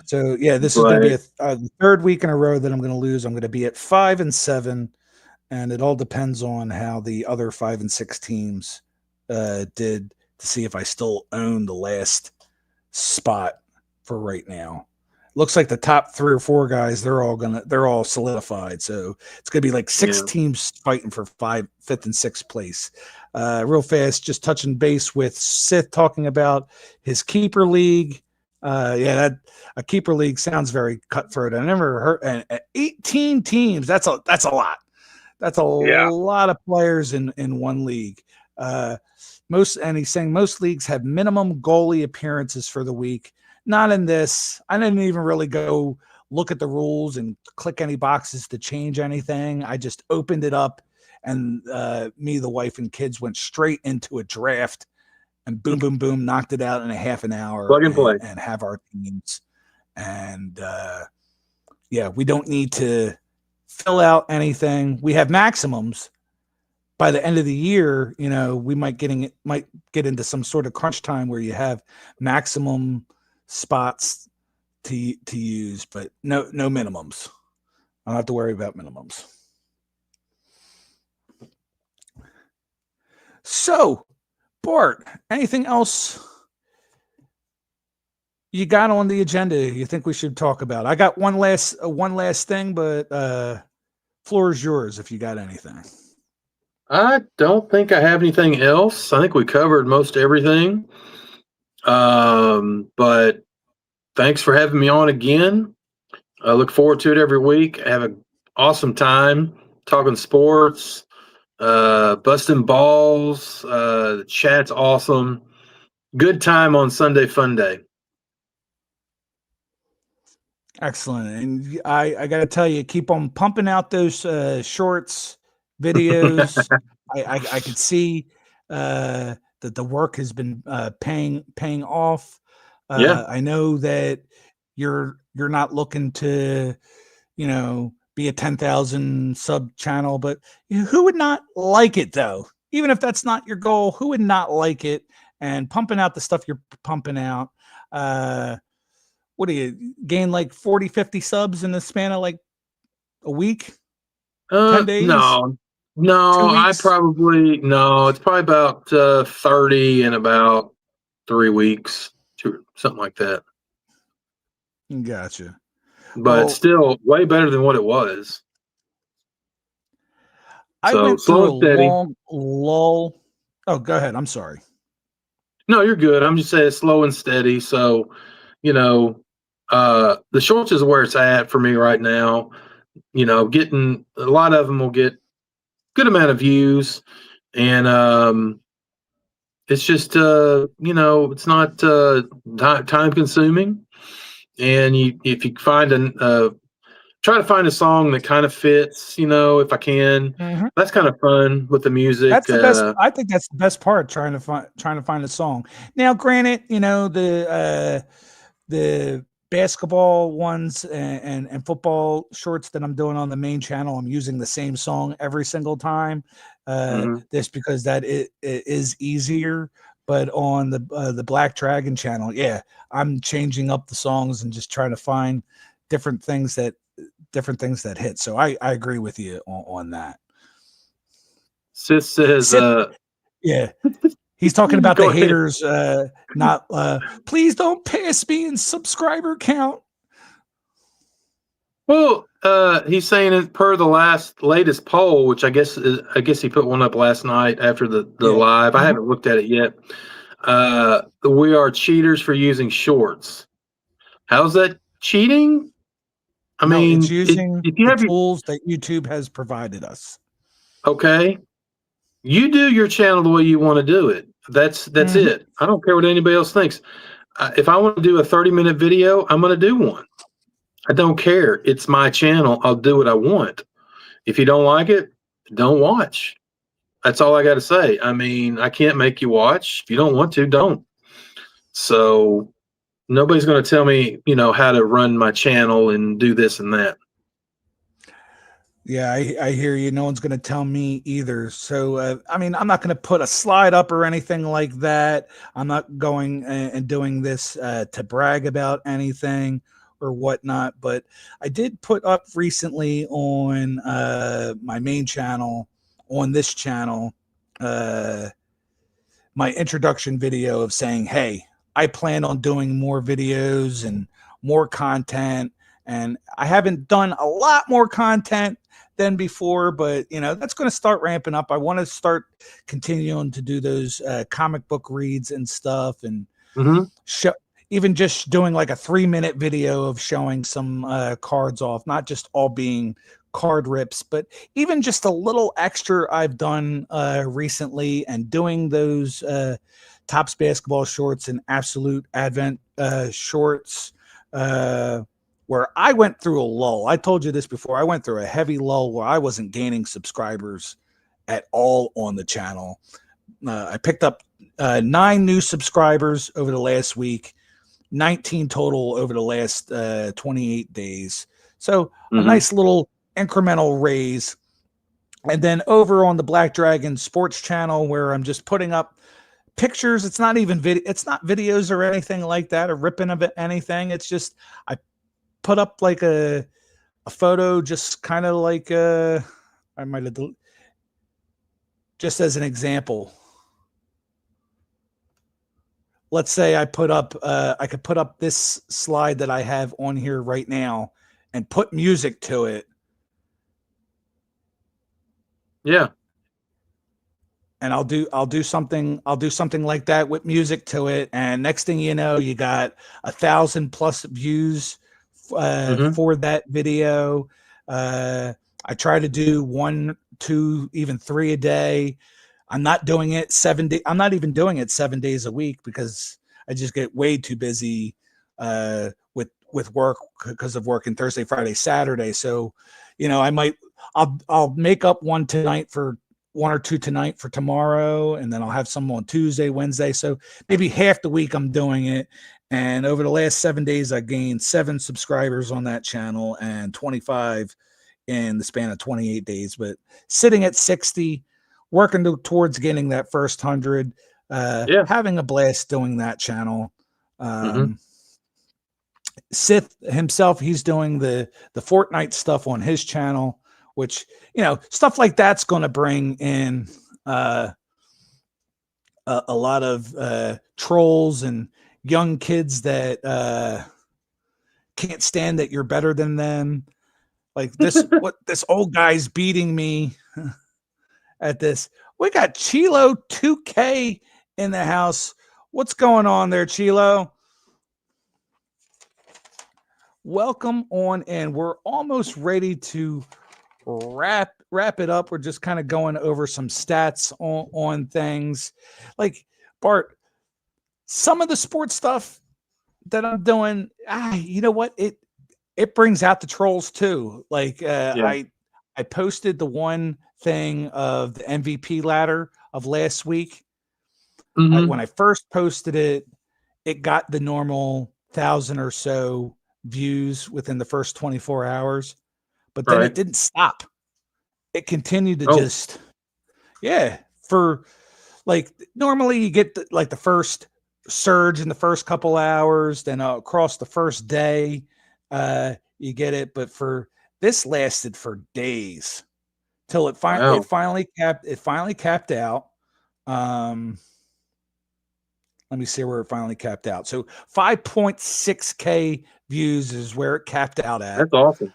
So yeah, this is going to be a third week in a row that I'm going to lose. I'm going to be at 5-7, and it all depends on how the other 5 and 6 teams did to see if I still own the last spot for right now. Looks like the top 3 or 4 guys, they're all solidified. So it's gonna be like 6 teams fighting for 5th and 6th place. Real fast, just touching base with Sith talking about his keeper league. That a keeper league sounds very cutthroat. I never heard 18 teams. That's a lot. That's a lot of players in one league. He's saying most leagues have minimum goalie appearances for the week. Not in this. I didn't even really go look at the rules and click any boxes to change anything. I just opened it up, and me, the wife, and kids went straight into a draft, and boom, boom, boom, knocked it out in a half an hour. Plug and play. And have our teams. And we don't need to fill out anything. We have maximums. By the end of the year, we might get into some sort of crunch time where you have maximum spots to use, but no minimums. I don't have to worry about minimums. So, Bart, anything else you got on the agenda you think we should talk about? I got one last thing, but floor is yours if you got anything. I don't think I have anything else. I think we covered most everything. But thanks for having me on again. I look forward to it every week. I have an awesome time talking sports, busting balls. The chat's awesome. Good time on Sunday Funday. Excellent. And I got to tell you, keep on pumping out those shorts, videos. I could see that the work has been paying off. I know that you're not looking to, be a 10,000 sub channel, but who would not like it though? Even if that's not your goal, who would not like it? And pumping out the stuff you're pumping out. What do you gain, like 40, 50 subs in the span of like a week? 10 days? No, it's probably about 30 in about 3 weeks, something like that. Gotcha. But still way better than what it was. I went through a long lull. Oh, go ahead. I'm sorry. No, you're good. I'm just saying slow and steady. So, the shorts is where it's at for me right now. Getting a lot of them will get good amount of views, and it's just it's not time consuming. And if you find try to find a song that kind of fits, if I can. Mm-hmm. That's kind of fun with the music. That's the best. I think that's the best part, trying to find a song. Now, granted, the basketball ones and football shorts that I'm doing on the main channel, I'm using the same song every single time, just because that it is easier. But on the Black Dragon channel, I'm changing up the songs and just trying to find different things that hit. So I agree with you on that. Sis says, he's talking about the haters, not please don't pass me in subscriber count. Well, he's saying it per the latest poll, which I guess he put one up last night after the live. I haven't looked at it yet. We are cheaters for using shorts. How's that cheating? I mean, it's using the tools that YouTube has provided us. Okay. You do your channel the way you want to do it. That's it. I don't care what anybody else thinks. If I want to do a 30-minute video, I'm going to do one. I don't care. It's my channel. I'll do what I want. If you don't like it, don't watch. That's all I got to say. I mean, I can't make you watch. If you don't want to, don't. So, Nobody's going to tell me, how to run my channel and do this and that. Yeah, I hear you. No one's going to tell me either. So, I mean, I'm not going to put a slide up or anything like that. I'm not going and doing this to brag about anything or whatnot. But I did put up recently on my main channel, on this channel, my introduction video of saying, hey, I plan on doing more videos and more content. And I haven't done a lot more content than before, but that's going to start ramping up. I want to start continuing to do those comic book reads and stuff, and show, even just doing like a 3-minute video of showing some cards off, not just all being card rips, but even just a little extra I've done recently, and doing those Topps basketball shorts and Absolute Advent shorts, where I went through a lull. I told you this before. I went through a heavy lull where I wasn't gaining subscribers at all on the channel. I picked up 9 new subscribers over the last week, 19 total over the last 28 days. So a nice little incremental raise. And then over on the Black Dragon Sports channel, where I'm just putting up pictures. It's not even video. It's not videos or anything like that, or ripping of it, anything. It's just, I put up like a photo, just kind of like I might have just as an example. Let's say I put up I could put up this slide that I have on here right now and put music to it. Yeah. And I'll do something like that with music to it, and next thing you know, you got 1,000+ views for that video. I try to do 1, 2, even 3 a day. I'm not doing it 7 days. I'm not even doing it 7 days a week, because I just get way too busy with work, because of working Thursday, Friday, Saturday. So, I'll make up one tonight for 1 or 2 tonight for tomorrow, and then I'll have some on Tuesday, Wednesday. So maybe half the week I'm doing it. And over the last 7 days, I gained 7 subscribers on that channel and 25 in the span of 28 days. But sitting at 60, working towards getting that first 100, having a blast doing that channel. Sith himself, he's doing the Fortnite stuff on his channel, which, stuff like that's going to bring in a lot of trolls and young kids that can't stand that you're better than them. Like this, what this old guy's beating me at this. We got Chilo 2K in the house. What's going on there, Chilo? Welcome on in. We're almost ready to wrap it up. We're just kind of going over some stats on things. Like, Bart, some of the sports stuff that I'm doing, you know what? It brings out the trolls too. Like I posted the one thing of the MVP ladder of last week. When I first posted it, it got the normal 1,000 or so views within the first 24 hours, but then it didn't stop. It continued to just, for like, normally you get the first surge in the first couple hours, then across the first day, you get it. But for this lasted for days till it finally capped out. Let me see where it finally capped out. So 5.6K views is where it capped out at. That's awesome.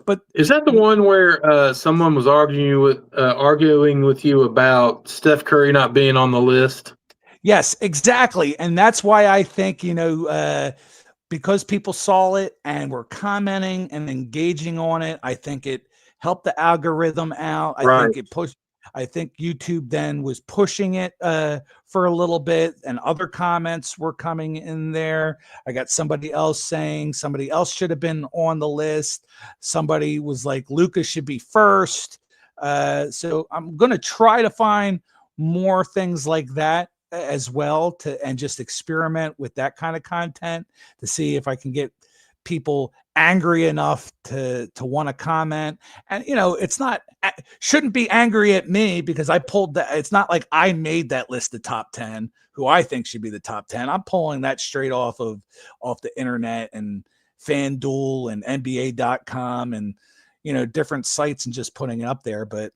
But is that the one where someone was arguing with you about Steph Curry not being on the list? Yes, exactly. And that's why I think, because people saw it and were commenting and engaging on it, I think it helped the algorithm out. I think YouTube then was pushing it for a little bit, and other comments were coming in there. I got somebody else saying somebody else should have been on the list. Somebody was like, Lucas should be first. So I'm going to try to find more things like that as well and just experiment with that kind of content to see if I can get people angry enough to want to comment. And it's not shouldn't be angry at me because I pulled that. It's not like I made that list of top 10 who I think should be the top 10. I'm pulling that straight off the internet and FanDuel and NBA.com and different sites and just putting it up there. But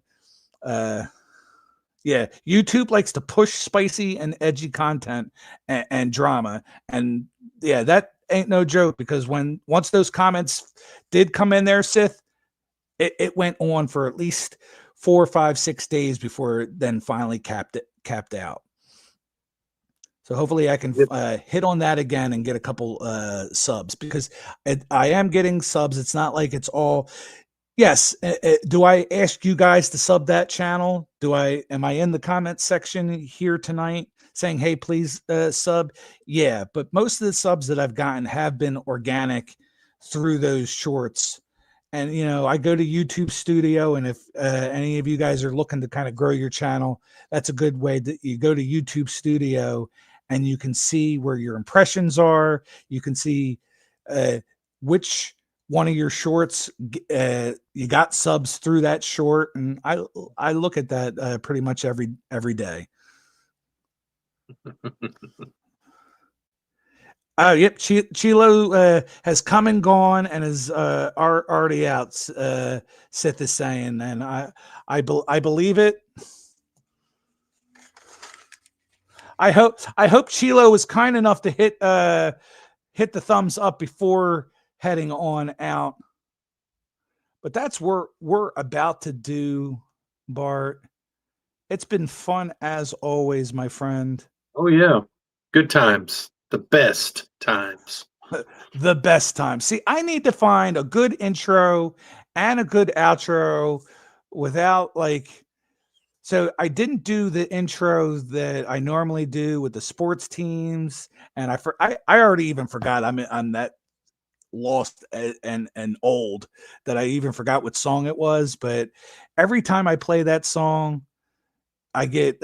yeah, YouTube likes to push spicy and edgy content and drama. And yeah, that ain't no joke, because once those comments did come in there, Sith, it went on for at least 4, 5, 6 days before it then finally capped out. So hopefully I can hit on that again and get a couple subs, because I am getting subs. It's not like it's all. Yes. Do I ask you guys to sub that channel? Am I in the comments section here tonight saying, hey, please sub? Yeah. But most of the subs that I've gotten have been organic through those shorts. And, I go to YouTube Studio, and if any of you guys are looking to kind of grow your channel, that's a good way that you go to YouTube Studio and you can see where your impressions are. You can see which one of your shorts you got subs through that short, and I look at that pretty much every day. Yep, Chilo has come and gone and is already out. Sith is saying, and I believe it. I hope Chilo was kind enough to hit the thumbs up before heading on out. But that's what we're about to do, Bart. It's been fun as always, my friend. Oh yeah, good times. The best times. The best times. See, I need to find a good intro and a good outro without so I didn't do the intro that I normally do with the sports teams, and I already even forgot. I'm that lost and old that I even forgot what song it was. But every time I play that song, I get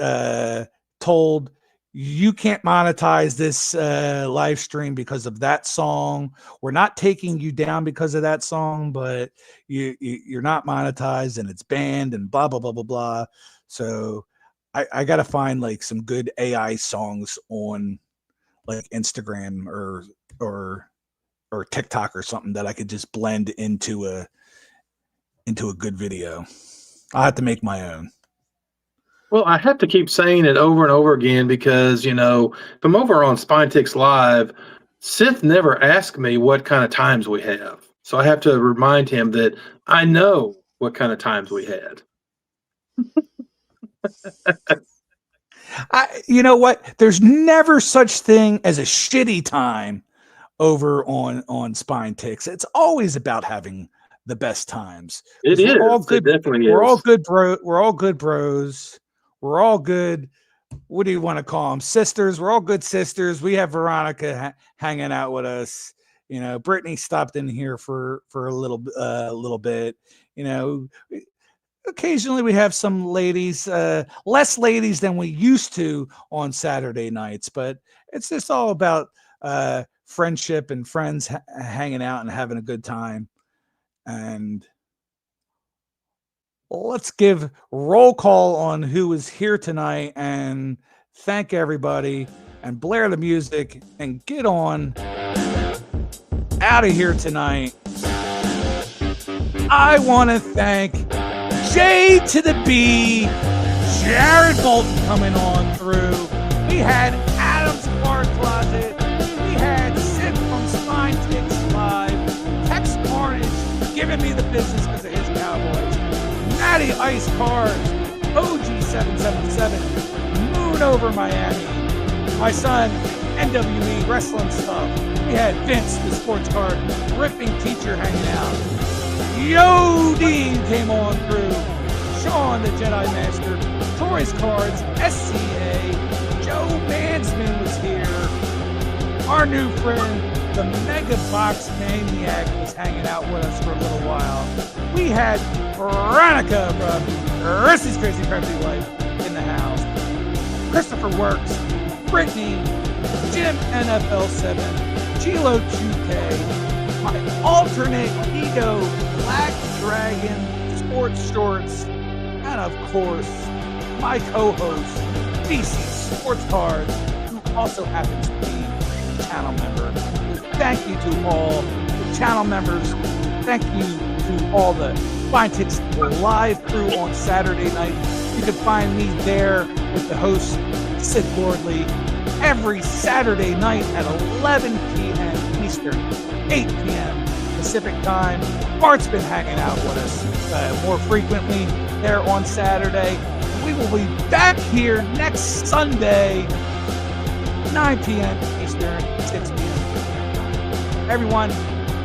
told, you can't monetize this live stream because of that song. We're not taking you down because of that song, but you're not monetized and it's banned and blah, blah, blah, blah, blah. So I got to find some good AI songs on Instagram or TikTok or something that I could just blend into a good video. I'll have to make my own. Well, I have to keep saying it over and over again because, if I'm over on Spinetix Live, Sith never asked me what kind of times we have. So I have to remind him that I know what kind of times we had. You know what? There's never such thing as a shitty time over on Spinetix. It's always about having the best times. It is. All good. It definitely we're is. all good, bro. We're all good bros. We're all good. What do you want to call them? Sisters. We're all good sisters. We have Veronica hanging out with us. Brittany stopped in here for a little bit. Occasionally we have some ladies, less ladies than we used to on Saturday nights, but it's just all about friendship and friends hanging out and having a good time. And let's give roll call on who is here tonight and thank everybody and blare the music and get on out of here tonight. I want to thank J to the B, Jared Bolton coming on through. We had Adam's Bar Closet. We had Sid from Spinetix Live. Tex Carnage giving me the business because of his Cowboys. Matty Ice Cars, OG777, Moon Over Miami, my son, NWE Wrestling Stuff. We had Vince, the sports card ripping teacher, hanging out. Yo Dean came on through. Sean, the Jedi Master, Troy's Cards, SCA, Joe Mansman was here. Our new friend, the Mega Box Maniac, was hanging out with us for a little while. We had Veronica from Chrissy's Crazy Crafty Life in the house. Christopher Works, Brittany, Jim NFL7, Chilo 2K, my alternate ego, Black Dragon, Sports Shorts, and of course, my co-host, DC Sports Cards, who also happens to be a channel member. Thank you to all the channel members. Thank you to all the Fine Tits live crew on Saturday night. You can find me there with the host, Sith Lordly, every Saturday night at 11 p.m. Eastern, 8 p.m. Pacific time. Bart's been hanging out with us more frequently there on Saturday. We will be back here next Sunday, 9 p.m. Eastern, 6 p.m. Everyone,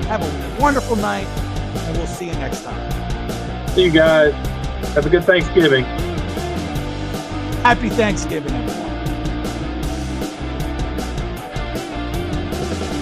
have a wonderful night, and we'll see you next time. See you guys. Have a good Thanksgiving. Happy Thanksgiving, everyone.